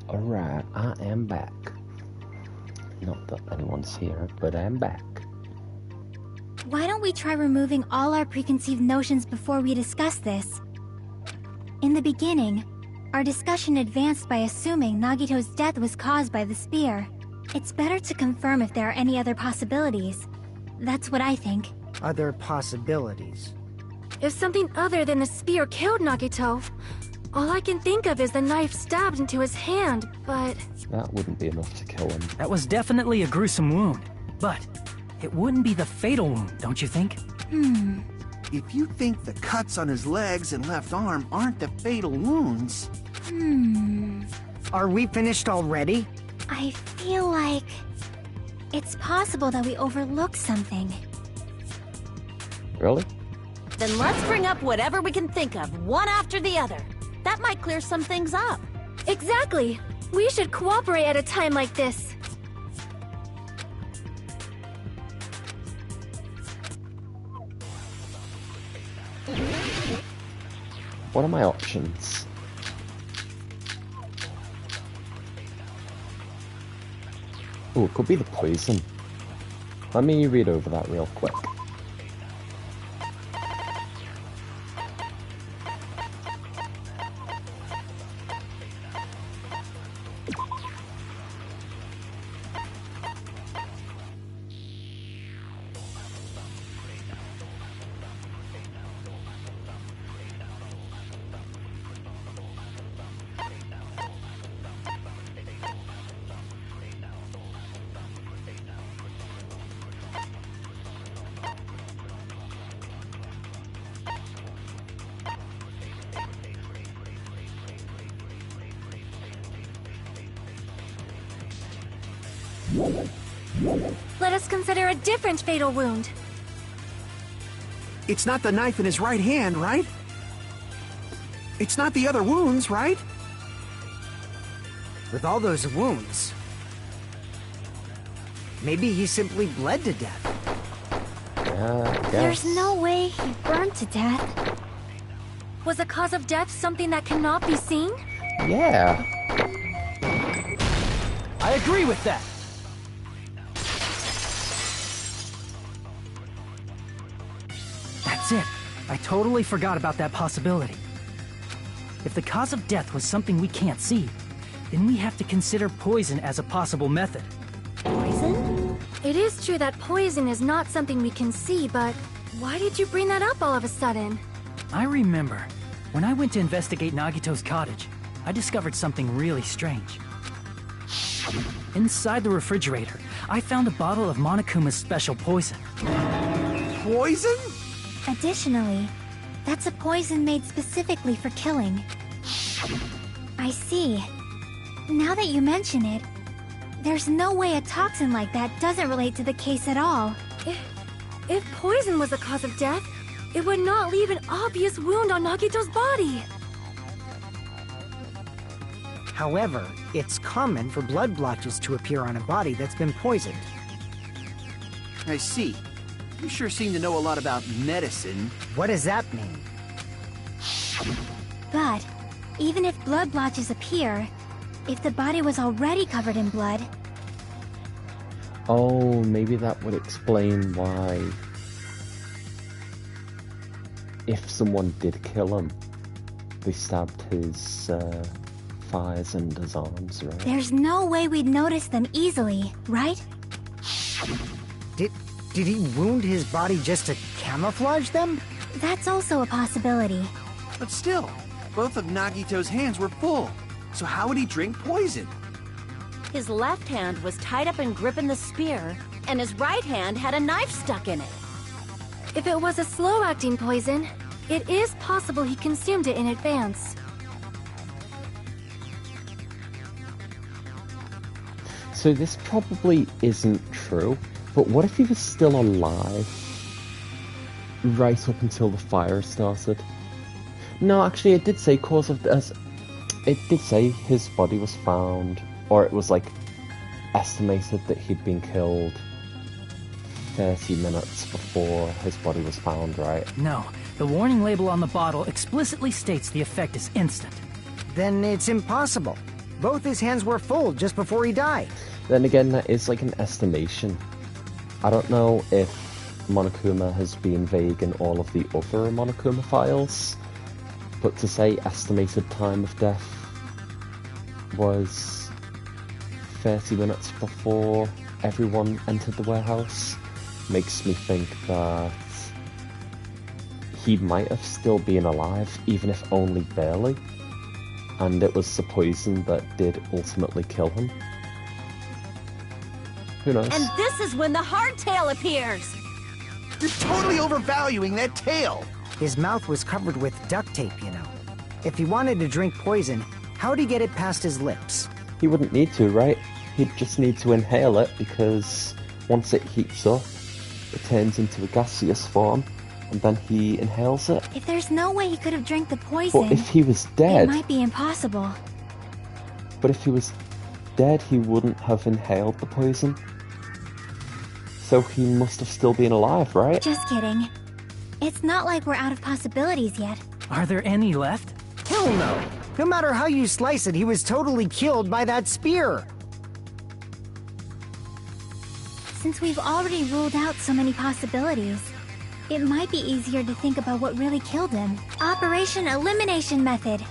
Alright, I am back. Not that anyone's here, but I am back. Why don't we try removing all our preconceived notions before we discuss this? In the beginning, our discussion advanced by assuming Nagito's death was caused by the spear. It's better to confirm if there are any other possibilities. That's what I think. Other possibilities. If something other than the spear killed Nagito, all I can think of is the knife stabbed into his hand, but... That wouldn't be enough to kill him. That was definitely a gruesome wound, but it wouldn't be the fatal wound, don't you think? If you think the cuts on his legs and left arm aren't the fatal wounds... Are we finished already? I feel like... it's possible that we overlooked something. Really? Then let's bring up whatever we can think of, one after the other. That might clear some things up. Exactly! We should cooperate at a time like this. What are my options? Oh, it could be the poison. Let me read over that real quick. Let us consider a different fatal wound. It's not the knife in his right hand, right? It's not the other wounds, right? With all those wounds... maybe he simply bled to death. Yeah, I guess. There's no way he burned to death. Was the cause of death something that cannot be seen? Yeah. I agree with that! That's it. I totally forgot about that possibility. If the cause of death was something we can't see, then we have to consider poison as a possible method. Poison? It is true that poison is not something we can see, but why did you bring that up all of a sudden? I remember, when I went to investigate Nagito's cottage, I discovered something really strange. Inside the refrigerator, I found a bottle of Monokuma's special poison. Poison? Additionally, that's a poison made specifically for killing. I see. Now that you mention it, there's no way a toxin like that doesn't relate to the case at all. If poison was the cause of death, it would not leave an obvious wound on Nagito's body. However, it's common for blood blotches to appear on a body that's been poisoned. I see. You sure seem to know a lot about medicine. What does that mean? But, even if blood blotches appear, if the body was already covered in blood... Oh, maybe that would explain why... If someone did kill him, they stabbed his thighs and his arms, right? There's no way we'd notice them easily, right? Did he wound his body just to camouflage them? That's also a possibility. But still, both of Nagito's hands were full. So how would he drink poison? His left hand was tied up and gripping the spear, and his right hand had a knife stuck in it. If it was a slow-acting poison, it is possible he consumed it in advance. So this probably isn't true, but what if he was still alive right up until the fire started? No, actually it did say cause of death. It did say his body was found, or it was like estimated that he'd been killed 30 minutes before his body was found, right? No, the warning label on the bottle explicitly states the effect is instant. Then it's impossible. Both his hands were full just before he died. Then again, that is like an estimation. I don't know if Monokuma has been vague in all of the other Monokuma files, but to say estimated time of death was 30 minutes before everyone entered the warehouse makes me think that he might have still been alive, even if only barely, and it was the poison that did ultimately kill him. Who knows? And this is when the hardtail appears! You're totally overvaluing that tail! His mouth was covered with duct tape, you know. If he wanted to drink poison, how'd he get it past his lips? He wouldn't need to, right? He'd just need to inhale it, because once it heats up, it turns into a gaseous form, and then he inhales it. If there's no way he could have drank the poison... But if he was dead... It might be impossible. But if he was dead, he wouldn't have inhaled the poison. So he must have still been alive, right? Just kidding. It's not like we're out of possibilities yet. Are there any left? Hell no! No matter how you slice it, he was totally killed by that spear! Since we've already ruled out so many possibilities, it might be easier to think about what really killed him. Operation Elimination Method.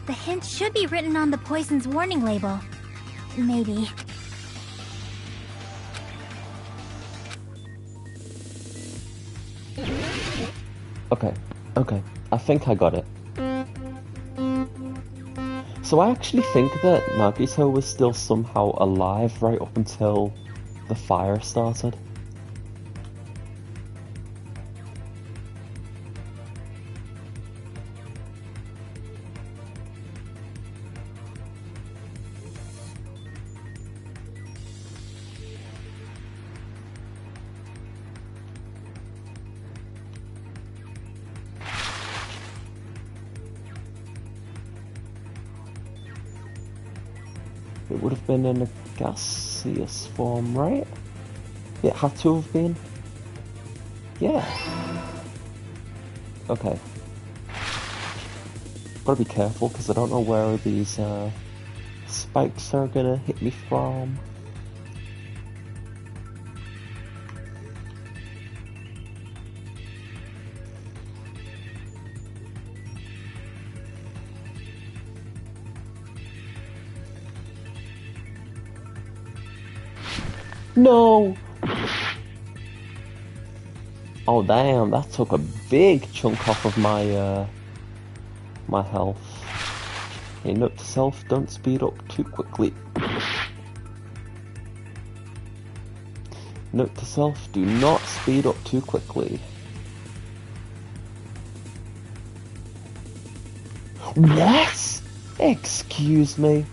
The hint should be written on the poison's warning label. Maybe. Okay, I think I got it. So I actually think that Nagito was still somehow alive right up until the fire started. It would have been in a gaseous form, right? It had to have been. Yeah. Okay. Gotta be careful because I don't know where these spikes are gonna hit me from. No! Oh damn, that took a big chunk off of my my health. Hey, note to self, don't speed up too quickly. Note to self, do not speed up too quickly. What? Excuse me?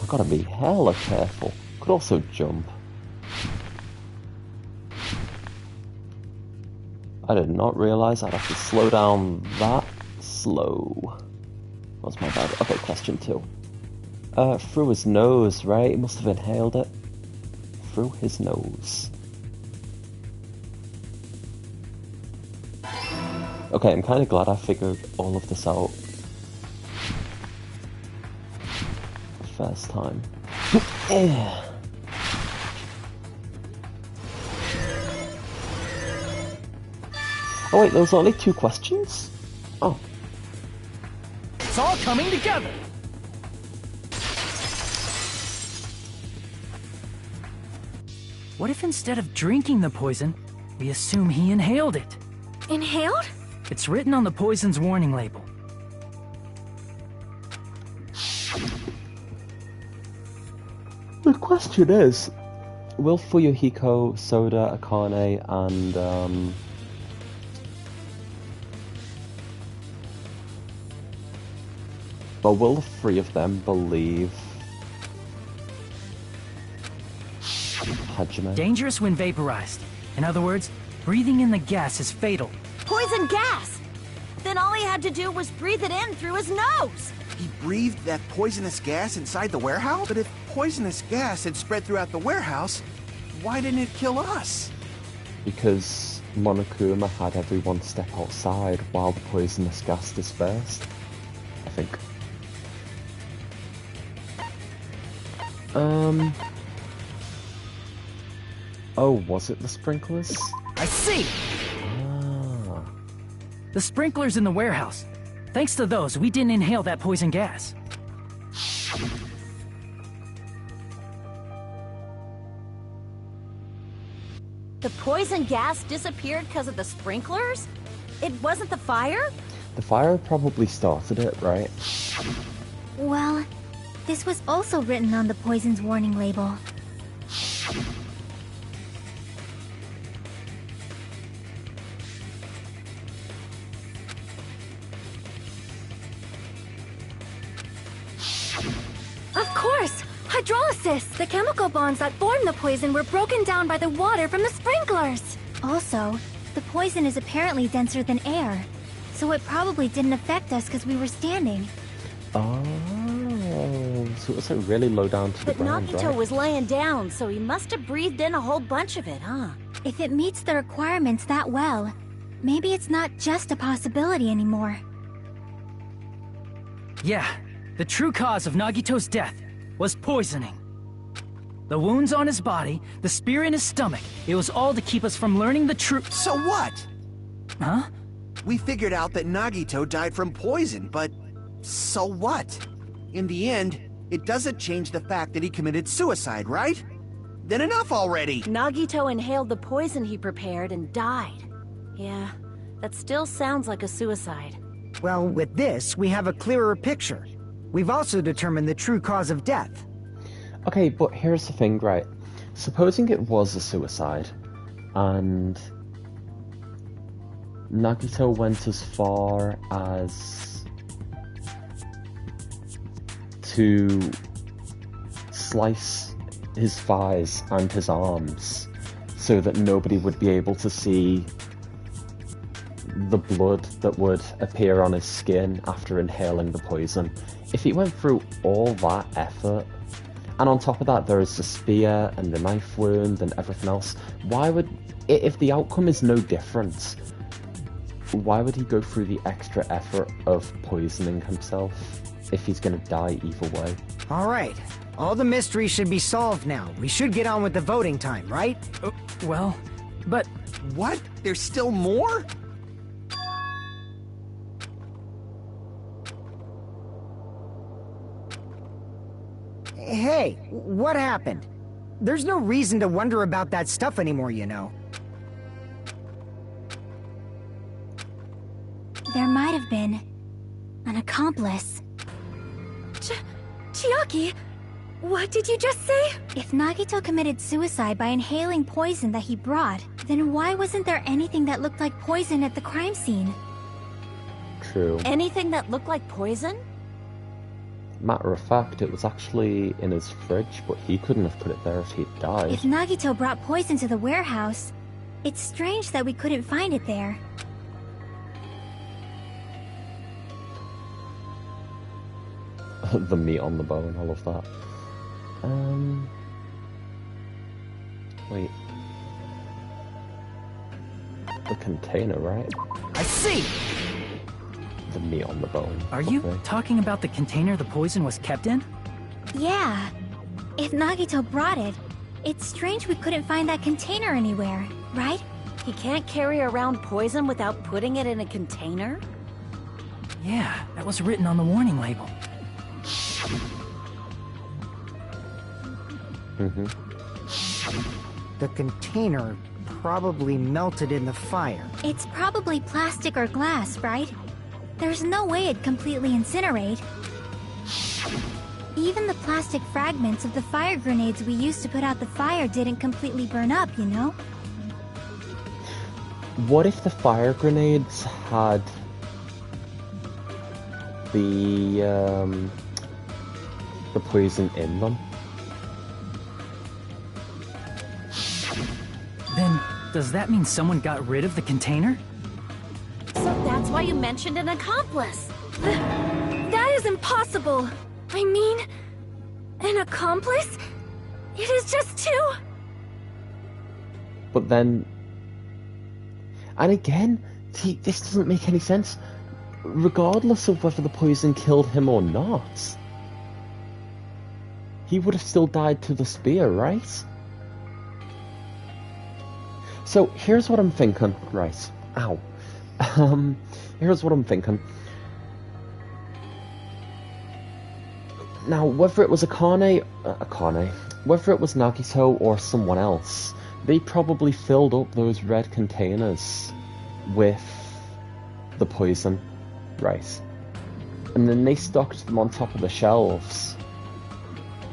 I've gotta be hella careful. Could also jump. I did not realize I'd have to slow down that slow. What's my bad? Okay, question 2. Through his nose, right? He must have inhaled it. Through his nose. Okay, I'm kind of glad I figured all of this out. First time. Yeah. Oh wait, there was only 2 questions? Oh. It's all coming together! What if instead of drinking the poison, we assume he inhaled it? Inhaled? It's written on the poison's warning label. The question is, will Fuyuhiko, Soda, Akane, and but will the 3 of them believe Hajime? Dangerous when vaporized. In other words, breathing in the gas is fatal. Poison gas! Then all he had to do was breathe it in through his nose! He breathed that poisonous gas inside the warehouse? But if poisonous gas had spread throughout the warehouse, why didn't it kill us? Because Monokuma had everyone step outside while the poisonous gas dispersed, I think. Oh, was it the sprinklers? I see! Ah. The sprinklers in the warehouse. Thanks to those, we didn't inhale that poison gas. The poison gas disappeared because of the sprinklers? It wasn't the fire? The fire probably started it, right? Well, this was also written on the poison's warning label. Of course! Hydrolysis! The chemical bonds that form the poison were broken down by the water from the sprinklers! Also, the poison is apparently denser than air, so it probably didn't affect us because we were standing. Oh, so it was like really low down to the But ground, Nagito right? was laying down, so he must have breathed in a whole bunch of it, huh? If it meets the requirements that well, maybe it's not just a possibility anymore. Yeah, the true cause of Nagito's death was poisoning. The wounds on his body, the spear in his stomach, it was all to keep us from learning the truth. So what? Huh? We figured out that Nagito died from poison, but so what? In the end, it doesn't change the fact that he committed suicide, right? Then enough already! Nagito inhaled the poison he prepared and died. Yeah, that still sounds like a suicide. Well, with this, we have a clearer picture. We've also determined the true cause of death. Okay, but here's the thing, right? Supposing it was a suicide, and Nagito went as far as to slice his thighs and his arms so that nobody would be able to see the blood that would appear on his skin after inhaling the poison. If he went through all that effort, and on top of that there is the spear and the knife wound and everything else, why would, if the outcome is no different, why would he go through the extra effort of poisoning himself if he's gonna die either way? Alright, all the mysteries should be solved now. We should get on with the voting time, right? Well, but... What? There's still more? Hey, what happened? There's no reason to wonder about that stuff anymore, you know. There might have been an accomplice. Chiaki, what did you just say? If Nagito committed suicide by inhaling poison that he brought, then why wasn't there anything that looked like poison at the crime scene? True. Anything that looked like poison? Matter of fact, it was actually in his fridge, but he couldn't have put it there if he'd died. If Nagito brought poison to the warehouse, it's strange that we couldn't find it there. the meat on the bone. I love that. Wait. The container, right? I see! The meat on the bone. Are you talking about the container the poison was kept in? Yeah. If Nagito brought it, it's strange we couldn't find that container anywhere, right? He can't carry around poison without putting it in a container? Yeah, that was written on the warning label. The container probably melted in the fire. It's probably plastic or glass, right? There's no way it'd completely incinerate. Even the plastic fragments of the fire grenades we used to put out the fire didn't completely burn up, you know? What if the fire grenades had the poison in them? Then, does that mean someone got rid of the container? So that's why you mentioned an accomplice. That is impossible! I mean, an accomplice? It is just two... But then... And again, see, this doesn't make any sense. Regardless of whether the poison killed him or not, he would have still died to the spear, right? So, here's what I'm thinking, right? Ow. Here's what I'm thinking. Now, whether it was Akane, whether it was Nagito or someone else, they probably filled up those red containers with the poison, right? And then they stocked them on top of the shelves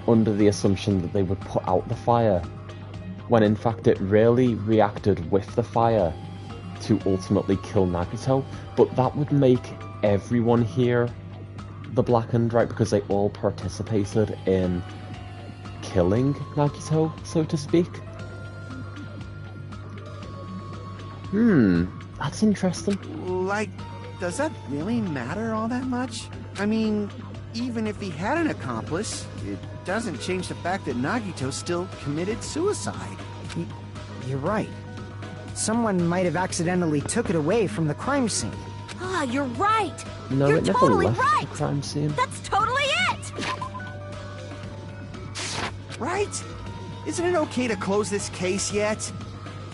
under the assumption that they would put out the fire, when in fact it really reacted with the fire to ultimately kill Nagito. But that would make everyone here the Blackened, right? Because they all participated in killing Nagito, so to speak. That's interesting. Like, does that really matter all that much? I mean, even if he had an accomplice, it doesn't change the fact that Nagito still committed suicide. You're right. Someone might have accidentally took it away from the crime scene. Ah, you're right! No, You're it never totally left right! the crime scene. That's totally it! Right? Isn't it okay to close this case yet?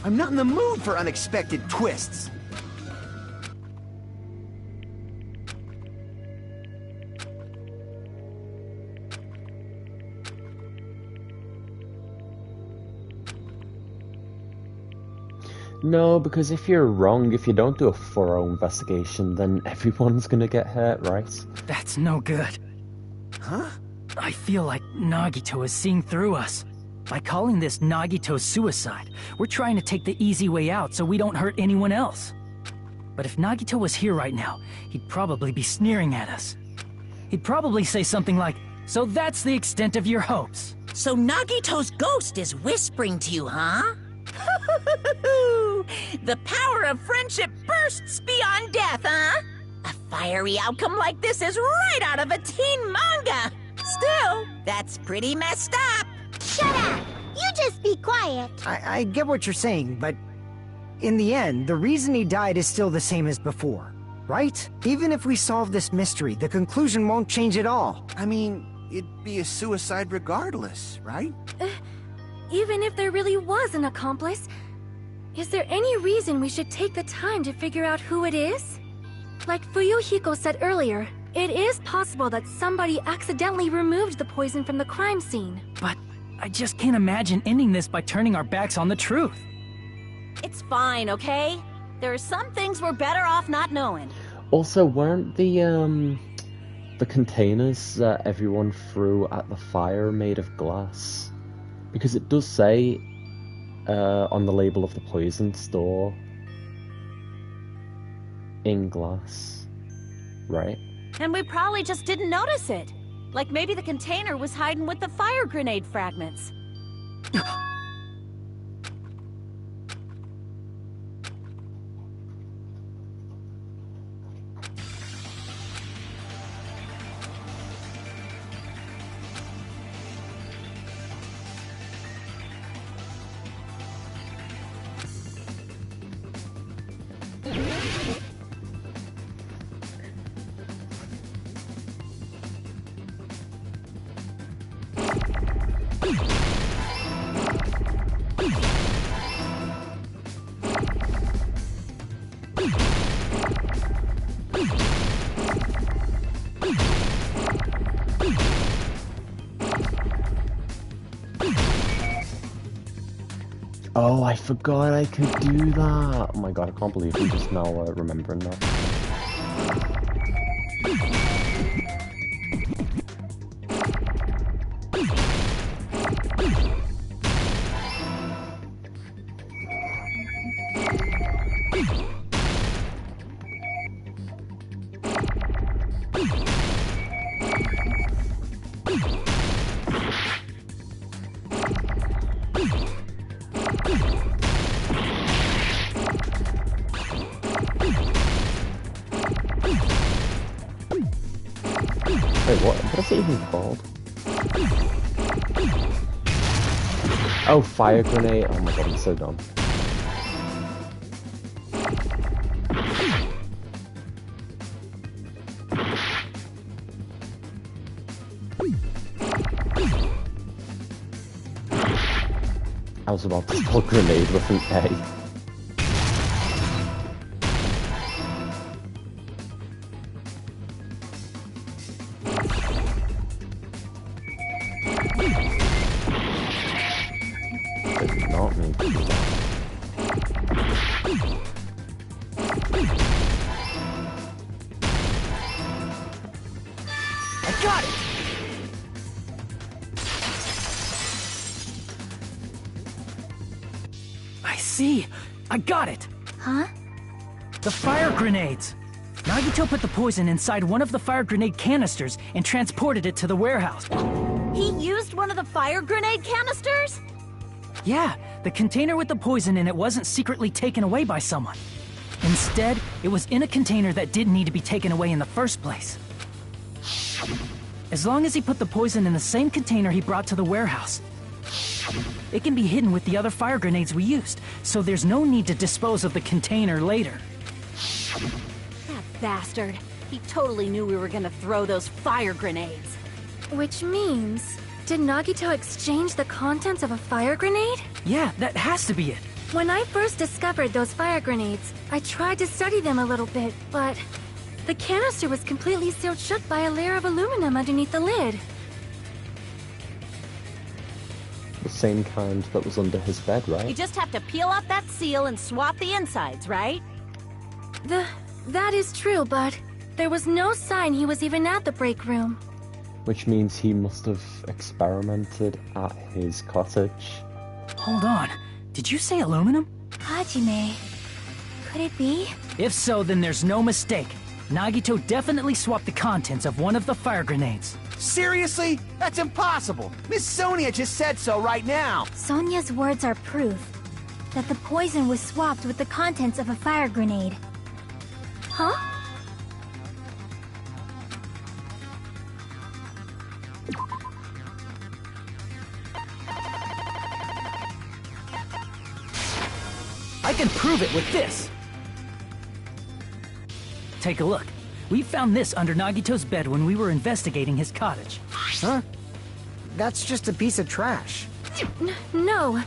I'm not in the mood for unexpected twists. No, because if you're wrong, if you don't do a thorough investigation, then everyone's gonna get hurt, right? That's no good. Huh? I feel like Nagito is seeing through us. By calling this Nagito's suicide, we're trying to take the easy way out so we don't hurt anyone else. But if Nagito was here right now, he'd probably be sneering at us. He'd probably say something like, "So that's the extent of your hopes." So Nagito's ghost is whispering to you, huh? The power of friendship bursts beyond death, huh? A fiery outcome like this is right out of a teen manga. Still, that's pretty messed up. Shut up! You just be quiet. I get what you're saying, but in the end, the reason he died is still the same as before, right? Even if we solve this mystery, the conclusion won't change at all. I mean, it'd be a suicide regardless, right? Even if there really was an accomplice, is there any reason we should take the time to figure out who it is? Like Fuyuhiko said earlier, it is possible that somebody accidentally removed the poison from the crime scene. But I just can't imagine ending this by turning our backs on the truth. It's fine, okay? There are some things we're better off not knowing. Also, weren't the containers that everyone threw at the fire made of glass? Because it does say on the label of the poison store, in glass, right? And we probably just didn't notice it. Like maybe the container was hiding with the fire grenade fragments. Oh, I forgot I could do that. Oh my god, I can't believe I'm just now remembering that. Wait, what is it even called? Oh, fire grenade. Oh my god, I'm so dumb. I was about to spell grenade with an A. Not me. I got it! I see. I got it! Huh? The fire grenades! Nagito put the poison inside one of the fire grenade canisters and transported it to the warehouse. He used one of the fire grenade canisters? Yeah, the container with the poison in it wasn't secretly taken away by someone. Instead, it was in a container that didn't need to be taken away in the first place. As long as he put the poison in the same container he brought to the warehouse, it can be hidden with the other fire grenades we used, so there's no need to dispose of the container later. That bastard. He totally knew we were gonna throw those fire grenades. Which means, did Nagito exchange the contents of a fire grenade? Yeah, that has to be it. When I first discovered those fire grenades, I tried to study them a little bit, but the canister was completely sealed shut by a layer of aluminum underneath the lid. The same kind that was under his bed, right? You just have to peel off that seal and swap the insides, right? That is true, but there was no sign he was even at the break room. Which means he must have experimented at his cottage. Hold on. Did you say aluminum? Hajime. Could it be? If so, then there's no mistake. Nagito definitely swapped the contents of one of the fire grenades. Seriously? That's impossible! Miss Sonia just said so right now! Sonia's words are proof that the poison was swapped with the contents of a fire grenade. Huh? I can prove it with this! Take a look. We found this under Nagito's bed when we were investigating his cottage. Huh? That's just a piece of trash. No,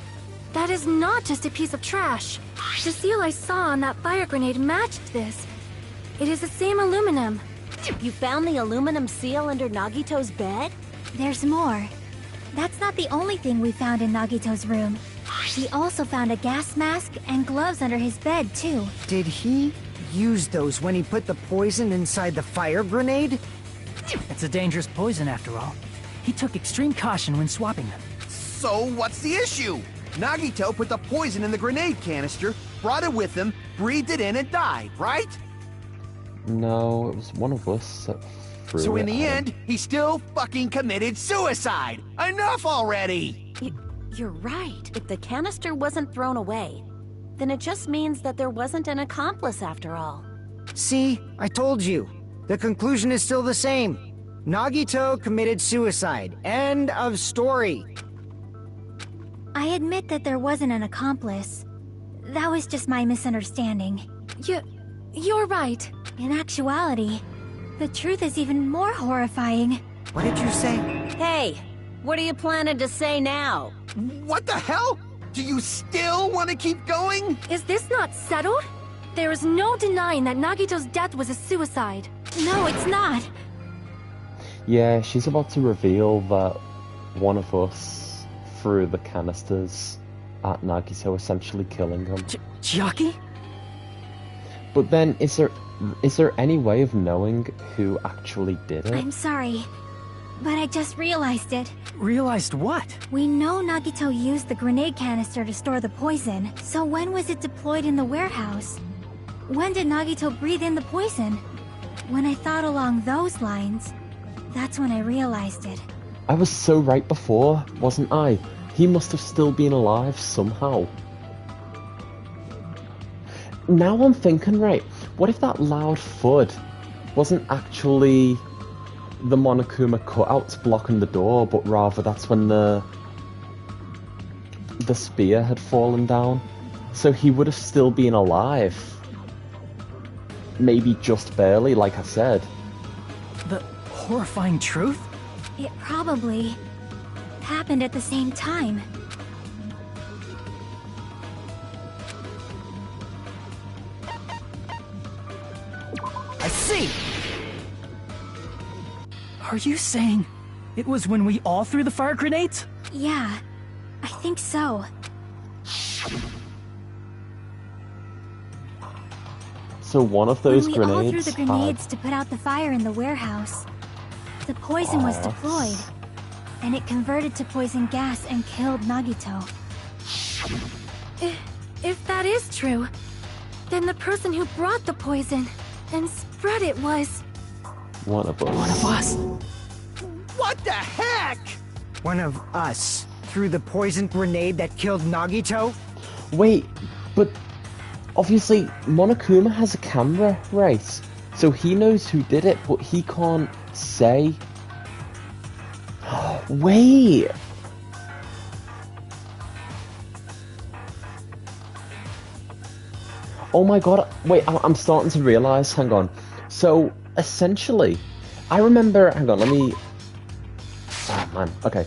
that is not just a piece of trash. The seal I saw on that fire grenade matched this. It is the same aluminum. You found the aluminum seal under Nagito's bed? There's more. That's not the only thing we found in Nagito's room. We also found a gas mask and gloves under his bed, too. Did he use those when he put the poison inside the fire grenade? It's a dangerous poison after all. He took extreme caution when swapping them. So what's the issue? Nagito put the poison in the grenade canister, brought it with him, breathed it in and died, right? No, it was one of us that threw So in it the at him. end, he still fucking committed suicide! Enough already! You're right. If the canister wasn't thrown away, then it just means that there wasn't an accomplice after all. See, I told you. The conclusion is still the same. Nagito committed suicide. End of story. I admit that there wasn't an accomplice. That was just my misunderstanding. You're right. In actuality, the truth is even more horrifying. What did you say? Hey, What are you planning to say now? What the hell? Do you still want to keep going? Is this not settled? There is no denying that Nagito's death was a suicide. No, it's not. Yeah, she's about to reveal that one of us threw the canisters at Nagito, essentially killing him. Chiaki? But then, is there any way of knowing who actually did it? I'm sorry, but I just realized it. Realized what? We know Nagito used the grenade canister to store the poison, so when was it deployed in the warehouse? When did Nagito breathe in the poison? When I thought along those lines, that's when I realized it. I was so right before, wasn't I? He must have still been alive somehow. Now I'm thinking, right, what if that loud thud wasn't actually the Monokuma cutouts blocking the door, but rather that's when the spear had fallen down? So he would have still been alive. Maybe just barely, like I said. The horrifying truth? It probably happened at the same time. I see! Are you saying it was when we all threw the fire grenades? Yeah, I think so. So one of those when we grenades all threw the grenades to put out the fire in the warehouse, the poison was deployed, and it converted to poison gas and killed Nagito. If that is true, then the person who brought the poison and spread it was... One of us. One of us. What the heck? One of us threw the poisoned grenade that killed Nagito? Wait, but obviously Monokuma has a camera, right? So he knows who did it, but he can't say. Wait! Oh my god, wait, I'm starting to realise, hang on. So, essentially, I remember, hang on, let me... Ah, man, okay.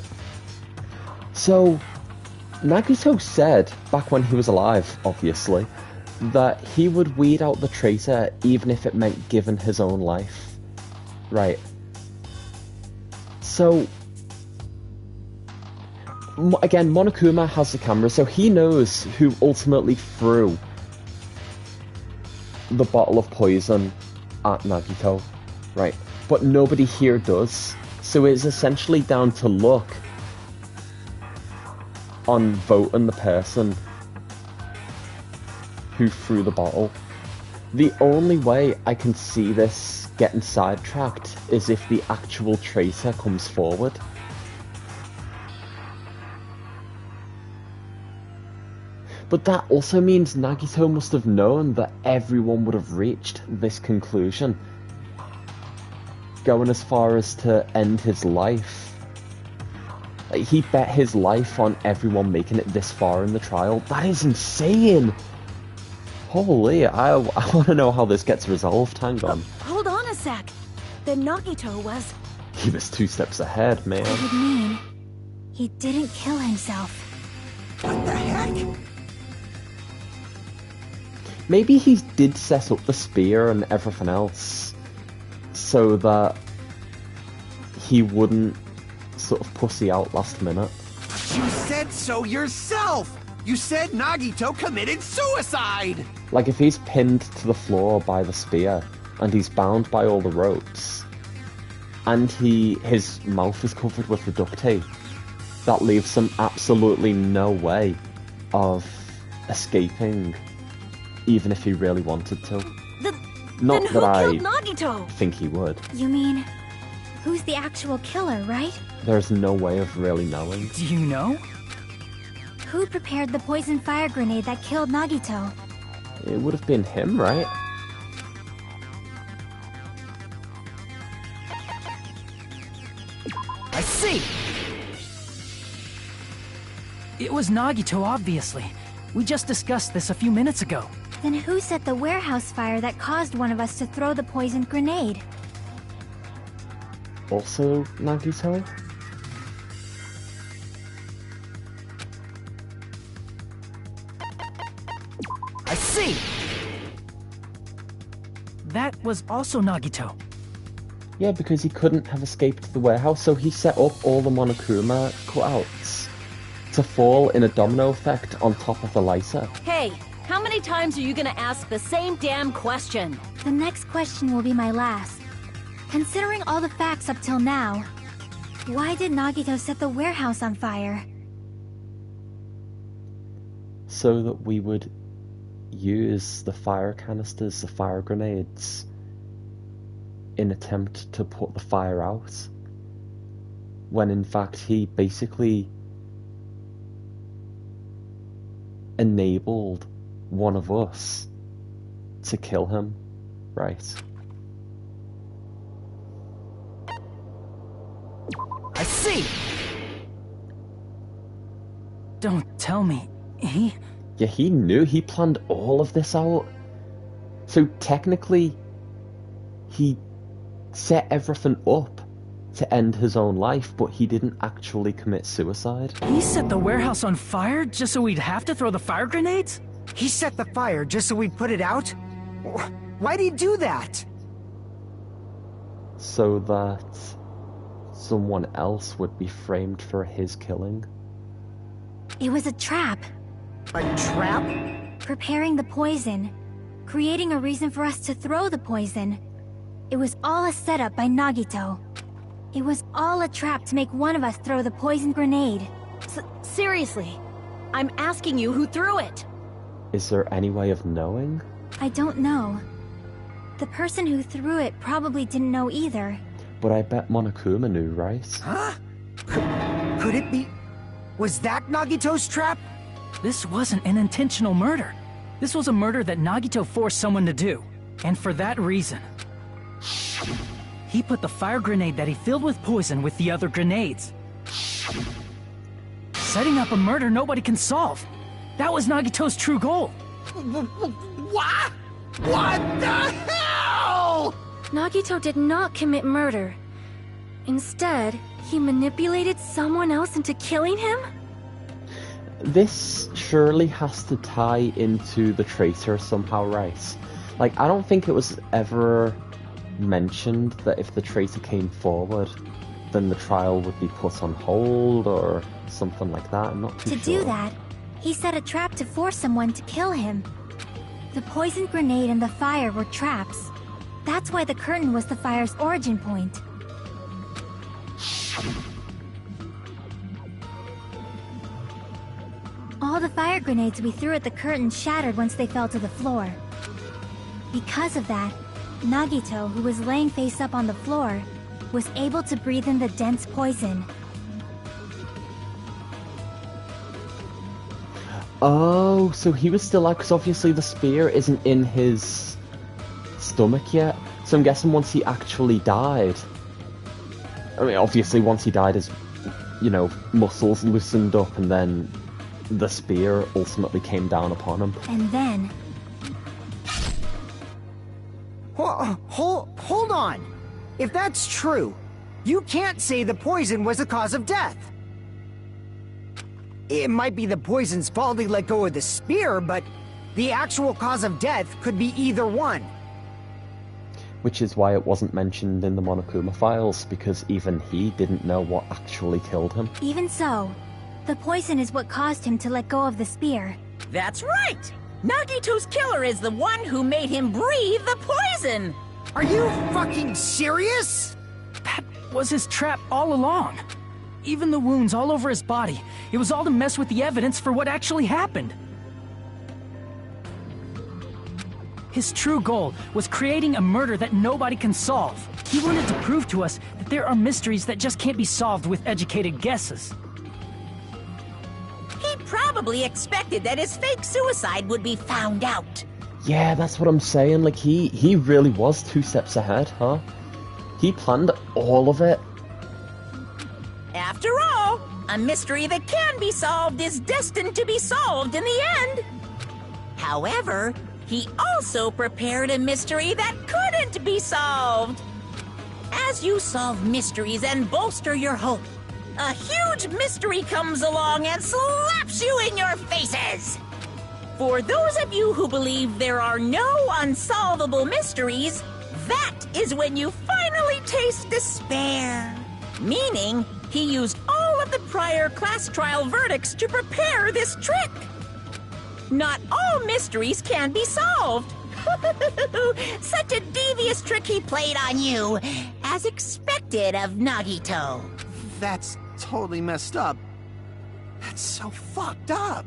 So, Nagito said, back when he was alive, obviously, that he would weed out the traitor even if it meant giving his own life. Right. So, again, Monokuma has the camera, so he knows who ultimately threw the bottle of poison at Nagito, right? But nobody here does, so it's essentially down to luck on voting the person who threw the bottle. The only way I can see this getting sidetracked is if the actual traitor comes forward. But that also means Nagito must have known that everyone would have reached this conclusion, going as far as to end his life. Like, he bet his life on everyone making it this far in the trial. That is insane! Holy, I want to know how this gets resolved. Hang on. Hold on a sec. Then Nagito was... He was 2 steps ahead, man. It would mean he didn't kill himself. What the heck? Maybe he did set up the spear and everything else so that he wouldn't sort of pussy out last minute. You said so yourself! You said Nagito committed suicide! Like, if he's pinned to the floor by the spear, and he's bound by all the ropes, and his mouth is covered with the duct tape, that leaves him absolutely no way of escaping, even if he really wanted to. Not then who that I killed Nagito? think he would. You mean, who's the actual killer, right? There's no way of really knowing. Do you know? Who prepared the poison fire grenade that killed Nagito? It would have been him, right? I see! It was Nagito, obviously. We just discussed this a few minutes ago. Then who set the warehouse fire that caused one of us to throw the poisoned grenade? Also Nagito? see! That was also Nagito. Yeah, because he couldn't have escaped the warehouse, so he set up all the Monokuma cutouts to fall in a domino effect on top of the lighter. Hey, how many times are you gonna ask the same damn question? The next question will be my last. Considering all the facts up till now, why did Nagito set the warehouse on fire? So that we would use the fire canisters, the fire grenades, in attempt to put the fire out. When in fact he basically enabled one of us to kill him, right? I see! Don't tell me, he... Yeah, he knew, he planned all of this out. So technically, he set everything up to end his own life, but he didn't actually commit suicide. He set the warehouse on fire just so we'd have to throw the fire grenades? He set the fire just so we'd put it out? Why'd he do that? So that someone else would be framed for his killing. It was a trap. A trap? Preparing the poison. Creating a reason for us to throw the poison. It was all a setup by Nagito. It was all a trap to make one of us throw the poison grenade. Seriously, I'm asking you who threw it. Is there any way of knowing? I don't know. The person who threw it probably didn't know either. But I bet Monokuma knew, right? Huh? Could it be... Was that Nagito's trap? This wasn't an intentional murder. This was a murder that Nagito forced someone to do. And for that reason, he put the fire grenade that he filled with poison with the other grenades. Setting up a murder nobody can solve. That was Nagito's true goal. What? What the hell? Nagito did not commit murder. Instead, he manipulated someone else into killing him? This surely has to tie into the traitor somehow, right? Like, I don't think it was ever mentioned that if the traitor came forward, then the trial would be put on hold or something like that. I'm not too sure. To do that, he set a trap to force someone to kill him. The poison grenade and the fire were traps. That's why the curtain was the fire's origin point. All the fire grenades we threw at the curtain shattered once they fell to the floor. Because of that, Nagito, who was laying face up on the floor, was able to breathe in the dense poison. Oh, so he was still out, because obviously the spear isn't in his stomach yet. So I'm guessing once he actually died... I mean, obviously once he died his, you know, muscles loosened up and then the spear ultimately came down upon him. And then... Hold on! If that's true, you can't say the poison was the cause of death. It might be the poison's fault he let go of the spear, but the actual cause of death could be either one. Which is why it wasn't mentioned in the Monokuma files, because even he didn't know what actually killed him. Even so, the poison is what caused him to let go of the spear. That's right! Nagito's killer is the one who made him breathe the poison! Are you fucking serious? That was his trap all along. Even the wounds all over his body, it was all to mess with the evidence for what actually happened. His true goal was creating a murder that nobody can solve. He wanted to prove to us that there are mysteries that just can't be solved with educated guesses. He probably expected that his fake suicide would be found out. Yeah, that's what I'm saying. Like, he really was 2 steps ahead, huh? He planned all of it. After all, a mystery that can be solved is destined to be solved in the end. However, he also prepared a mystery that couldn't be solved. As you solve mysteries and bolster your hope, a huge mystery comes along and slaps you in your faces. For those of you who believe there are no unsolvable mysteries, that is when you finally taste despair. Meaning, he used all of the prior class trial verdicts to prepare this trick. Not all mysteries can be solved. Such a devious trick he played on you, as expected of Nagito. That's totally messed up. That's so fucked up.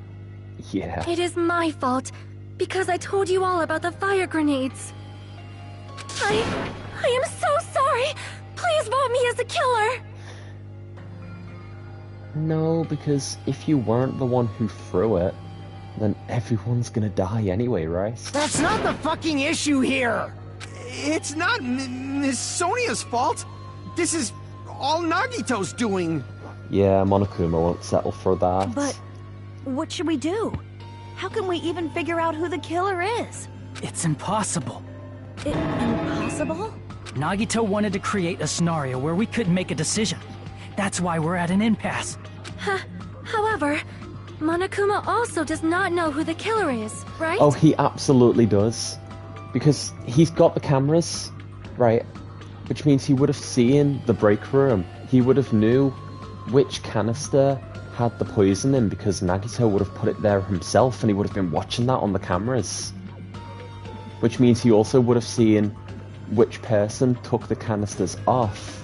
Yeah. It is my fault, because I told you all about the fire grenades. I am so sorry! Please vote me as the killer! No, because if you weren't the one who threw it, then everyone's gonna die anyway, right? That's not the fucking issue here! It's not Miss Sonia's fault. This is all Nagito's doing. Yeah, Monokuma won't settle for that. But what should we do? How can we even figure out who the killer is? It's impossible. Impossible? Nagito wanted to create a scenario where we couldn't make a decision. That's why we're at an impasse. However, Monokuma also does not know who the killer is, right? Oh, he absolutely does. Because he's got the cameras, right? Which means he would have seen the break room. He would have knew which canister had the poison in because Nagito would have put it there himself and he would have been watching that on the cameras. Which means he also would have seen which person took the canisters off,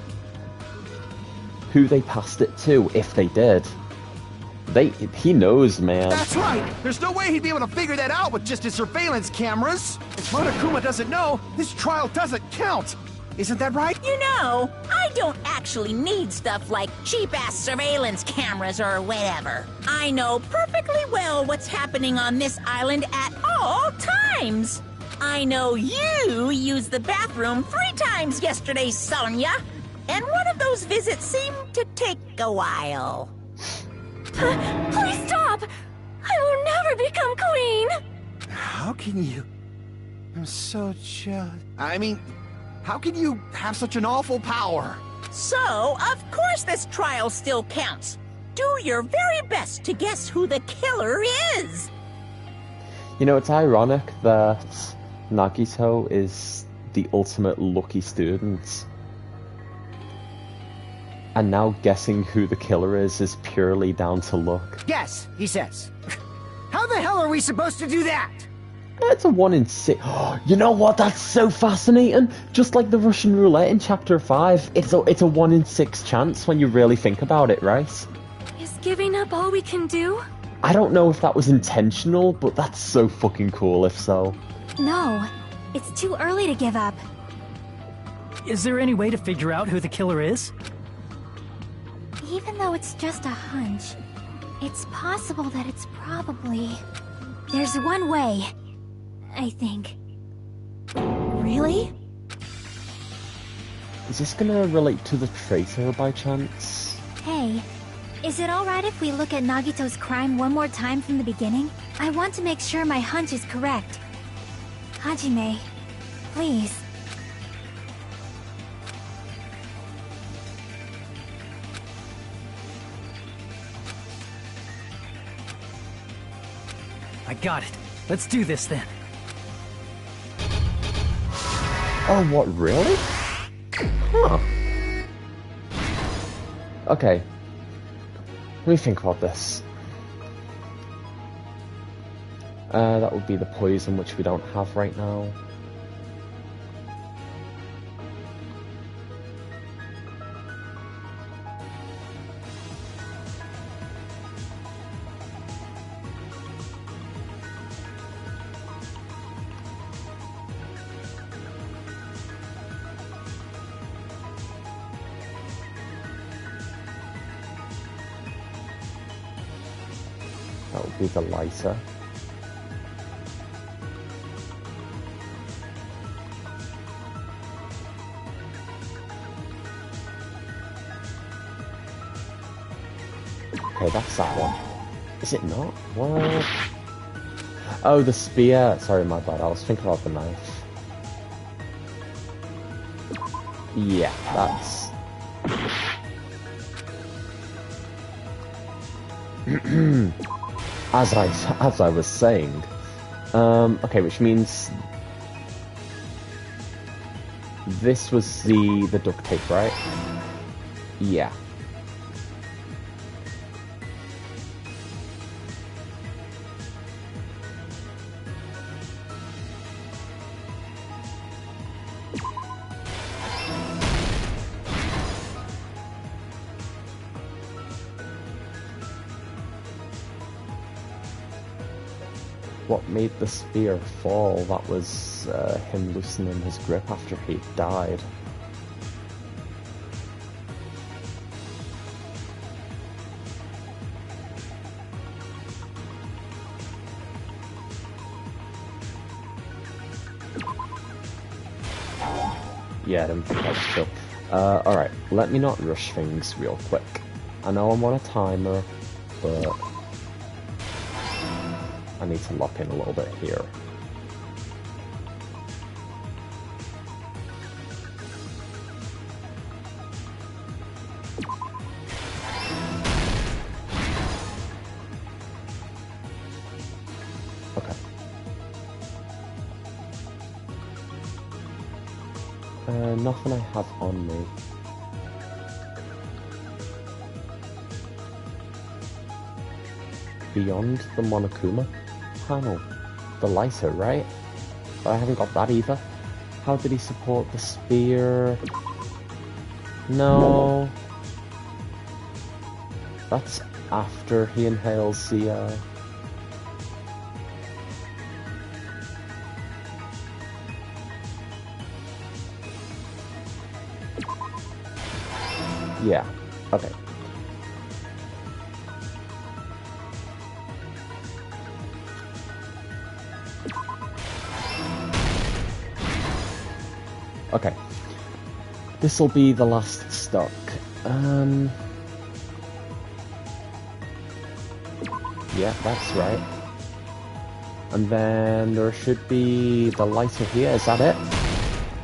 who they passed it to, if they did. He knows, man. That's right! There's no way he'd be able to figure that out with just his surveillance cameras! If Monokuma doesn't know, this trial doesn't count! Isn't that right? You know, I don't actually need stuff like cheap-ass surveillance cameras or whatever. I know perfectly well what's happening on this island at all times. I know you used the bathroom 3 times yesterday, Sonia. And one of those visits seemed to take a while. Please stop! I will never become queen! How can you... I'm so jealous. I mean, how can you have such an awful power? So, of course this trial still counts. Do your very best to guess who the killer is. You know, it's ironic that Nagito is the ultimate lucky student. And now guessing who the killer is purely down to luck. Yes, he says. How the hell are we supposed to do that? It's a 1 in 6. You know what? That's so fascinating. Just like the Russian roulette in Chapter 5, it's a 1 in 6 chance when you really think about it, right? Is giving up all we can do? I don't know if that was intentional, but that's so fucking cool if so. No, it's too early to give up. Is there any way to figure out who the killer is? Even though it's just a hunch, it's possible that it's probably... There's one way, I think. Really? Is this gonna relate to the traitor by chance? Hey, is it alright if we look at Nagito's crime one more time from the beginning? I want to make sure my hunch is correct. Hajime, please. I got it. Let's do this then. Oh, what, really? Huh. Okay. Let me think about this. That would be the poison, which we don't have right now. That would be the lighter. Okay, that's that one. Is it not? What? Oh, the spear. Sorry, my bad. I was thinking about the knife. Yeah, that's... as I was saying, Okay, which means this was the duct tape, right? Yeah. What made the sphere fall? That was him loosening his grip after he died. Yeah, I didn't think that was chill. Alright, let me not rush things real quick. I know I'm on a timer, but I need to lock in a little bit here. Okay. Nothing I have on me. Beyond the Monokuma panel. The lighter, right? But I haven't got that either. How did he support the spear? No. That's after he inhales the, Yeah, okay. Okay. This'll be the last stock. Yeah, that's right. And then there should be the lighter here, is that it?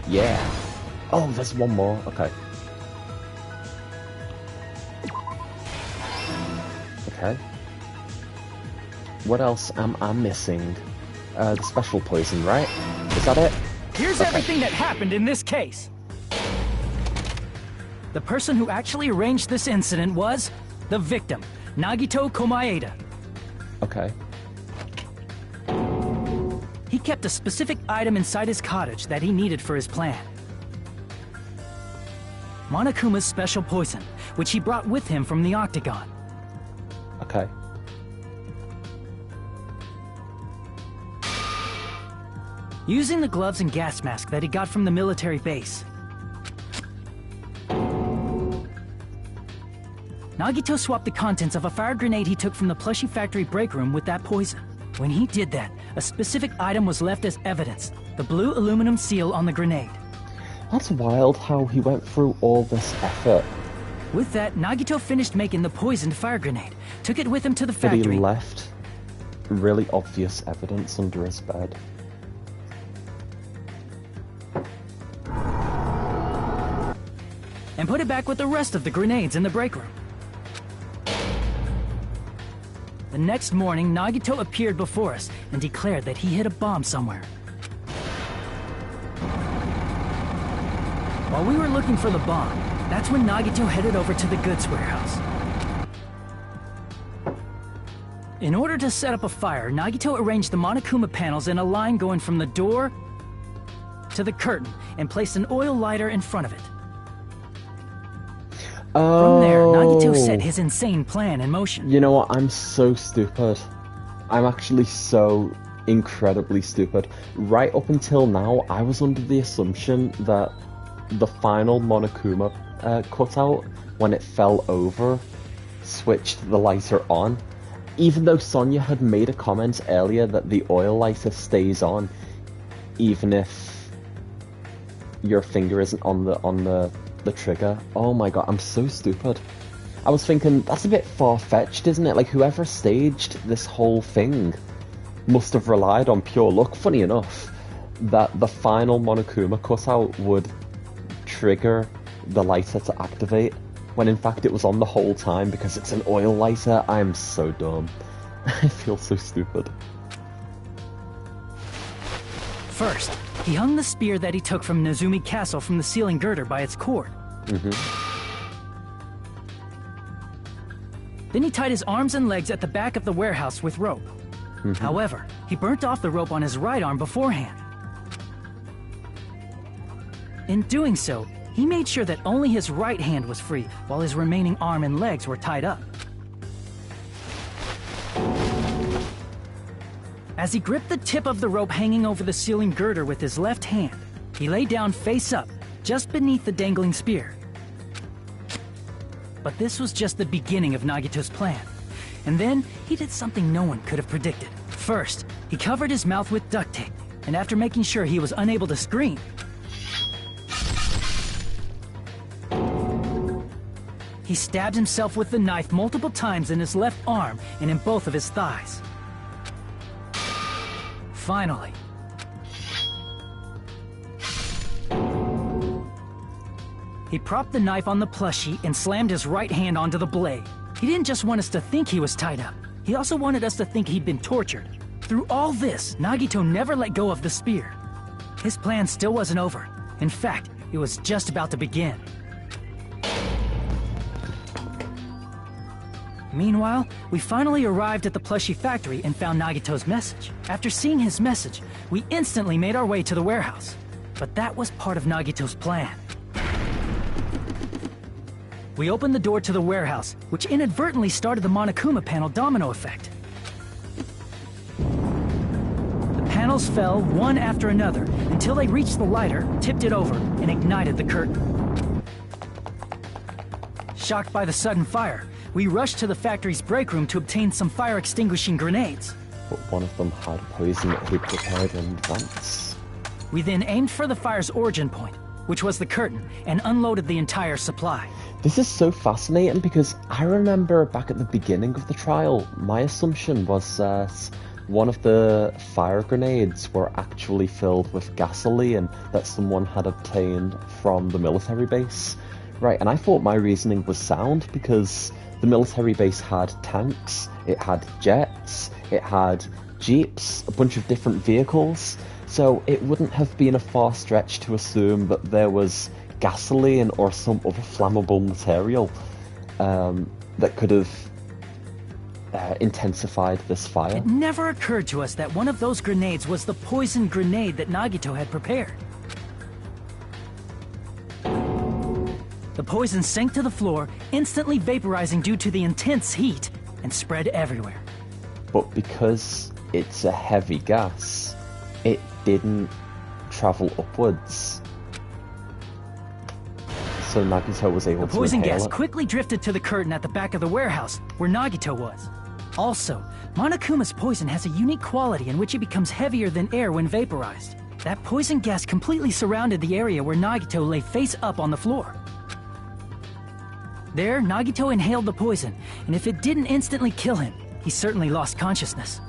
Yeah. Oh, there's one more, okay. Okay. What else am I missing? The special poison, right? Is that it? Here's everything that happened in this case. The person who actually arranged this incident was the victim, Nagito Komaeda. Okay. He kept a specific item inside his cottage that he needed for his plan. Monokuma's special poison, which he brought with him from the Octagon. Okay. Using the gloves and gas mask that he got from the military base, Nagito swapped the contents of a fire grenade he took from the plushie factory break room with that poison. When he did that, a specific item was left as evidence, the blue aluminum seal on the grenade. That's wild how he went through all this effort. With that, Nagito finished making the poisoned fire grenade, took it with him to the factory. But he left really obvious evidence under his bed. And put it back with the rest of the grenades in the break room. The next morning, Nagito appeared before us and declared that he hid a bomb somewhere. While we were looking for the bomb, that's when Nagito headed over to the goods warehouse. In order to set up a fire, Nagito arranged the Monokuma panels in a line going from the door to the curtain and placed an oil lighter in front of it. From there, Nagito set his insane plan in motion. You know what? I'm so stupid. I'm actually so incredibly stupid. Right up until now, I was under the assumption that the final Monokuma cutout, when it fell over, switched the lighter on. Even though Sonya had made a comment earlier that the oil lighter stays on, even if your finger isn't on the trigger. Oh my god, I'm so stupid. I was thinking, that's a bit far-fetched, isn't it? Like, whoever staged this whole thing must have relied on pure luck. Funny enough, that the final Monokuma cutout would trigger the lighter to activate, when in fact it was on the whole time because it's an oil lighter. I'm so dumb. I feel so stupid. First, he hung the spear that he took from Nezumi Castle from the ceiling girder by its cord. Then he tied his arms and legs at the back of the warehouse with rope. However, he burnt off the rope on his right arm beforehand. In doing so, he made sure that only his right hand was free, while his remaining arm and legs were tied up. As he gripped the tip of the rope hanging over the ceiling girder with his left hand, he lay down face up, just beneath the dangling spear. But this was just the beginning of Nagito's plan. And then, he did something no one could have predicted. First, he covered his mouth with duct tape, and after making sure he was unable to scream, he stabbed himself with the knife multiple times in his left arm and in both of his thighs. Finally, he propped the knife on the plushie and slammed his right hand onto the blade. He didn't just want us to think he was tied up. He also wanted us to think he'd been tortured. Through all this, Nagito never let go of the spear. His plan still wasn't over. In fact, it was just about to begin. Meanwhile, we finally arrived at the plushie factory and found Nagito's message. After seeing his message, we instantly made our way to the warehouse. But that was part of Nagito's plan. We opened the door to the warehouse, which inadvertently started the Monokuma panel domino effect. The panels fell one after another until they reached the lighter, tipped it over, and ignited the curtain. Shocked by the sudden fire, we rushed to the factory's break room to obtain some fire-extinguishing grenades. But one of them had poison that he prepared in advance. We then aimed for the fire's origin point, which was the curtain, and unloaded the entire supply. This is so fascinating because I remember back at the beginning of the trial, my assumption was that one of the fire grenades were actually filled with gasoline that someone had obtained from the military base. Right, and I thought my reasoning was sound because the military base had tanks, it had jets, it had jeeps, a bunch of different vehicles, so it wouldn't have been a far stretch to assume that there was gasoline or some other flammable material that could have intensified this fire. It never occurred to us that one of those grenades was the poison grenade that Nagito had prepared. The poison sank to the floor, instantly vaporizing due to the intense heat, and spread everywhere. But because it's a heavy gas, it didn't travel upwards. So Nagito was able to The poison inhale gas it. quickly drifted to the curtain at the back of the warehouse, where Nagito was. Also, Monokuma's poison has a unique quality in which it becomes heavier than air when vaporized. That poison gas completely surrounded the area where Nagito lay face up on the floor. There, Nagito inhaled the poison, and if it didn't instantly kill him, he certainly lost consciousness.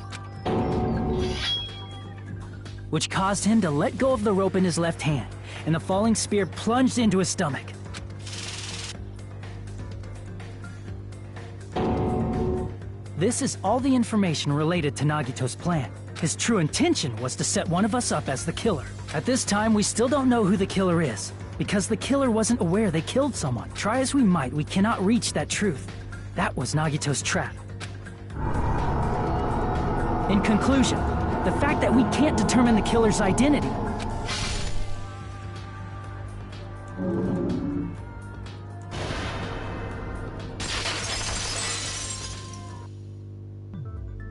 Which caused him to let go of the rope in his left hand, and the falling spear plunged into his stomach. This is all the information related to Nagito's plan. His true intention was to set one of us up as the killer. At this time, we still don't know who the killer is, because the killer wasn't aware they killed someone. Try as we might, we cannot reach that truth. That was Nagito's trap. In conclusion, the fact that we can't determine the killer's identity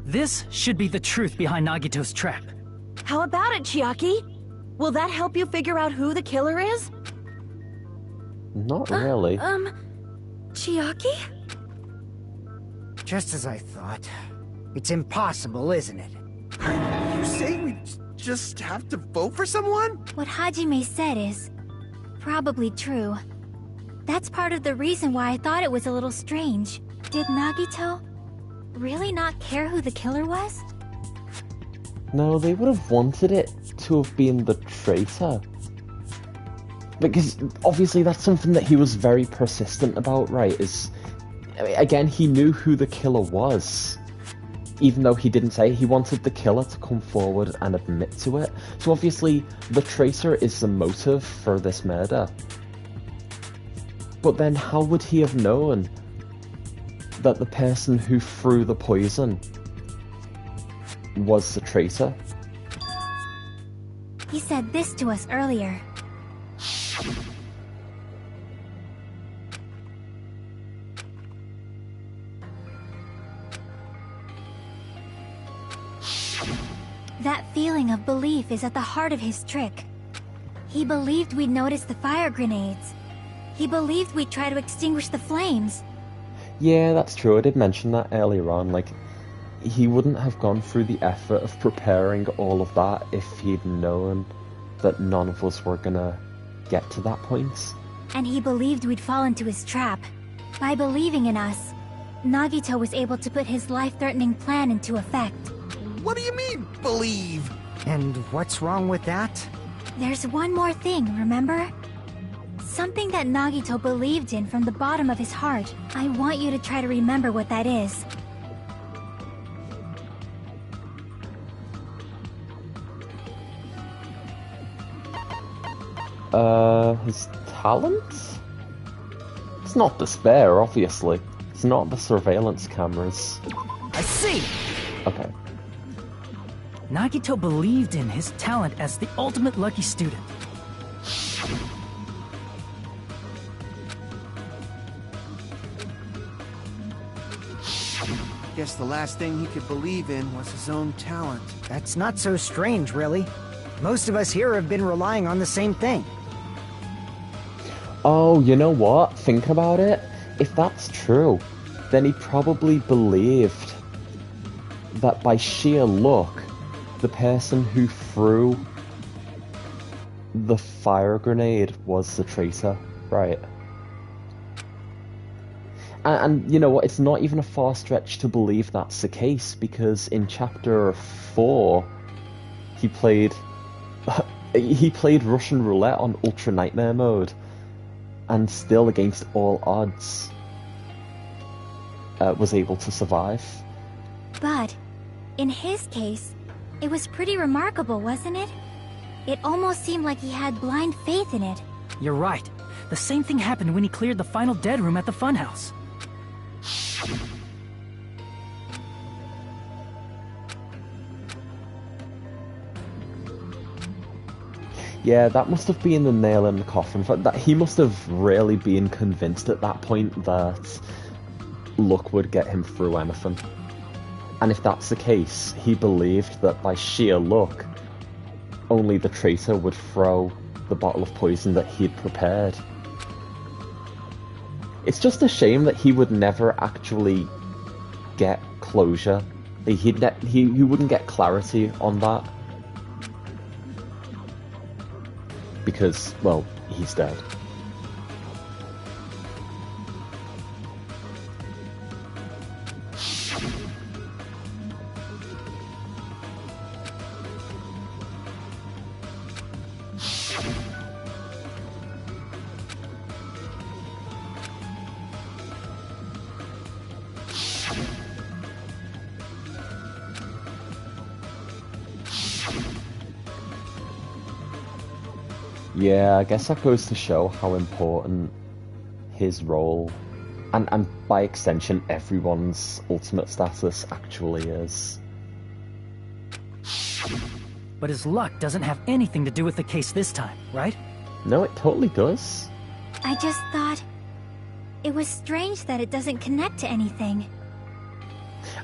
this should be the truth behind Nagito's trap. How about it, Chiaki? Will that help you figure out who the killer is? Not really. Chiaki? Just as I thought. It's impossible, isn't it? You say we just have to vote for someone? What Hajime said is probably true. That's part of the reason why I thought it was a little strange. Did Nagito really not care who the killer was? No, they would have wanted it to have been the traitor. Because obviously that's something that he was very persistent about, right? I mean, again, he knew who the killer was. even though he didn't say it, he wanted the killer to come forward and admit to it. So obviously, the Tracer is the motive for this murder. But then how would he have known that the person who threw the poison was the Tracer? He said this to us earlier. That feeling of belief is at the heart of his trick. He believed we'd notice the fire grenades. He believed we'd try to extinguish the flames. Yeah, that's true. I did mention that earlier on. Like, he wouldn't have gone through the effort of preparing all of that if he'd known that none of us were gonna get to that point. And he believed we'd fall into his trap. By believing in us, Nagito was able to put his life-threatening plan into effect. What do you mean, believe? And what's wrong with that? There's one more thing, remember? Something that Nagito believed in from the bottom of his heart. I want you to try to remember what that is. His talent? It's not despair, obviously. It's not the surveillance cameras. I see! Okay. Nagito believed in his talent as the ultimate lucky student. Guess the last thing he could believe in was his own talent. That's not so strange, really. Most of us here have been relying on the same thing. Oh, you know what? Think about it. If that's true, then he probably believed that by sheer luck, the person who threw the fire grenade was the Tracer, right? And you know what? It's not even a far stretch to believe that's the case, because in Chapter 4, he played Russian roulette on Ultra Nightmare mode, and still, against all odds, was able to survive. But, in his case, it was pretty remarkable, wasn't it? It almost seemed like he had blind faith in it. You're right. The same thing happened when he cleared the final dead room at the funhouse. Yeah, that must have been the nail in the coffin. That he must have really been convinced at that point that luck would get him through anything. And if that's the case, he believed that by sheer luck, only the Tracer would throw the bottle of poison that he'd prepared. It's just a shame that he would never actually get closure. He wouldn't get clarity on that. Because, well, he's dead. Yeah, I guess that goes to show how important his role, and by extension everyone's ultimate status actually is. But his luck doesn't have anything to do with the case this time, right? No, it totally does. I just thought... it was strange that it doesn't connect to anything.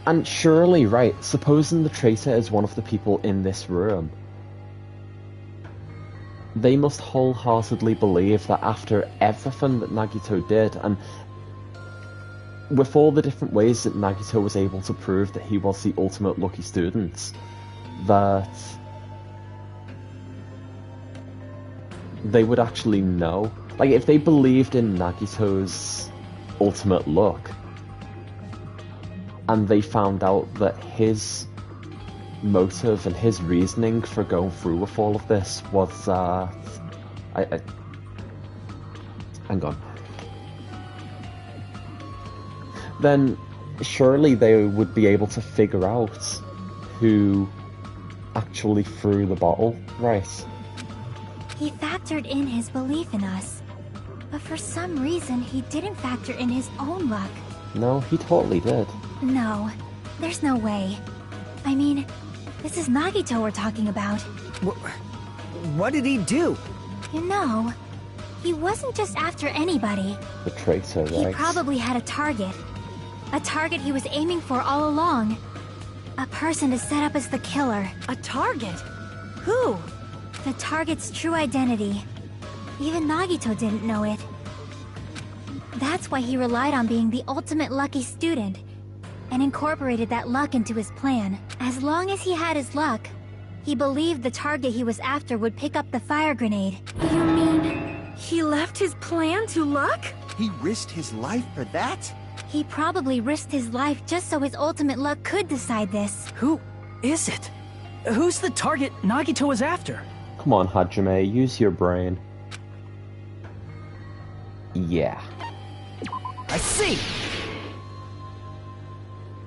And surely, right, supposing the Tracer is one of the people in this room, they must wholeheartedly believe that after everything that Nagito did, and with all the different ways that Nagito was able to prove that he was the ultimate lucky student, that they would actually know. Like, if they believed in Nagito's ultimate luck, and they found out that his motive and his reasoning for going through with all of this was hang on. Then surely they would be able to figure out who actually threw the bottle, right? He factored in his belief in us. But for some reason, he didn't factor in his own luck. No, he totally did. No, there's no way. I mean, this is Nagito we're talking about. What did he do? You know, he wasn't just after anybody. The traitor, right? He probably had a target. A target he was aiming for all along. A person to set up as the killer. A target? Who? The target's true identity. Even Nagito didn't know it. That's why he relied on being the ultimate lucky student, and incorporated that luck into his plan. As long as he had his luck, he believed the target he was after would pick up the fire grenade. You mean he left his plan to luck? He risked his life for that? He probably risked his life just so his ultimate luck could decide this. Who is it? Who's the target Nagito was after? Come on, Hajime, use your brain. Yeah. I see!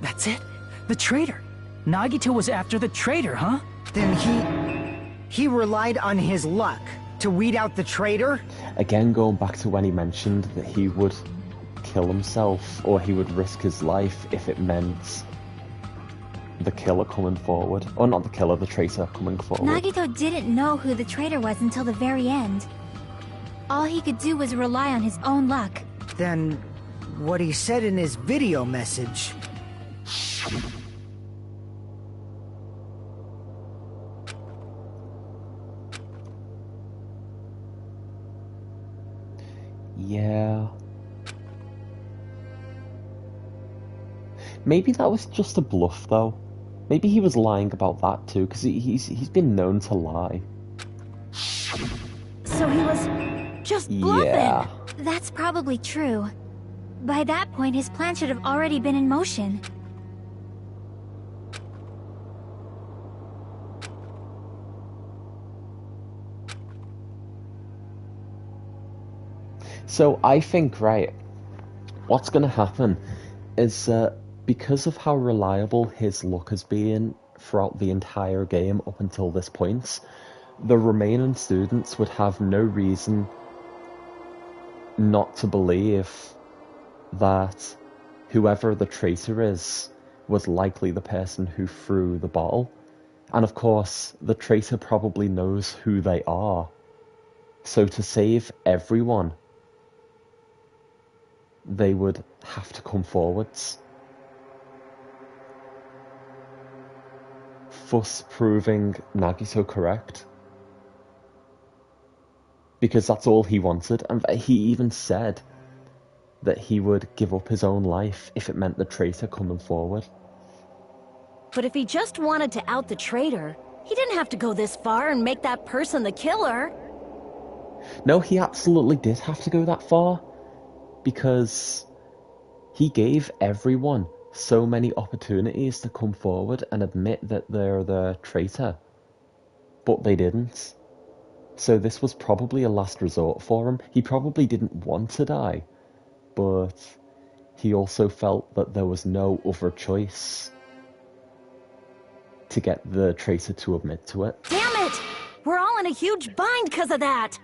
That's it? The traitor. Nagito was after the traitor, huh? Then he relied on his luck to weed out the traitor? Again, going back to when he mentioned that he would kill himself, or he would risk his life if it meant the killer coming forward. Or not the killer, the traitor coming forward. Nagito didn't know who the traitor was until the very end. All he could do was rely on his own luck. Then what he said in his video message... Yeah. Maybe that was just a bluff, though. Maybe he was lying about that too, because he's been known to lie. So he was just bluffing. Yeah. That's probably true. By that point, his plan should have already been in motion. So I think, right, what's going to happen is because of how reliable his luck has been throughout the entire game up until this point, the remaining students would have no reason not to believe that whoever the traitor is was likely the person who threw the bottle. And of course, the traitor probably knows who they are. So to save everyone, they would have to come forwards, thus proving Nagito correct. Because that's all he wanted, and he even said that he would give up his own life if it meant the traitor coming forward. But if he just wanted to out the traitor, he didn't have to go this far and make that person the killer. No, he absolutely did have to go that far, because he gave everyone so many opportunities to come forward and admit that they're the traitor, but they didn't. So this was probably a last resort for him. He probably didn't want to die, but he also felt that there was no other choice to get the traitor to admit to it. Damn it! We're all in a huge bind because of that!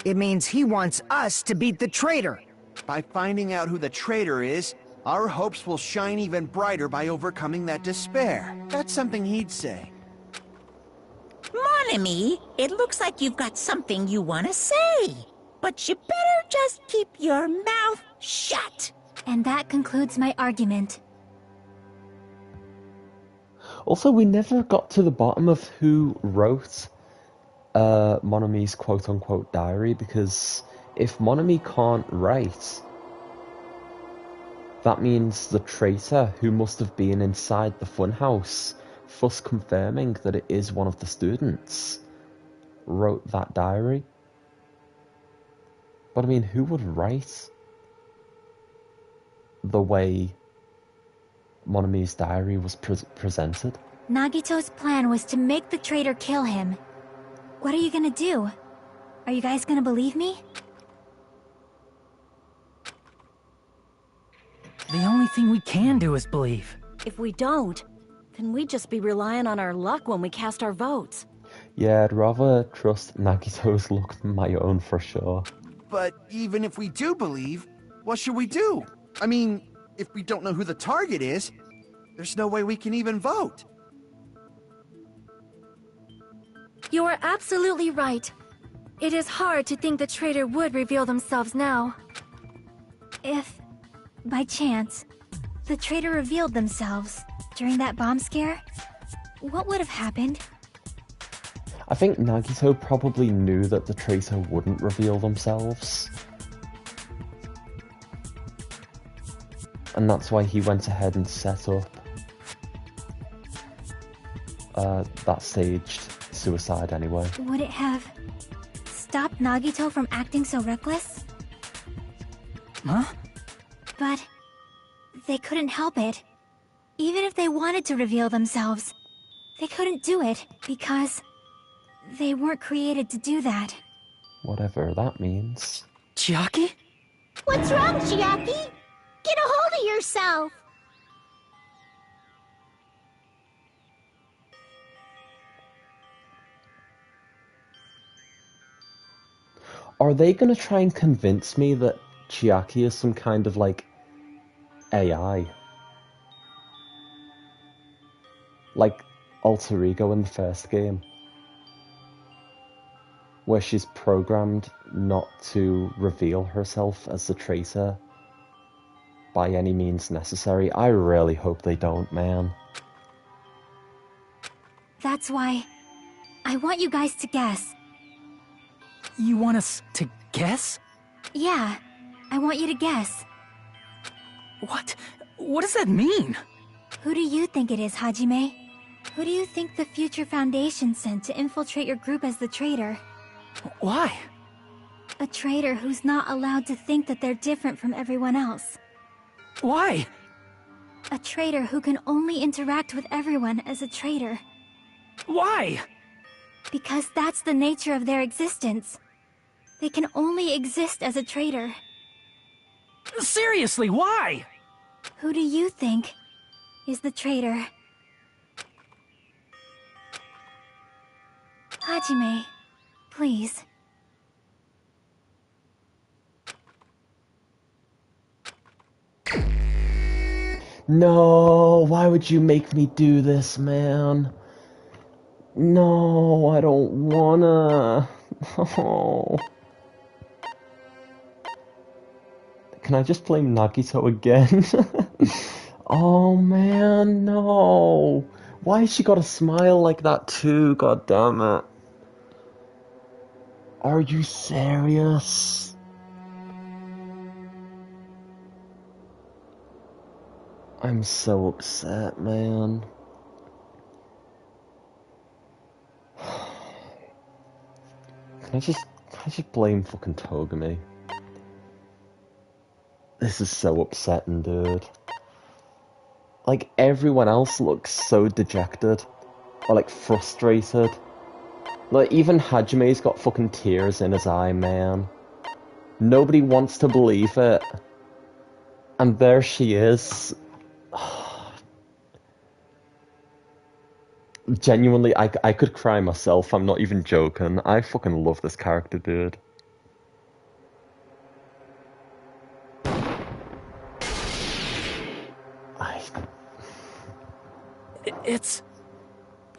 It means he wants us to beat the traitor. By finding out who the traitor is, our hopes will shine even brighter by overcoming that despair. That's something he'd say. Mon ami, it looks like you've got something you want to say. But you better just keep your mouth shut. And that concludes my argument. Also, we never got to the bottom of who wrote Mon Ami's quote-unquote diary, because if Mon Ami can't write, that means the traitor, who must have been inside the funhouse, thus confirming that it is one of the students, wrote that diary. But I mean, who would write the way Mon Ami's diary was presented? Nagito's plan was to make the traitor kill him. What are you gonna do? Are you guys gonna believe me? The only thing we can do is believe. If we don't, then we'd just be relying on our luck when we cast our votes. Yeah, I'd rather trust Nagito's luck than my own for sure. But even if we do believe, what should we do? I mean, if we don't know who the target is, there's no way we can even vote. You are absolutely right. It is hard to think the traitor would reveal themselves now. If, by chance, the traitor revealed themselves during that bomb scare, what would have happened? I think Nagito probably knew that the traitor wouldn't reveal themselves. And that's why he went ahead and set up that staged suicide anyway. Would it have stopped Nagito from acting so reckless? Huh? But they couldn't help it. Even if they wanted to reveal themselves, they couldn't do it because they weren't created to do that. Whatever that means. Chiaki? What's wrong, Chiaki? Get a hold of yourself! Are they gonna try and convince me that Chiaki is some kind of, like, AI? Like Alter Ego in the first game? Where she's programmed not to reveal herself as the traitor by any means necessary. I really hope they don't, man. That's why I want you guys to guess. You want us to guess? Yeah, I want you to guess. What? What does that mean? Who do you think it is, Hajime? Who do you think the Future Foundation sent to infiltrate your group as the traitor? Why? A traitor who's not allowed to think that they're different from everyone else. Why? A traitor who can only interact with everyone as a traitor. Why? Because that's the nature of their existence. They can only exist as a traitor. Seriously, why? Who do you think is the traitor? Hajime, please. No, why would you make me do this, man? No, I don't wanna. Oh. Can I just blame Nagito again? Oh man, no. Why has she got a smile like that too? God damn it. Are you serious? I'm so upset, man. Can I just blame fucking Togami? This is so upsetting, dude. Like, everyone else looks so dejected. Or, like, frustrated. Like, even Hajime's got fucking tears in his eye, man. Nobody wants to believe it. And there she is. Genuinely, I could cry myself, I'm not even joking. I fucking love this character, dude. It's...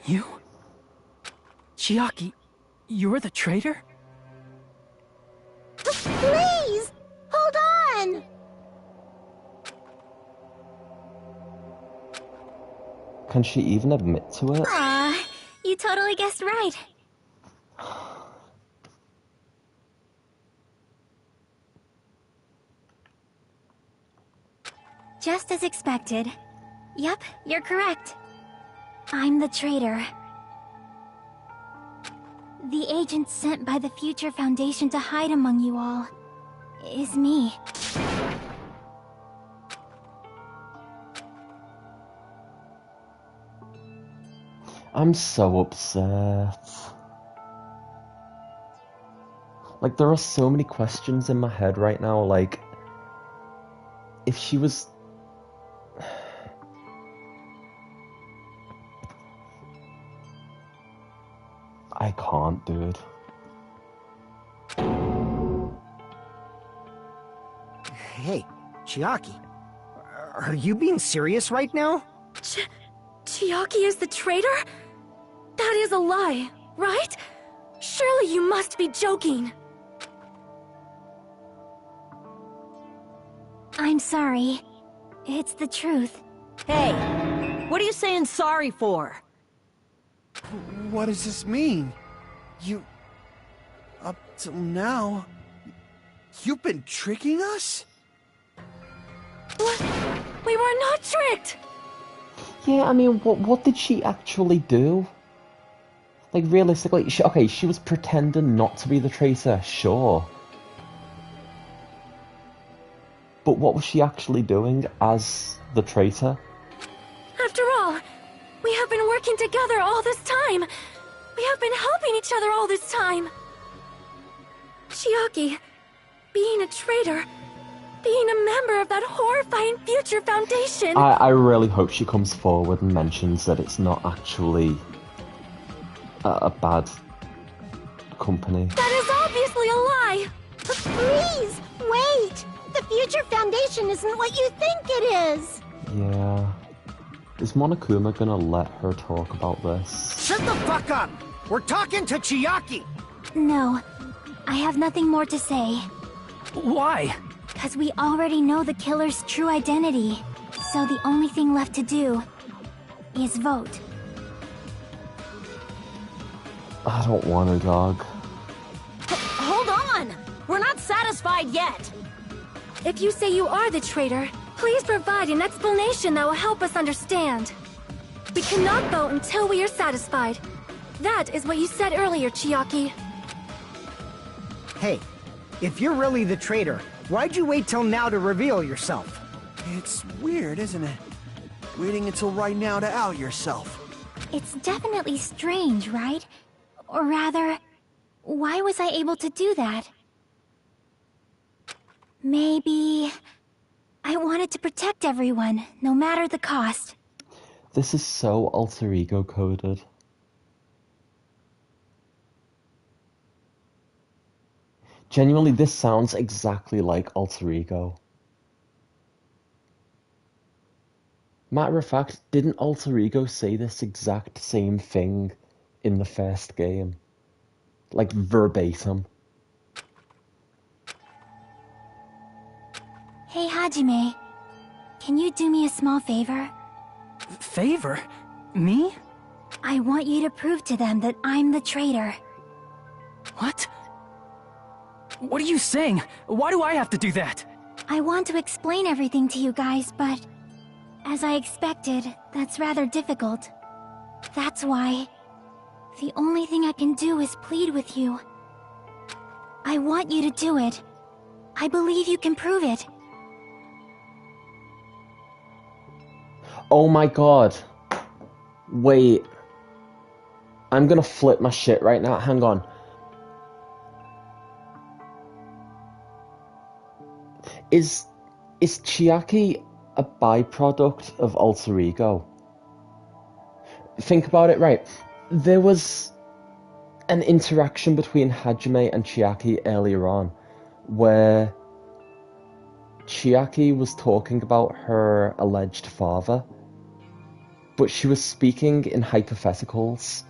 you? Chiaki, you're the traitor? Please! Hold on! Can she even admit to it? Aw, you totally guessed right. Just as expected. Yep, you're correct. I'm the traitor. The agent sent by the Future Foundation to hide among you all is me. I'm so upset. Like, there are so many questions in my head right now, like, if she was I can't, dude. Hey, Chiaki. Are you being serious right now? Chiaki is the traitor? That is a lie, right? Surely you must be joking. I'm sorry. It's the truth. Hey, what are you saying sorry for? What does this mean? You... Up till now... You've been tricking us? What? We were not tricked! Yeah, I mean, what did she actually do? Like, realistically, she was pretending not to be the traitor, sure. But what was she actually doing as the traitor? After all, we have been working together all this time. We have been helping each other all this time. Chiaki, being a traitor, being a member of that horrifying future foundation... I really hope she comes forward and mentions that it's not actually a bad company. That is obviously a lie! Please, wait! The Future Foundation isn't what you think it is! Yeah. Is Monokuma gonna let her talk about this? Shut the fuck up! We're talking to Chiaki! No, I have nothing more to say. Why? Because we already know the killer's true identity. So the only thing left to do is vote. I don't want to, dog. Hold on! We're not satisfied yet! If you say you are the traitor, please provide an explanation that will help us understand. We cannot vote until we are satisfied. That is what you said earlier, Chiaki. Hey, if you're really the traitor, why'd you wait till now to reveal yourself? It's weird, isn't it? Waiting until right now to out yourself. It's definitely strange, right? Or rather, why was I able to do that? Maybe... I wanted to protect everyone, no matter the cost. This is so alter ego coded. Genuinely, this sounds exactly like alter ego. Matter of fact, didn't alter ego say this exact same thing in the first game? Like, verbatim. Hey, Hajime. Can you do me a small favor? Favor? Me? I want you to prove to them that I'm the traitor. What? What are you saying? Why do I have to do that? I want to explain everything to you guys, but... as I expected, that's rather difficult. That's why... the only thing I can do is plead with you. I want you to do it. I believe you can prove it. Oh my god. Wait. I'm gonna flip my shit right now. Hang on. Is Chiaki a byproduct of alter ego? Think about it, right? There was an interaction between Hajime and Chiaki earlier on, where Chiaki was talking about her alleged father, but she was speaking in hypotheticals.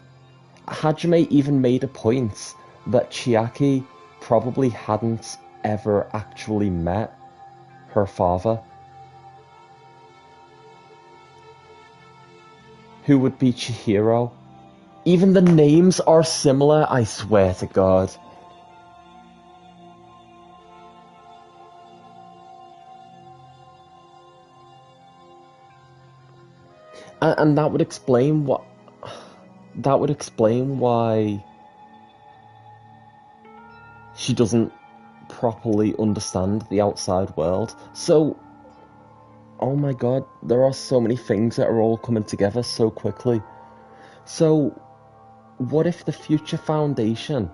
Hajime even made a point that Chiaki probably hadn't ever actually met her father, who would be Chihiro. Even the names are similar, I swear to God. And that would explain what... that would explain why she doesn't properly understand the outside world. So, oh my god, there are so many things that are all coming together so quickly. So, what if the Future Foundation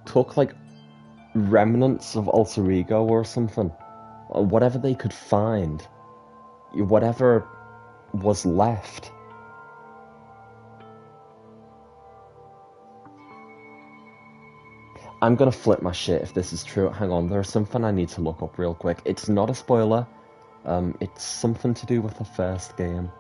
took, like, remnants of alter ego or something? Or whatever they could find. Whatever was left. I'm gonna flip my shit if this is true. Hang on, there's something I need to look up real quick. It's not a spoiler. It's something to do with the first game.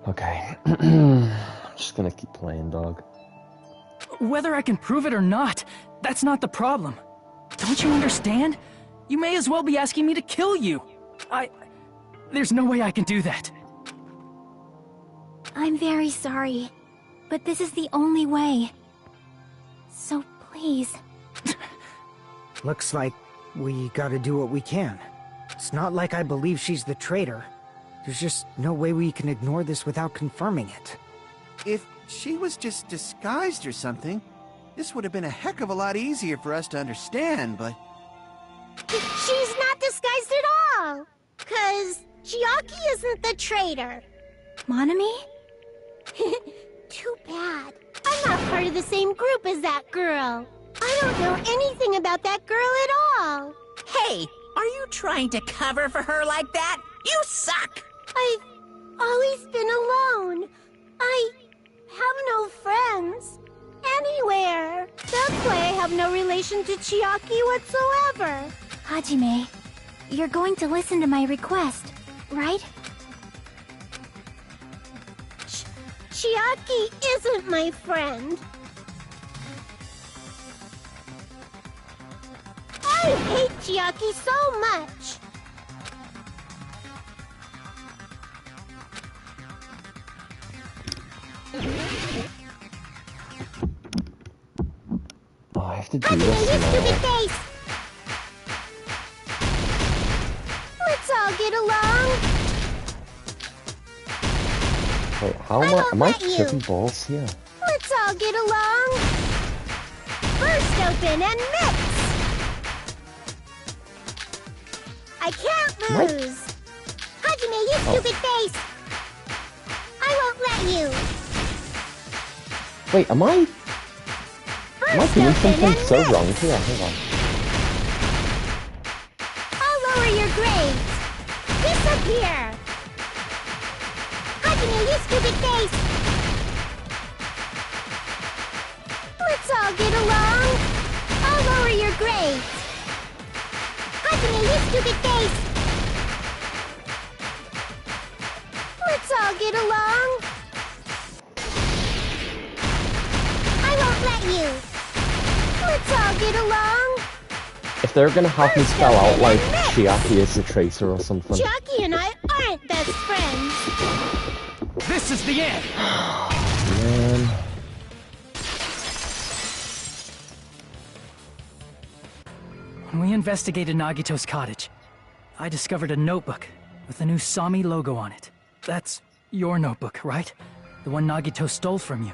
Okay. I'm just gonna keep playing, dog. Whether I can prove it or not, that's not the problem. Don't you understand? You may as well be asking me to kill you. There's no way I can do that. I'm very sorry, but this is the only way. So please. Looks like we gotta do what we can. It's not like I believe she's the traitor. There's just no way we can ignore this without confirming it. If she was just disguised or something, this would have been a heck of a lot easier for us to understand, but... She's not disguised at all! 'Cause Chiaki isn't the traitor. Monami? Too bad. I'm not part of the same group as that girl. I don't know anything about that girl at all. Hey, are you trying to cover for her like that? You suck! I've always been alone. I have no friends. Anywhere. That's why I have no relation to Chiaki whatsoever. Hajime, you're going to listen to my request, right? Chiaki isn't my friend. I hate Chiaki so much. Oh, I have to do Hajime, this you stupid now. face! Let's all get along. Wait, how am I tripping balls here? Let's all get along. Burst open and mix. I can't lose. Hajime, you stupid face. I won't let you. Wait, am I doing something so wrong here? Hang on. I'll lower your grades. Disappear. Hajime, you stupid face. Let's all get along. I'll lower your grades. Hajime, you stupid face. Let's all get along. I won't let you. Let's all get along. If they're gonna have me spell out like Chiaki is the traitor or something. Chiaki and I aren't best friends. This is the end! Man. When we investigated Nagito's cottage, I discovered a notebook with the new Sami logo on it. That's your notebook, right? The one Nagito stole from you.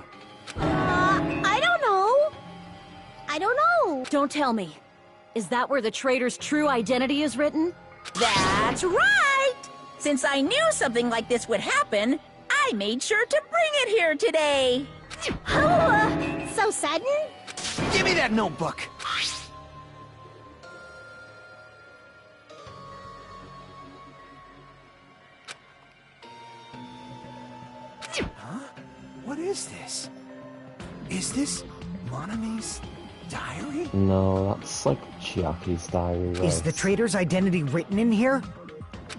I don't know. I don't know. Don't tell me. Is that where the traitor's true identity is written? That's right! Since I knew something like this would happen, I made sure to bring it here today. Oh, so sudden? Give me that notebook! Huh? What is this? Is this Monami's diary? No, that's like Chiaki's diary, right? Is the traitor's identity written in here?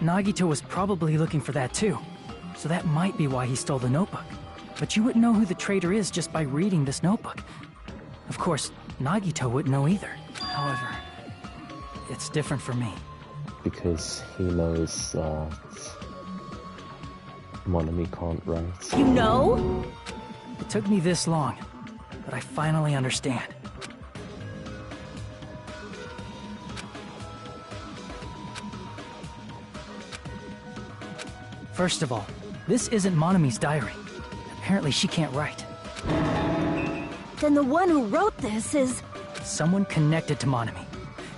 Nagito was probably looking for that too, so that might be why he stole the notebook. But you wouldn't know who the traitor is just by reading this notebook. Of course, Nagito wouldn't know either. However, it's different for me. Because he knows that Monami can't write. You know? It took me this long, but I finally understand. First of all, this isn't Monami's diary. Apparently she can't write. Then the one who wrote this is... Someone connected to Monami.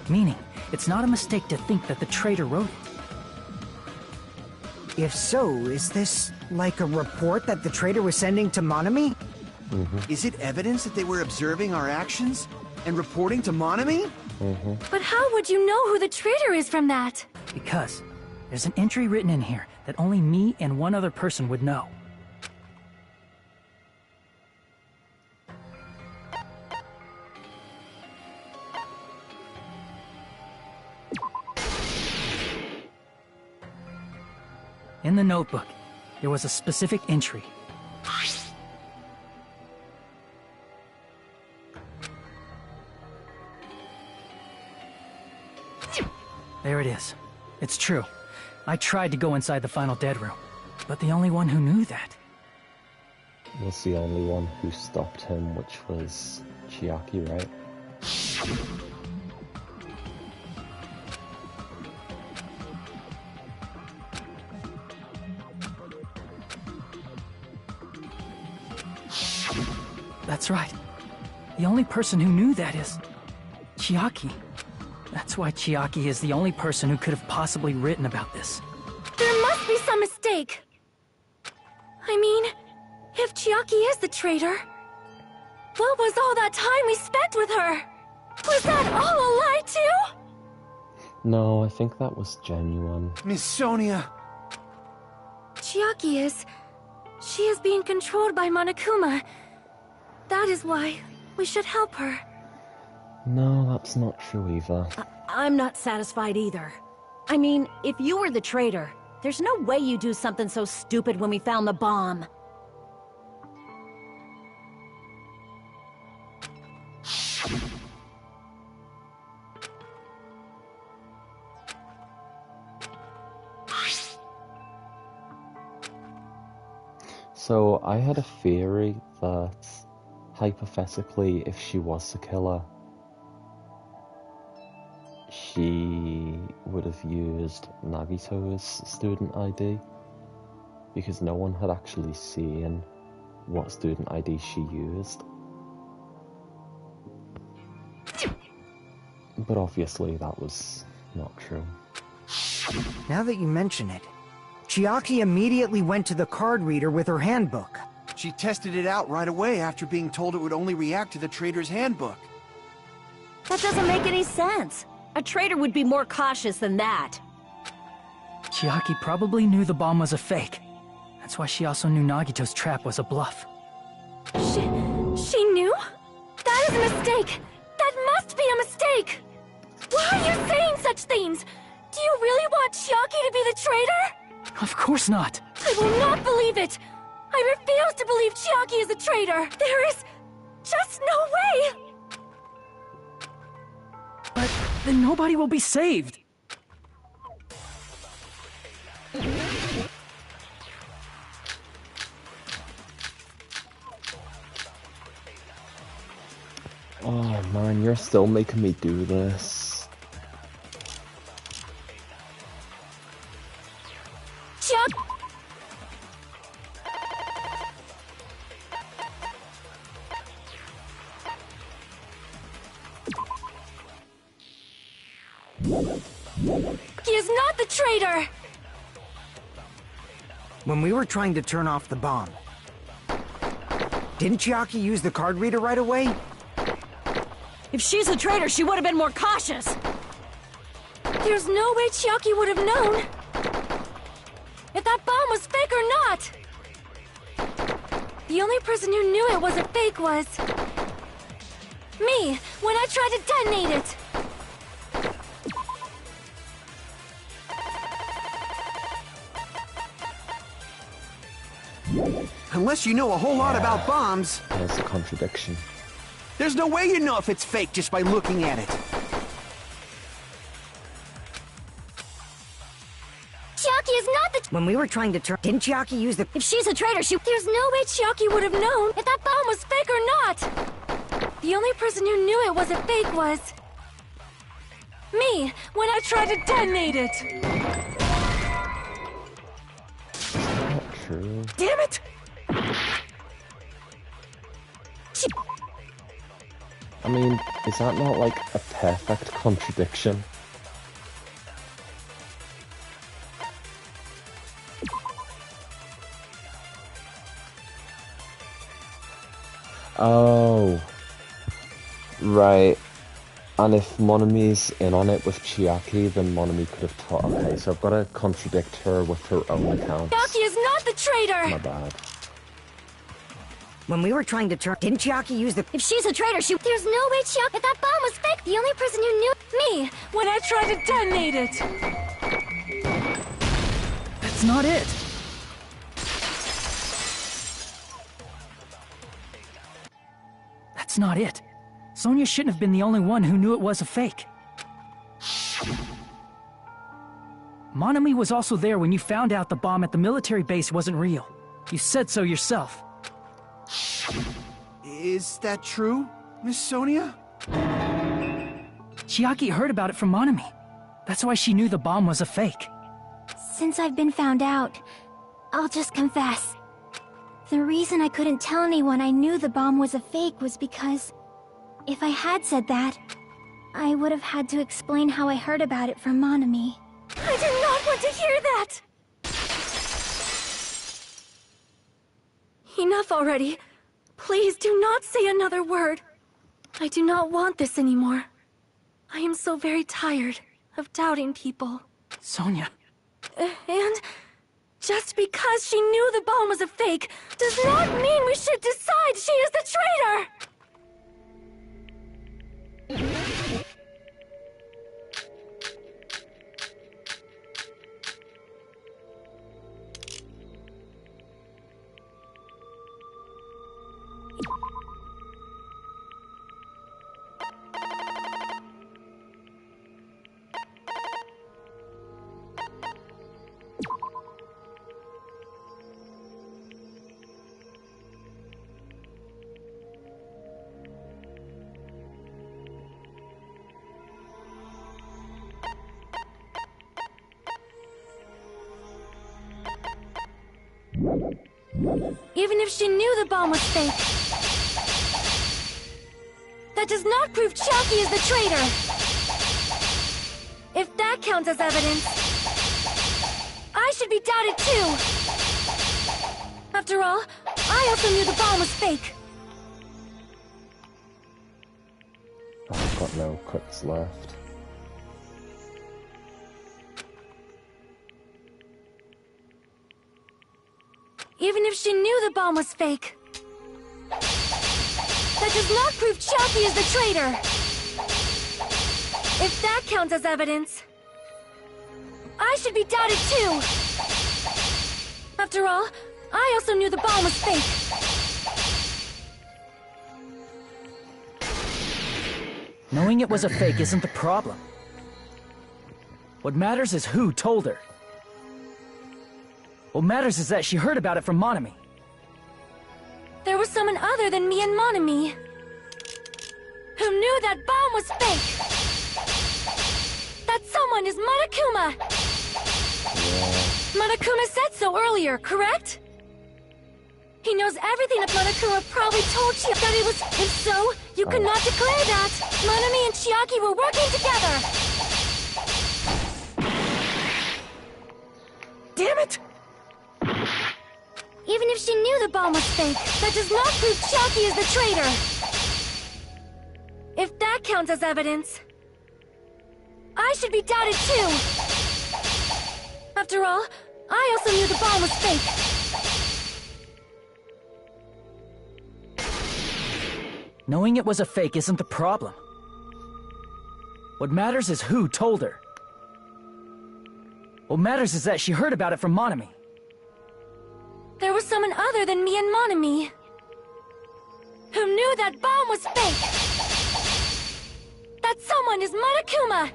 Meaning, it's not a mistake to think that the traitor wrote it. If so, is this like a report that the traitor was sending to Monami? Is it evidence that they were observing our actions and reporting to Monami? But how would you know who the traitor is from that? Because there's an entry written in here that only me and one other person would know. In the notebook, there was a specific entry. There it is. It's true. I tried to go inside the final dead room, but the only one who knew that Was the only one who stopped him, which was Chiaki, right? That's right. The only person who knew that is Chiaki. That's why Chiaki is the only person who could have possibly written about this. There must be some mistake. I mean, if Chiaki is the traitor, what was all that time we spent with her? Was that all a lie too? No, I think that was genuine. Miss Sonia! Chiaki is... She is being controlled by Monokuma. That is why we should help her. No, that's not true either. I'm not satisfied either. I mean, if you were the traitor, there's no way you do something so stupid when we found the bomb. So, I had a theory that, hypothetically, if she was the killer, she would have used Nagito's student ID, because no one had actually seen what student ID she used. But obviously that was not true. Now that you mention it, Chiaki immediately went to the card reader with her handbook. She tested it out right away after being told it would only react to the traitor's handbook. That doesn't make any sense. A traitor would be more cautious than that. Chiaki probably knew the bomb was a fake. That's why she also knew Nagito's trap was a bluff. She knew? That is a mistake! That must be a mistake! Why are you saying such things? Do you really want Chiaki to be the traitor? Of course not! I will not believe it! I refuse to believe Chiaki is a traitor! There is just no way! But then nobody will be saved! Oh man, you're still making me do this. He is not the traitor! When we were trying to turn off the bomb, didn't Chiaki use the card reader right away? If she's a traitor, she would have been more cautious. There's no way Chiaki would have known if that bomb was fake or not. The only person who knew it was a fake was me, when I tried to detonate it. Unless you know a whole lot about bombs, There's a contradiction. there's no way you know if it's fake just by looking at it. Chiaki is not the... When we were trying to turn... Didn't Chiaki use the... If she's a traitor, There's no way Chiaki would have known if that bomb was fake or not! The only person who knew it was a fake was me, when I tried to detonate it! Not true. Damn it! I mean, is that not like a perfect contradiction? Oh. Right. And if Monami's in on it with Chiaki, then Monami could have taught. Okay, so I've got to contradict her with her own accounts. Chiaki is not the traitor! My bad. When we were trying to turn... Didn't Chiaki use the... If she's a traitor, There's no way Chiaki... If that bomb was fake, the only person who knew... Me! When I tried to detonate it! That's not it! That's not it. Sonia shouldn't have been the only one who knew it was a fake. Monami was also there when you found out the bomb at the military base wasn't real. You said so yourself. Is that true, Miss Sonia? Chiaki heard about it from Monami. That's why she knew the bomb was a fake. Since I've been found out, I'll just confess. The reason I couldn't tell anyone I knew the bomb was a fake was because if I had said that, I would have had to explain how I heard about it from Monami. I do not want to hear that! Enough already. Please do not say another word. I do not want this anymore. I am so very tired of doubting people. Sonia. And just because she knew the bomb was a fake does not mean we should decide she is the traitor! Even if she knew the bomb was fake, that does not prove Chiaki is the traitor! If that counts as evidence, I should be doubted too! After all, I also knew the bomb was fake! I've got no cuts left. Even if she knew the bomb was fake, that does not prove Chiaki is the traitor! If that counts as evidence, I should be doubted too! After all, I also knew the bomb was fake! Knowing it was a fake isn't the problem. What matters is who told her. What matters is that she heard about it from Monami. There was someone other than me and Monami who knew that bomb was fake! That someone is Monokuma! Monokuma said so earlier, correct? He knows everything if Monokuma probably told Chiaki that it was... If so, you could not declare that! Monami and Chiaki were working together! Damn it! Even if she knew the bomb was fake, that does not prove Chiaki is the traitor! If that counts as evidence, I should be doubted too! After all, I also knew the bomb was fake! Knowing it was a fake isn't the problem. What matters is who told her. What matters is that she heard about it from Monami. There was someone other than me and Monami who knew that bomb was fake! That someone is Monokuma!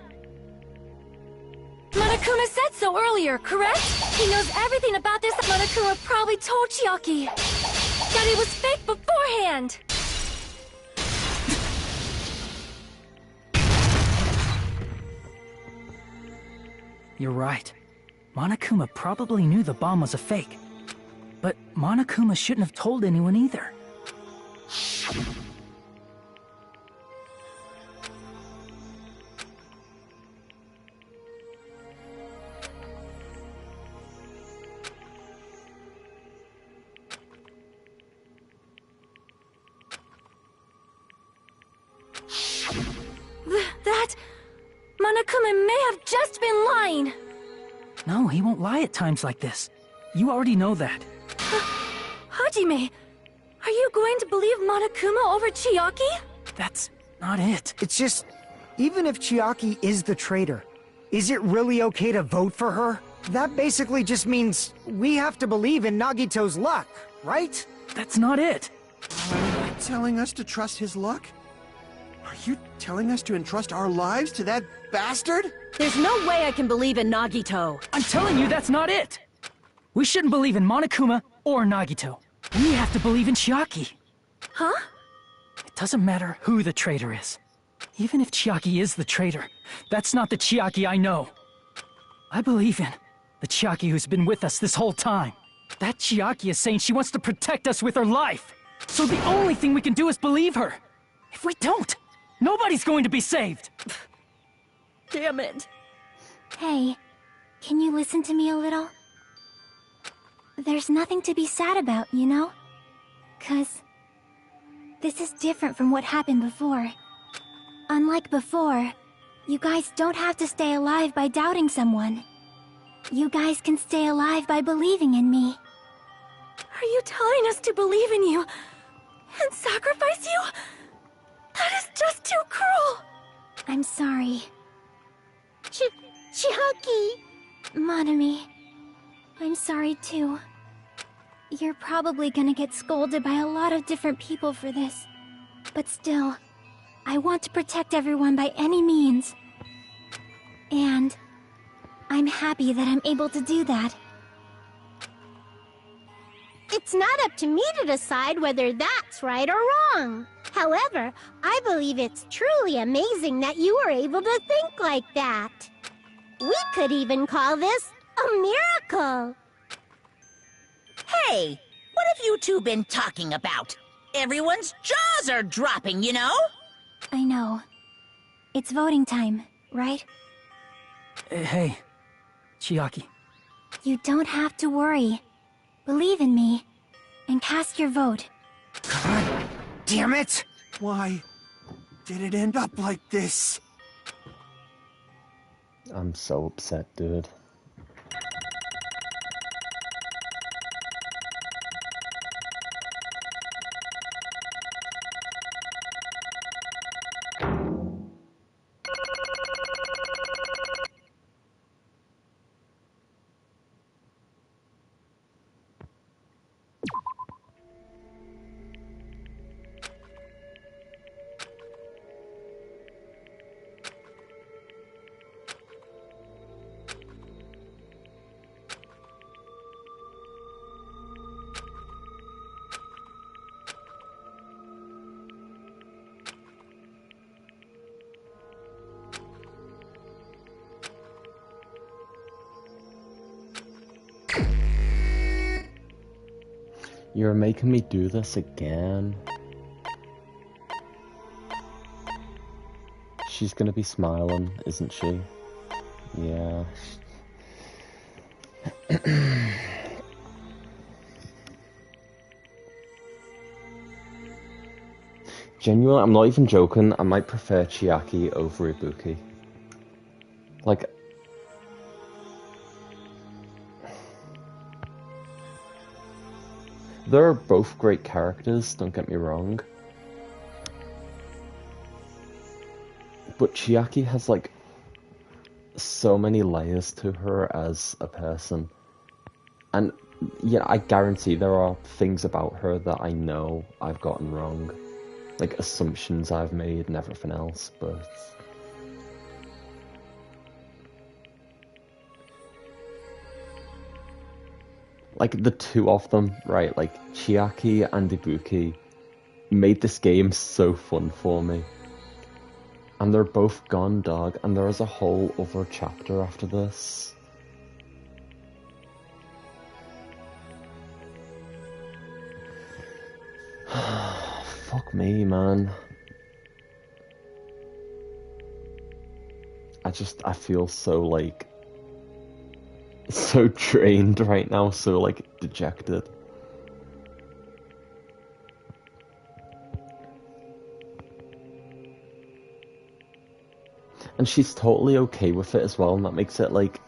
Monokuma said so earlier, correct? He knows everything about this. Monokuma probably told Chiaki that it was fake beforehand! You're right. Monokuma probably knew the bomb was a fake. But Monokuma shouldn't have told anyone either. Monokuma may have just been lying. No, he won't lie at times like this. You already know that. Hajime, are you going to believe Monokuma over Chiaki? That's not it. It's just, even if Chiaki is the traitor, is it really okay to vote for her? That basically just means we have to believe in Nagito's luck, right? That's not it. Are you telling us to trust his luck? Are you telling us to entrust our lives to that bastard? There's no way I can believe in Nagito. I'm telling you that's not it. We shouldn't believe in Monokuma or Nagito. We have to believe in Chiaki. Huh? It doesn't matter who the traitor is. Even if Chiaki is the traitor, that's not the Chiaki I know. I believe in the Chiaki who's been with us this whole time. That Chiaki is saying she wants to protect us with her life. So the only thing we can do is believe her. If we don't, nobody's going to be saved. Damn it. Hey, can you listen to me a little? There's nothing to be sad about, you know? 'Cause this is different from what happened before. Unlike before, you guys don't have to stay alive by doubting someone. You guys can stay alive by believing in me. Are you telling us to believe in you and sacrifice you? That is just too cruel. I'm sorry. Chiaki! Monami, I'm sorry too. You're probably gonna get scolded by a lot of different people for this. But still, I want to protect everyone by any means. And I'm happy that I'm able to do that. It's not up to me to decide whether that's right or wrong. However, I believe it's truly amazing that you were able to think like that. We could even call this a miracle. Hey, what have you two been talking about? Everyone's jaws are dropping, you know? I know. It's voting time, right? Hey, Chiaki. You don't have to worry. Believe in me, and cast your vote. God damn it! Why did it end up like this? I'm so upset, dude. You're making me do this again. She's gonna be smiling, isn't she? Yeah. Genuinely, I'm not even joking, I might prefer Chiaki over Ibuki. Like, they're both great characters, don't get me wrong. But Chiaki has, like, so many layers to her as a person. And, yeah, I guarantee there are things about her that I know I've gotten wrong. Like, assumptions I've made and everything else, but... like, the two of them, right, like, Chiaki and Ibuki made this game so fun for me. And they're both gone, dog, and there is a whole other chapter after this. Fuck me, man. I feel so, like... so drained right now, so, like, dejected. And she's totally okay with it as well, and that makes it, like,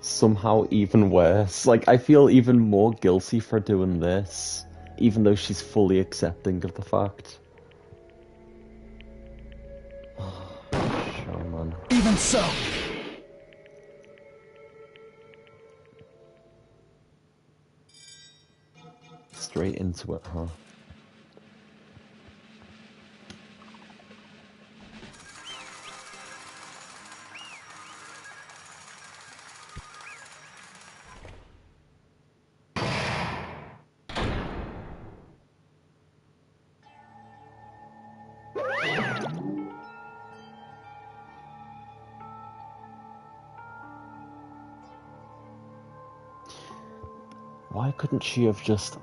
somehow even worse. Like, I feel even more guilty for doing this, even though she's fully accepting of the fact. Sure, man. Even so. Straight into it, huh? Why couldn't she have just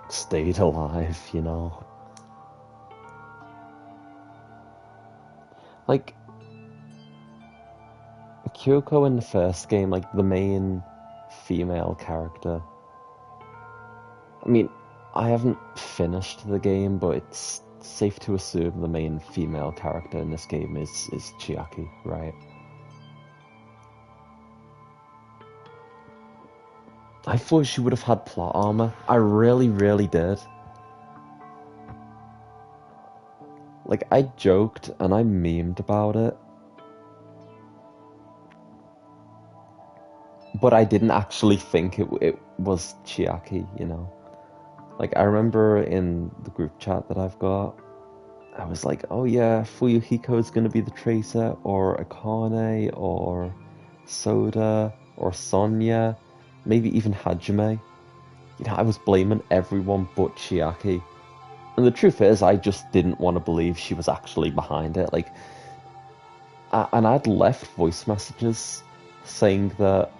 stayed alive, you know? Like, Kyoko in the first game, like, the main female character. I mean, I haven't finished the game, but it's safe to assume the main female character in this game is Chiaki, right? I thought she would have had plot armor. I really, really did. Like, I joked and I memed about it. But I didn't actually think it was Chiaki, you know? Like, I remember in the group chat that I've got, I was like, oh yeah, Fuyuhiko is going to be the Tracer, or Akane, or Soda, or Sonya, maybe even Hajime. You know, I was blaming everyone but Chiaki. And the truth is, I just didn't want to believe she was actually behind it. Like, and I'd left voice messages saying that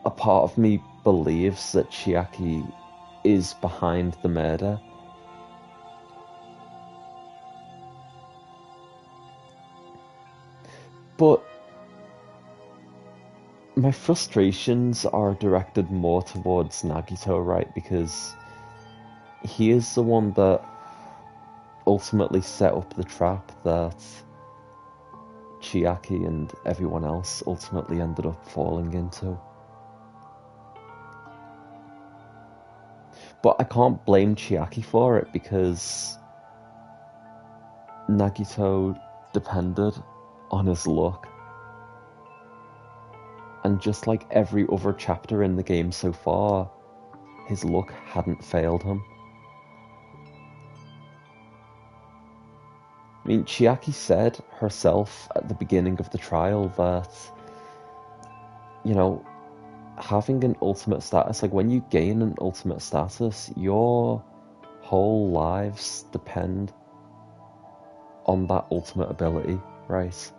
a part of me believes that Chiaki is behind the murder. But my frustrations are directed more towards Nagito, right? Because he is the one that ultimately set up the trap that Chiaki and everyone else ultimately ended up falling into. But I can't blame Chiaki for it because Nagito depended on his luck. And just like every other chapter in the game so far, his luck hadn't failed him. I mean, Chiaki said herself at the beginning of the trial that, you know, having an ultimate status, like when you gain an ultimate status, your whole lives depend on that ultimate ability, right?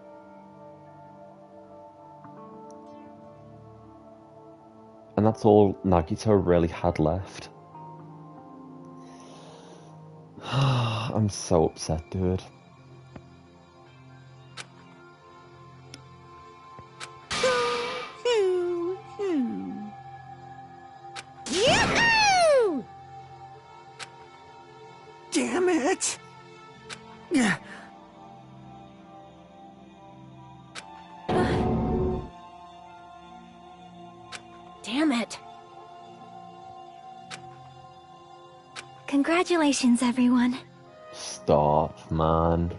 And that's all Nagito really had left. I'm so upset, dude. Yahoo! Damn it! Yeah. Damn it. Congratulations, everyone. Stop, man.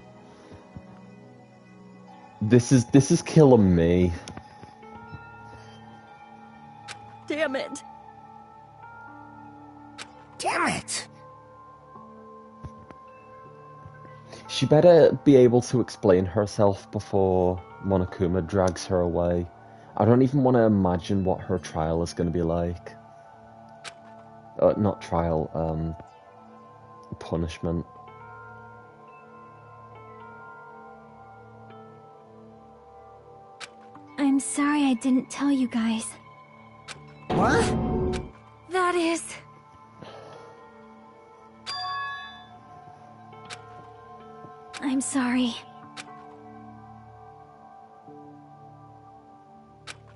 This is killing me. Damn it. Damn it! She better be able to explain herself before Monokuma drags her away. I don't even want to imagine what her trial is going to be like. Not trial, punishment. I'm sorry I didn't tell you guys. What? That is... I'm sorry.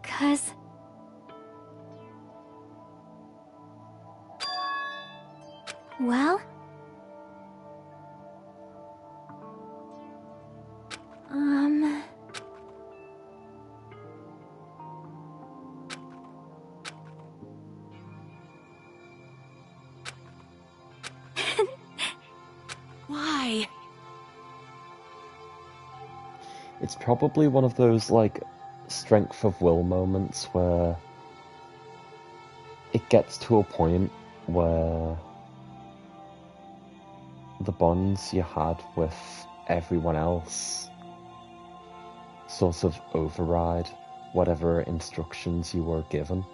'Cause... Well... Why? It's probably one of those, like, strength of will moments where it gets to a point where the bonds you had with everyone else sort of override whatever instructions you were given,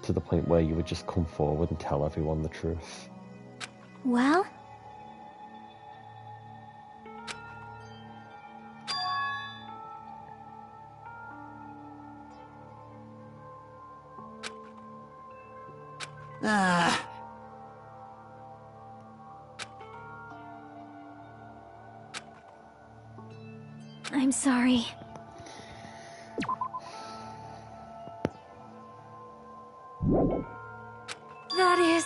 to the point where you would just come forward and tell everyone the truth. Well? I'm sorry. That is...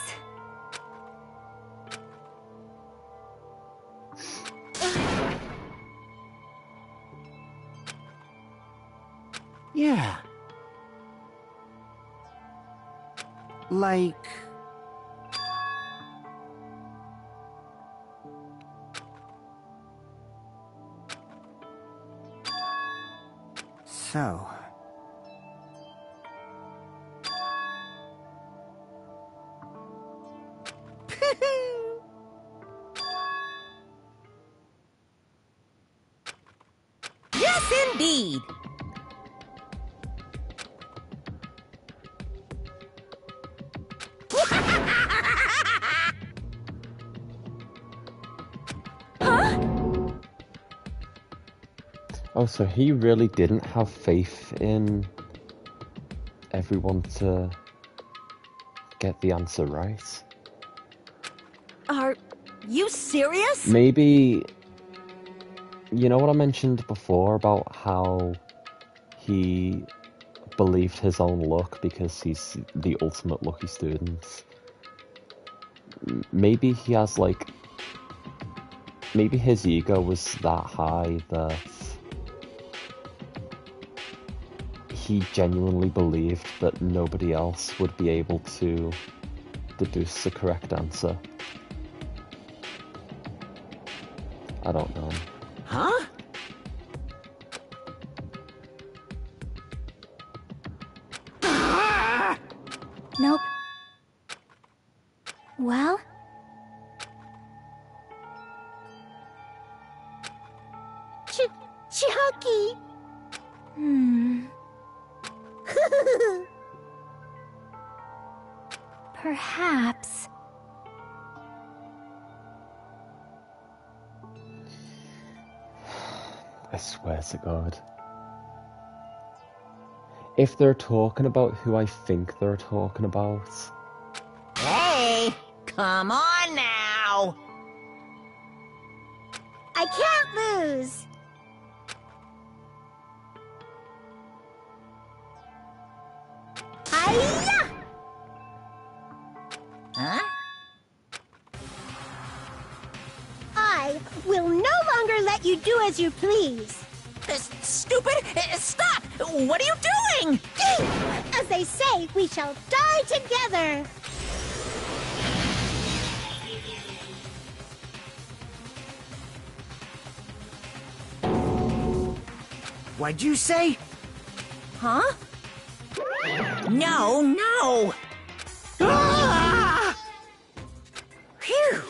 Yeah. Like... So... Yes, indeed. Oh, so he really didn't have faith in everyone to get the answer right? Are you serious? Maybe... You know what I mentioned before about how he believed his own luck because he's the ultimate lucky student? Maybe he has, like... Maybe his ego was that high that he genuinely believed that nobody else would be able to deduce the correct answer. I don't know. Huh? Nope. Well? Chucky! Perhaps. I swear to God. If they're talking about who I think they're talking about... Hey, come on now. I can't lose! Hiya! Huh? I will no longer let you do as you please. Stupid! Stop! What are you doing? As they say, we shall die together. What'd you say? Huh? No, no! Ah! Phew!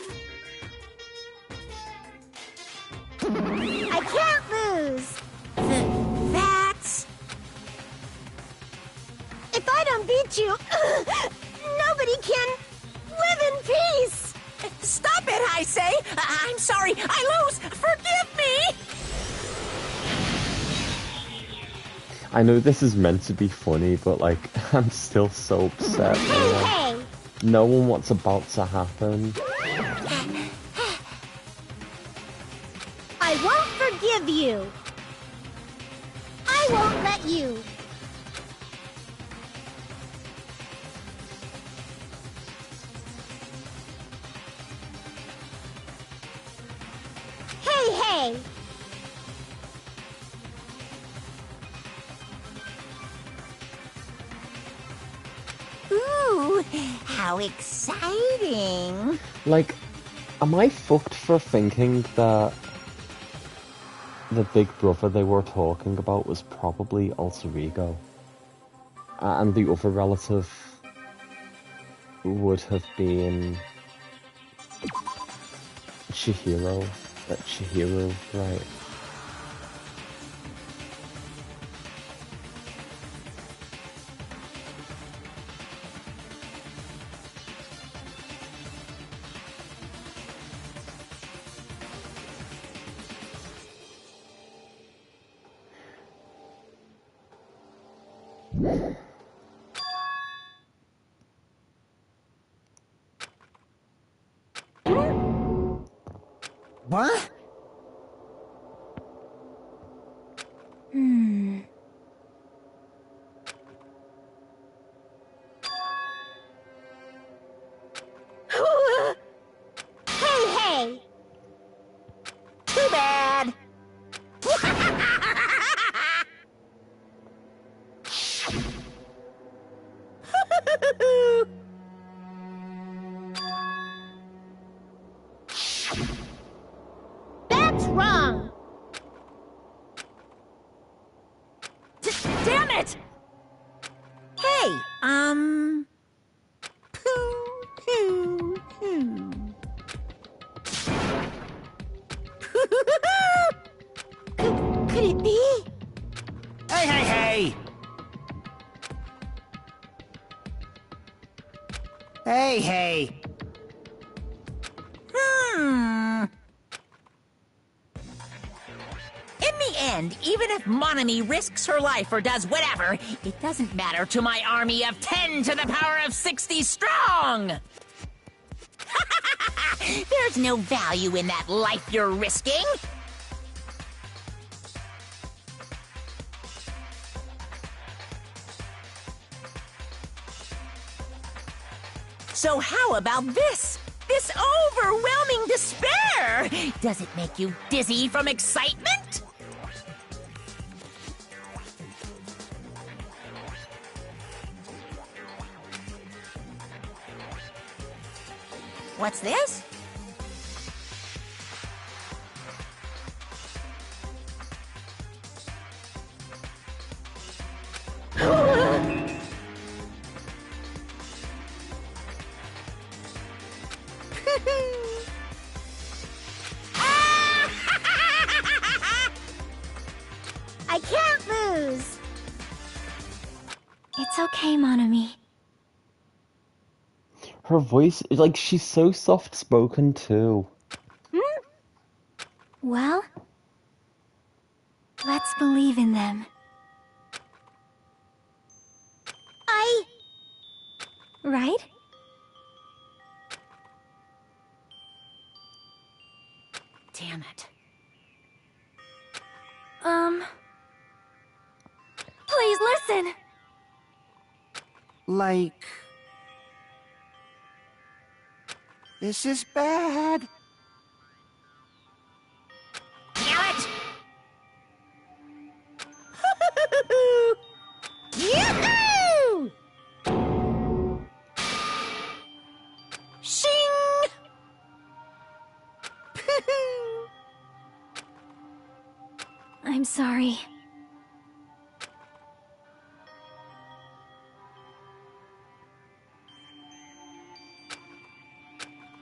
I can't lose. That's... If I don't beat you, nobody can live in peace. Stop it, I say! I'm sorry, I lose! Forgive me! I know this is meant to be funny, but, like, I'm still so upset. Hey! Knowing what's about to happen. I won't forgive you. I won't let you. Hey! How exciting! Like, am I fucked for thinking that the big brother they were talking about was probably Alter Ego? And the other relative would have been Chihiro. Chihiro, right? What? Hey! Too bad! That's wrong! Damn it! Hey, Could it be? Hey! Hey! In the end, even if Monami risks her life or does whatever, it doesn't matter to my army of 10 to the power of 60 strong! There's no value in that life you're risking! So how about this? This overwhelming despair! Does it make you dizzy from excitement? What's this? I can't lose! It's okay, Monami. Her voice, like, she's so soft-spoken too. Well, let's believe in them. Right? Damn it. Please listen! Like... This is bad. Damn it! Yoo-hoo! Shing! I'm sorry.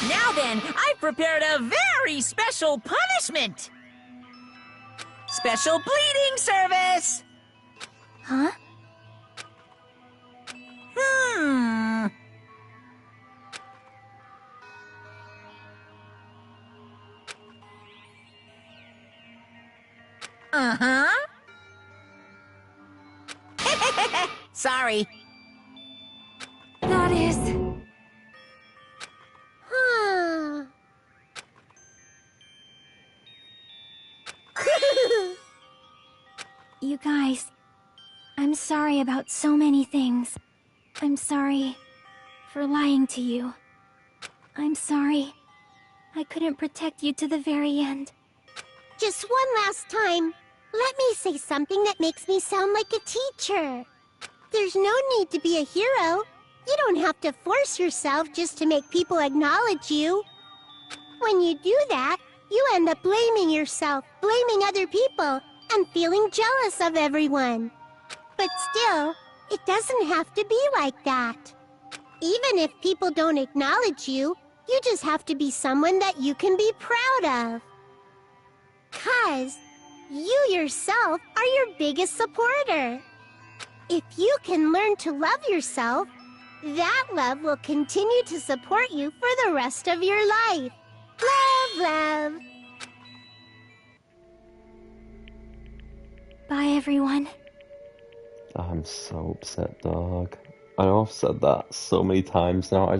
Now then, I've prepared a very special punishment! Special bleeding service! Huh? Uh-huh. Sorry. That is... Huh. You guys, I'm sorry about so many things. I'm sorry for lying to you. I'm sorry I couldn't protect you to the very end. Just one last time, let me say something that makes me sound like a teacher. There's no need to be a hero. You don't have to force yourself just to make people acknowledge you. When you do that, you end up blaming yourself, blaming other people, and feeling jealous of everyone. But still, it doesn't have to be like that. Even if people don't acknowledge you, you just have to be someone that you can be proud of. 'Cause you yourself are your biggest supporter. If you can learn to love yourself, that love will continue to support you for the rest of your life. Love, love. Bye, everyone. I'm so upset, dog. I know I've said that so many times now.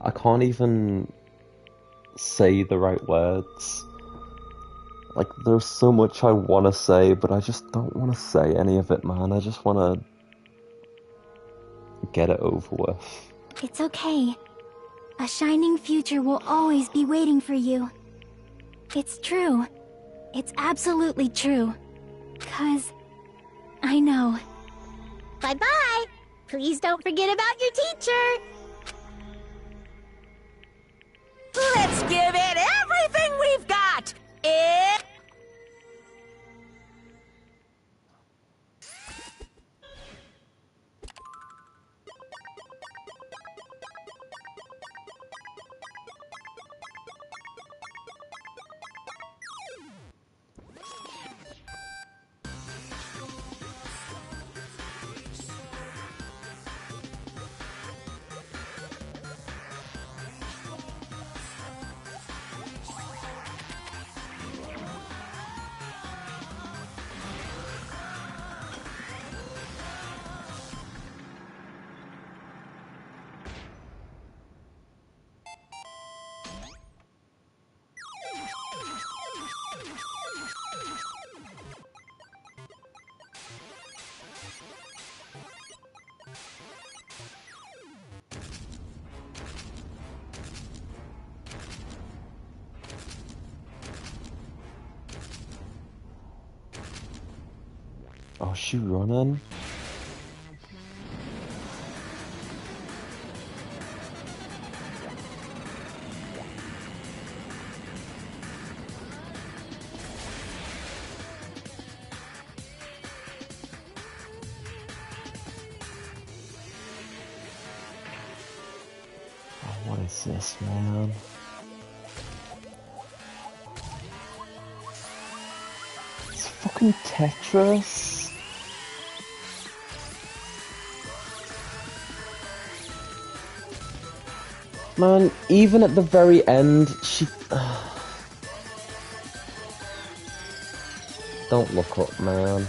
I can't even say the right words. Like, there's so much I want to say, but I just don't want to say any of it, man. I just want to get it over with. It's okay. A shining future will always be waiting for you. It's true. It's absolutely true. 'Cause I know. Bye-bye. Please don't forget about your teacher. Let's give it everything we've got! Oh, is she running? Oh, what is this, man? It's fucking Tetris. Man, even at the very end, she... Don't look up, man.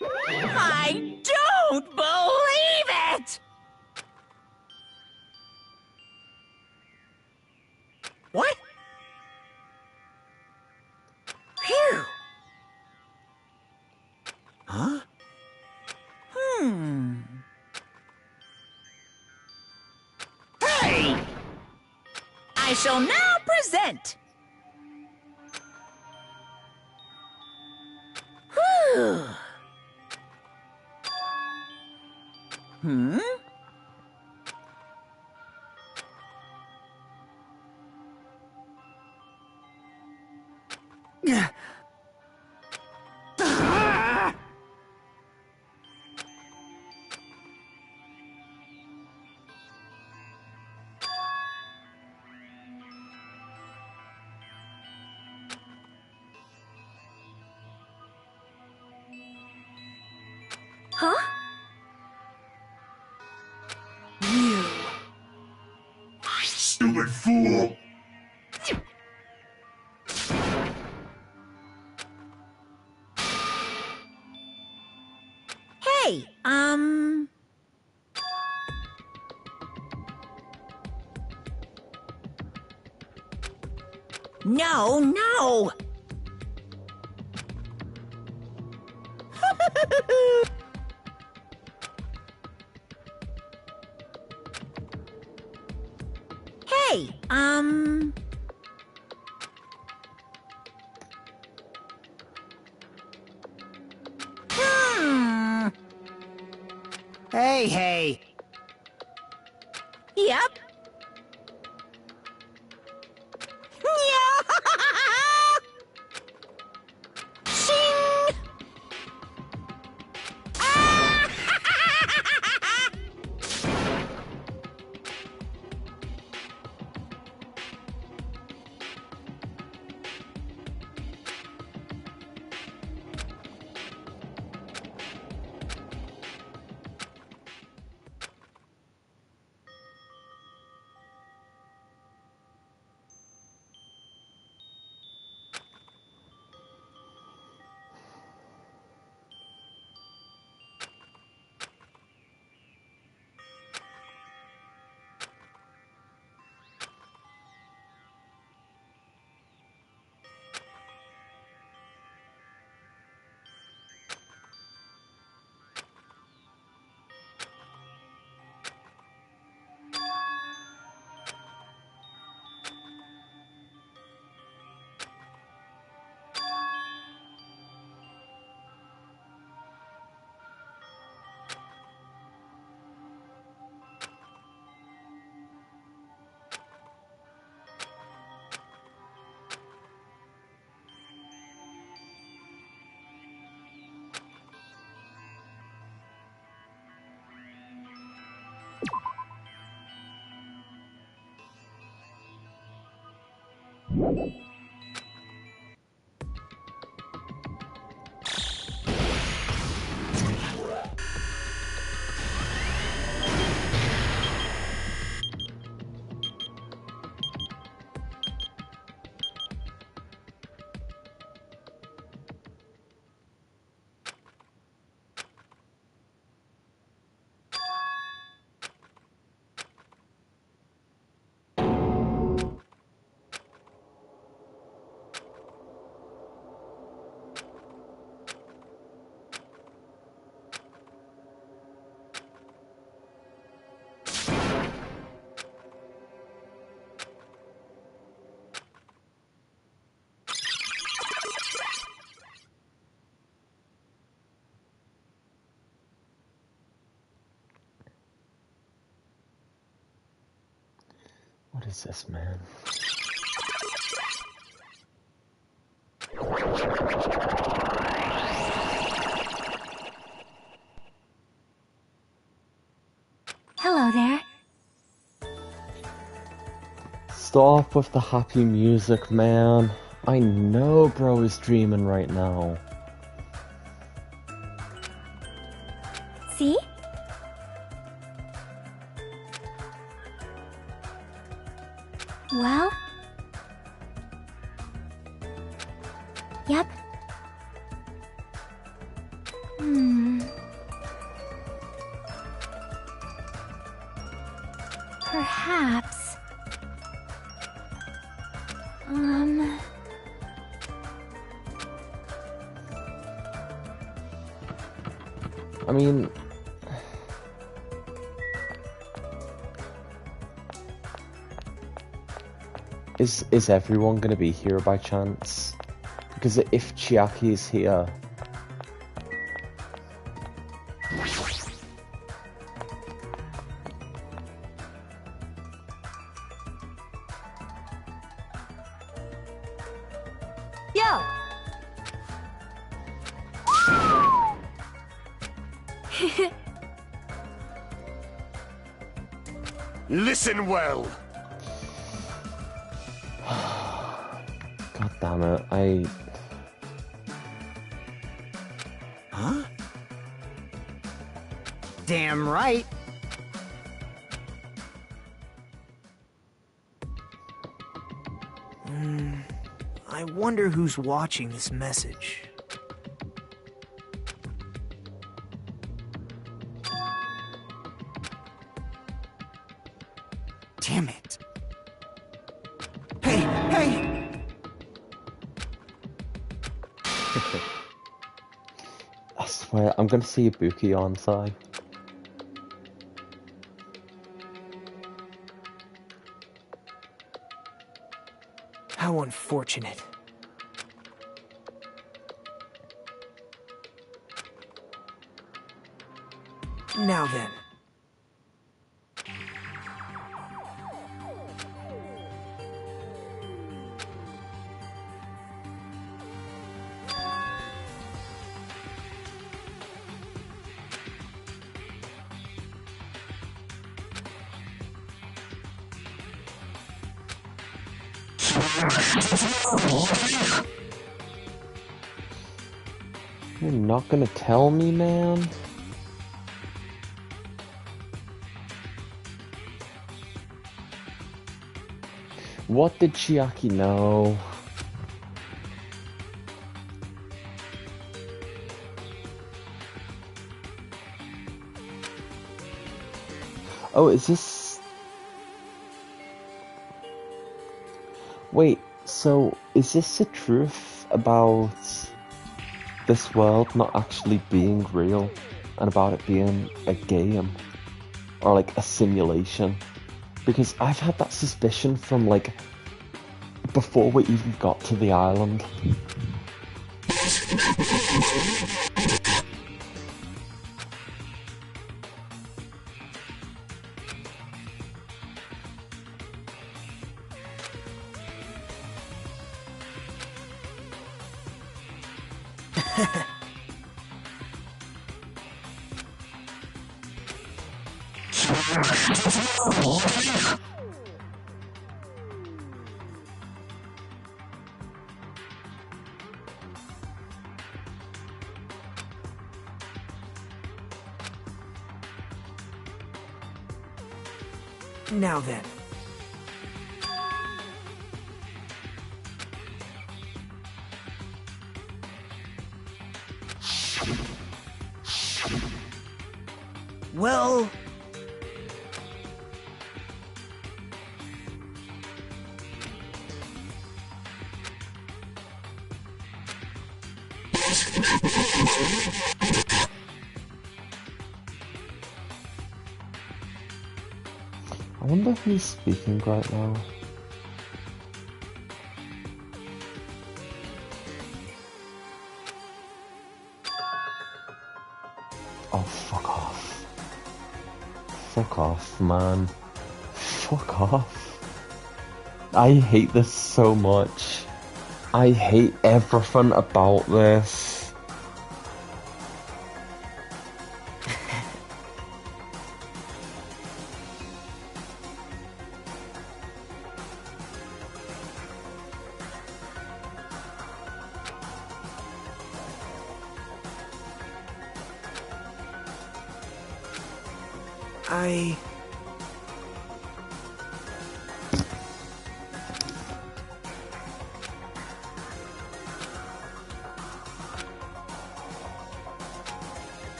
I don't believe it! Huh? Hey! I shall now present. Whew. Hmm? Huh? Still a fool. Hey, No, no! Hey, Hey! Yep. Shing! What is this, man? Hello there. Stop with the happy music, man. I know bro is dreaming right now. See? Well? Yep. Perhaps. I mean... Is everyone gonna be here by chance? Because if Chiaki's here... Yo! Listen well. God damn it, Huh? Damn right. I wonder who's watching this message. Damn it. Hey, hey! I swear, I'm gonna see Ibuki on Sai. How unfortunate. Now then. You're not gonna tell me, man? What did Chiaki know? Oh, is this... Wait, so is this the truth about this world not actually being real and about it being a game or like a simulation? Because I've had that suspicion from like before we even got to the island. Now then. Well... I wonder who's speaking right now. Oh, fuck off. Fuck off, man. Fuck off. I hate this so much. I hate everything about this.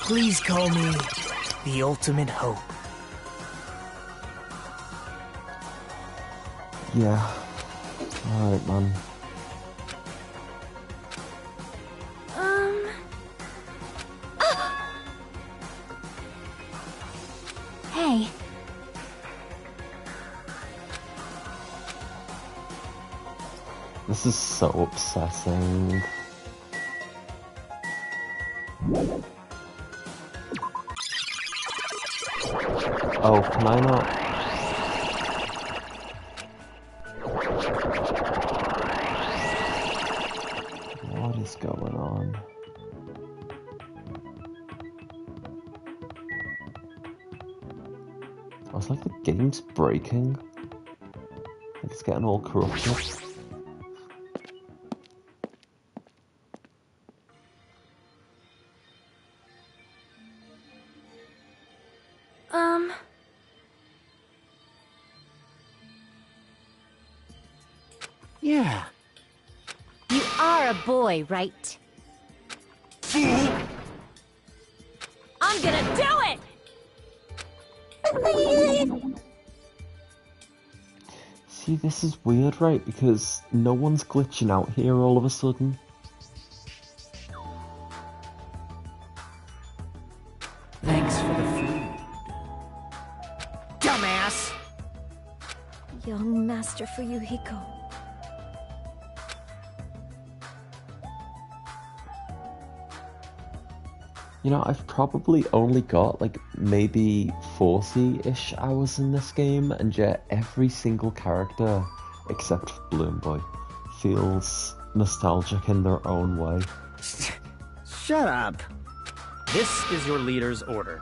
Please call me the ultimate hope. Yeah. Alright, man. This is so obsessing. Oh, can I not? What is going on? I was like, the game's breaking. Like, it's getting all corrupted. Yeah. You are a boy, right? I'm gonna do it! See, this is weird, right? Because no one's glitching out here all of a sudden. Thanks for the food. Dumbass! Young Master Fuyuhiko. You know, I've probably only got like maybe 40-ish hours in this game, and yet every single character, except for Bloom Boy, feels nostalgic in their own way. Shut up. This is your leader's order.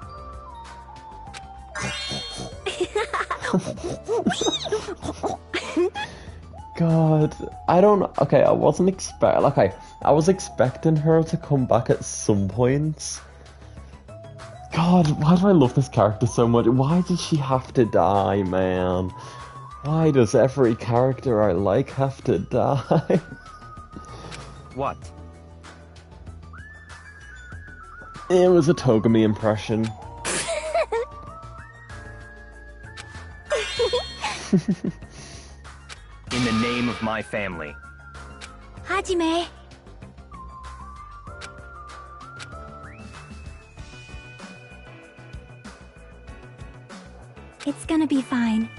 God, I don't. Okay, I wasn't I was expecting her to come back at some point. God, why do I love this character so much? Why did she have to die, man? Why does every character I like have to die? What? It was a Togami impression. In the name of my family. Hajime. It's gonna be fine.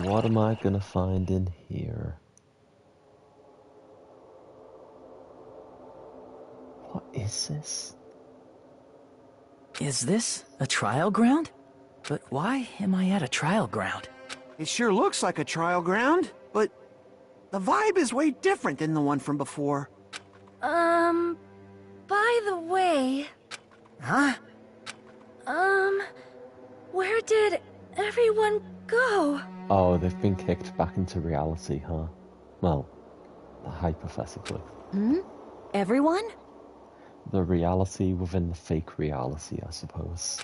What am I gonna find in here? What is this? Is this a trial ground? But why am I at a trial ground? It sure looks like a trial ground, but the vibe is way different than the one from before. By the way... Huh? Where did everyone go? Oh, they've been kicked back into reality, huh? Well, hypothetically. Hmm? Everyone? The reality within the fake reality, I suppose.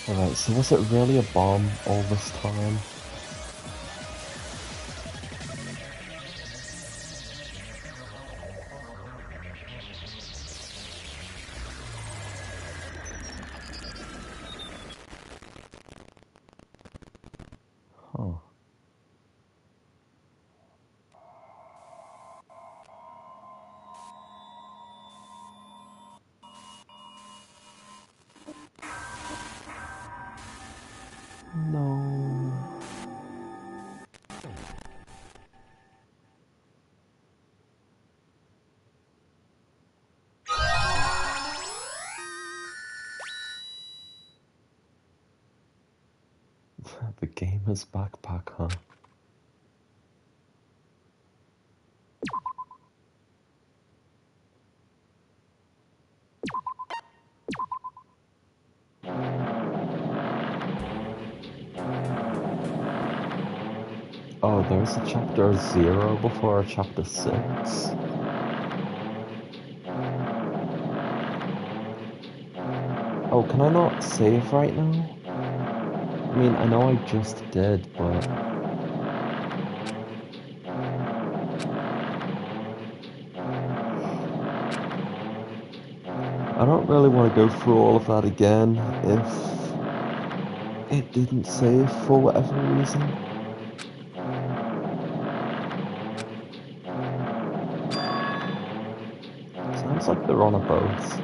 Alright, so was it really a bomb all this time? Huh. No. The gamer's backpack, huh? Oh, there's a chapter 0 before chapter 6. Oh, can I not save right now? I mean, I know I just did, but... I don't really want to go through all of that again if it didn't save for whatever reason. Sounds like they're on a boat.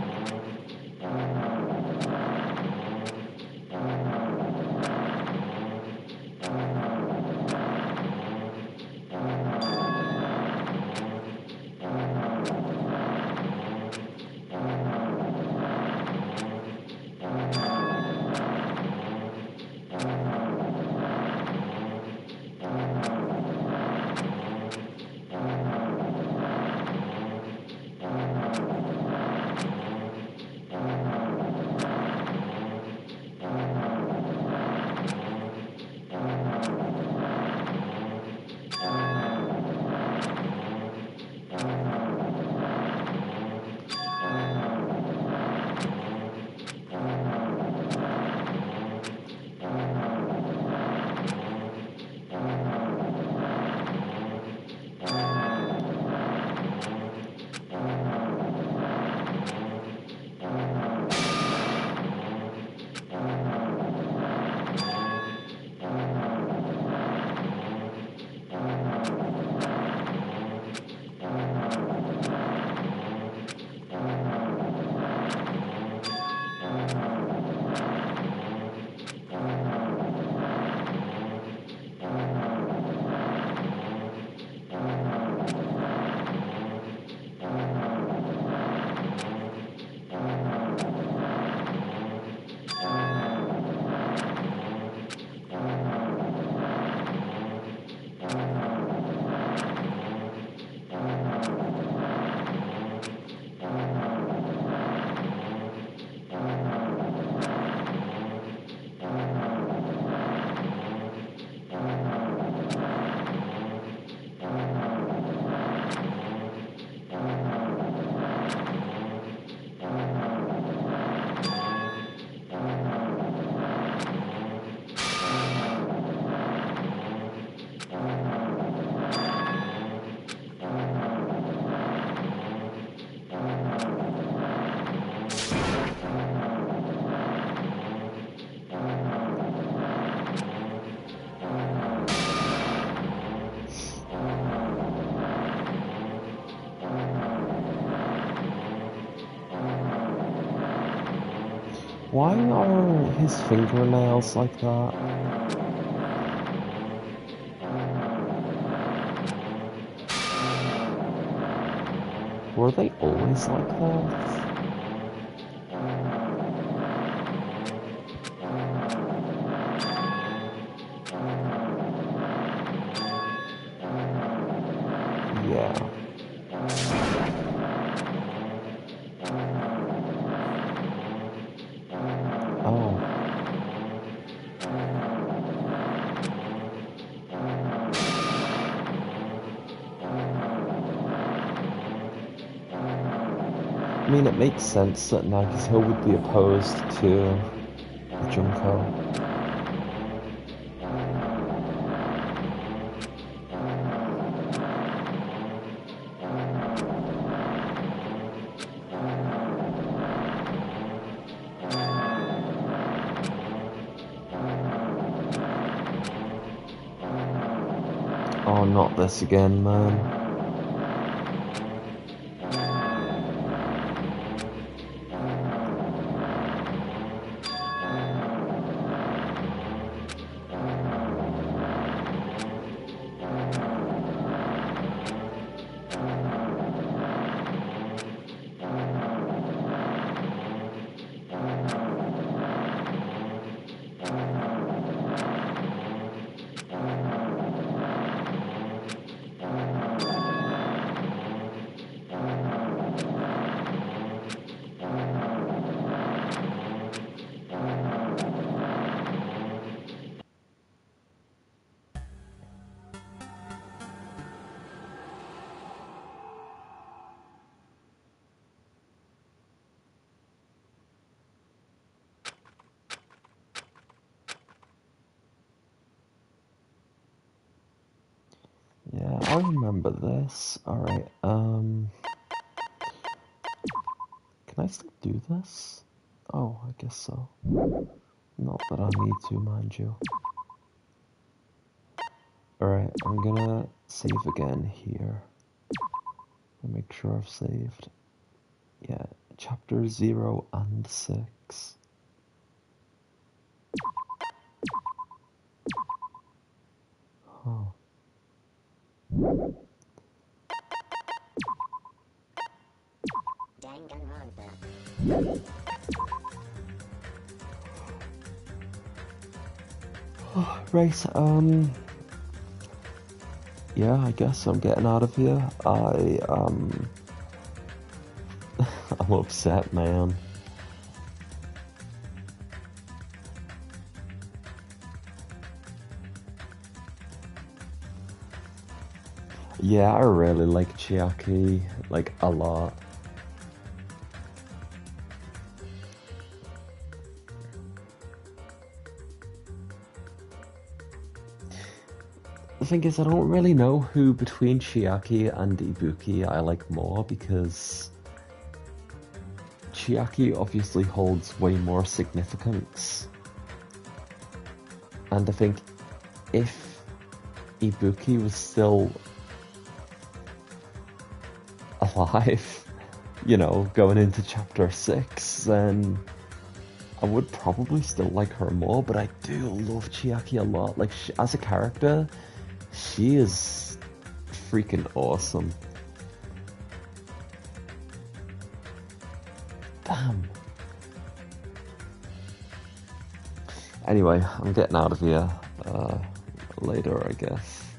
Why are his fingernails like that? Were they always like that? Yeah. Oh. I mean, it makes sense that Nagito would be opposed to Junko. Oh, not this again, man. I remember this. Alright, can I still do this? Oh, I guess so. Not that I need to, mind you. Alright, I'm gonna save again here. And make sure I've saved. Yeah, chapter 0 and 6. Huh. Danganronpa. Right, yeah, I guess I'm getting out of here. I'm upset, man. Yeah, I really like Chiaki, like, a lot. The thing is, I don't really know who between Chiaki and Ibuki I like more, because Chiaki obviously holds way more significance. And I think if Ibuki was still alive, you know, going into chapter 6, then I would probably still like her more, but I do love Chiaki a lot. Like, as a character, she is freaking awesome. Damn. Anyway, I'm getting out of here later, I guess.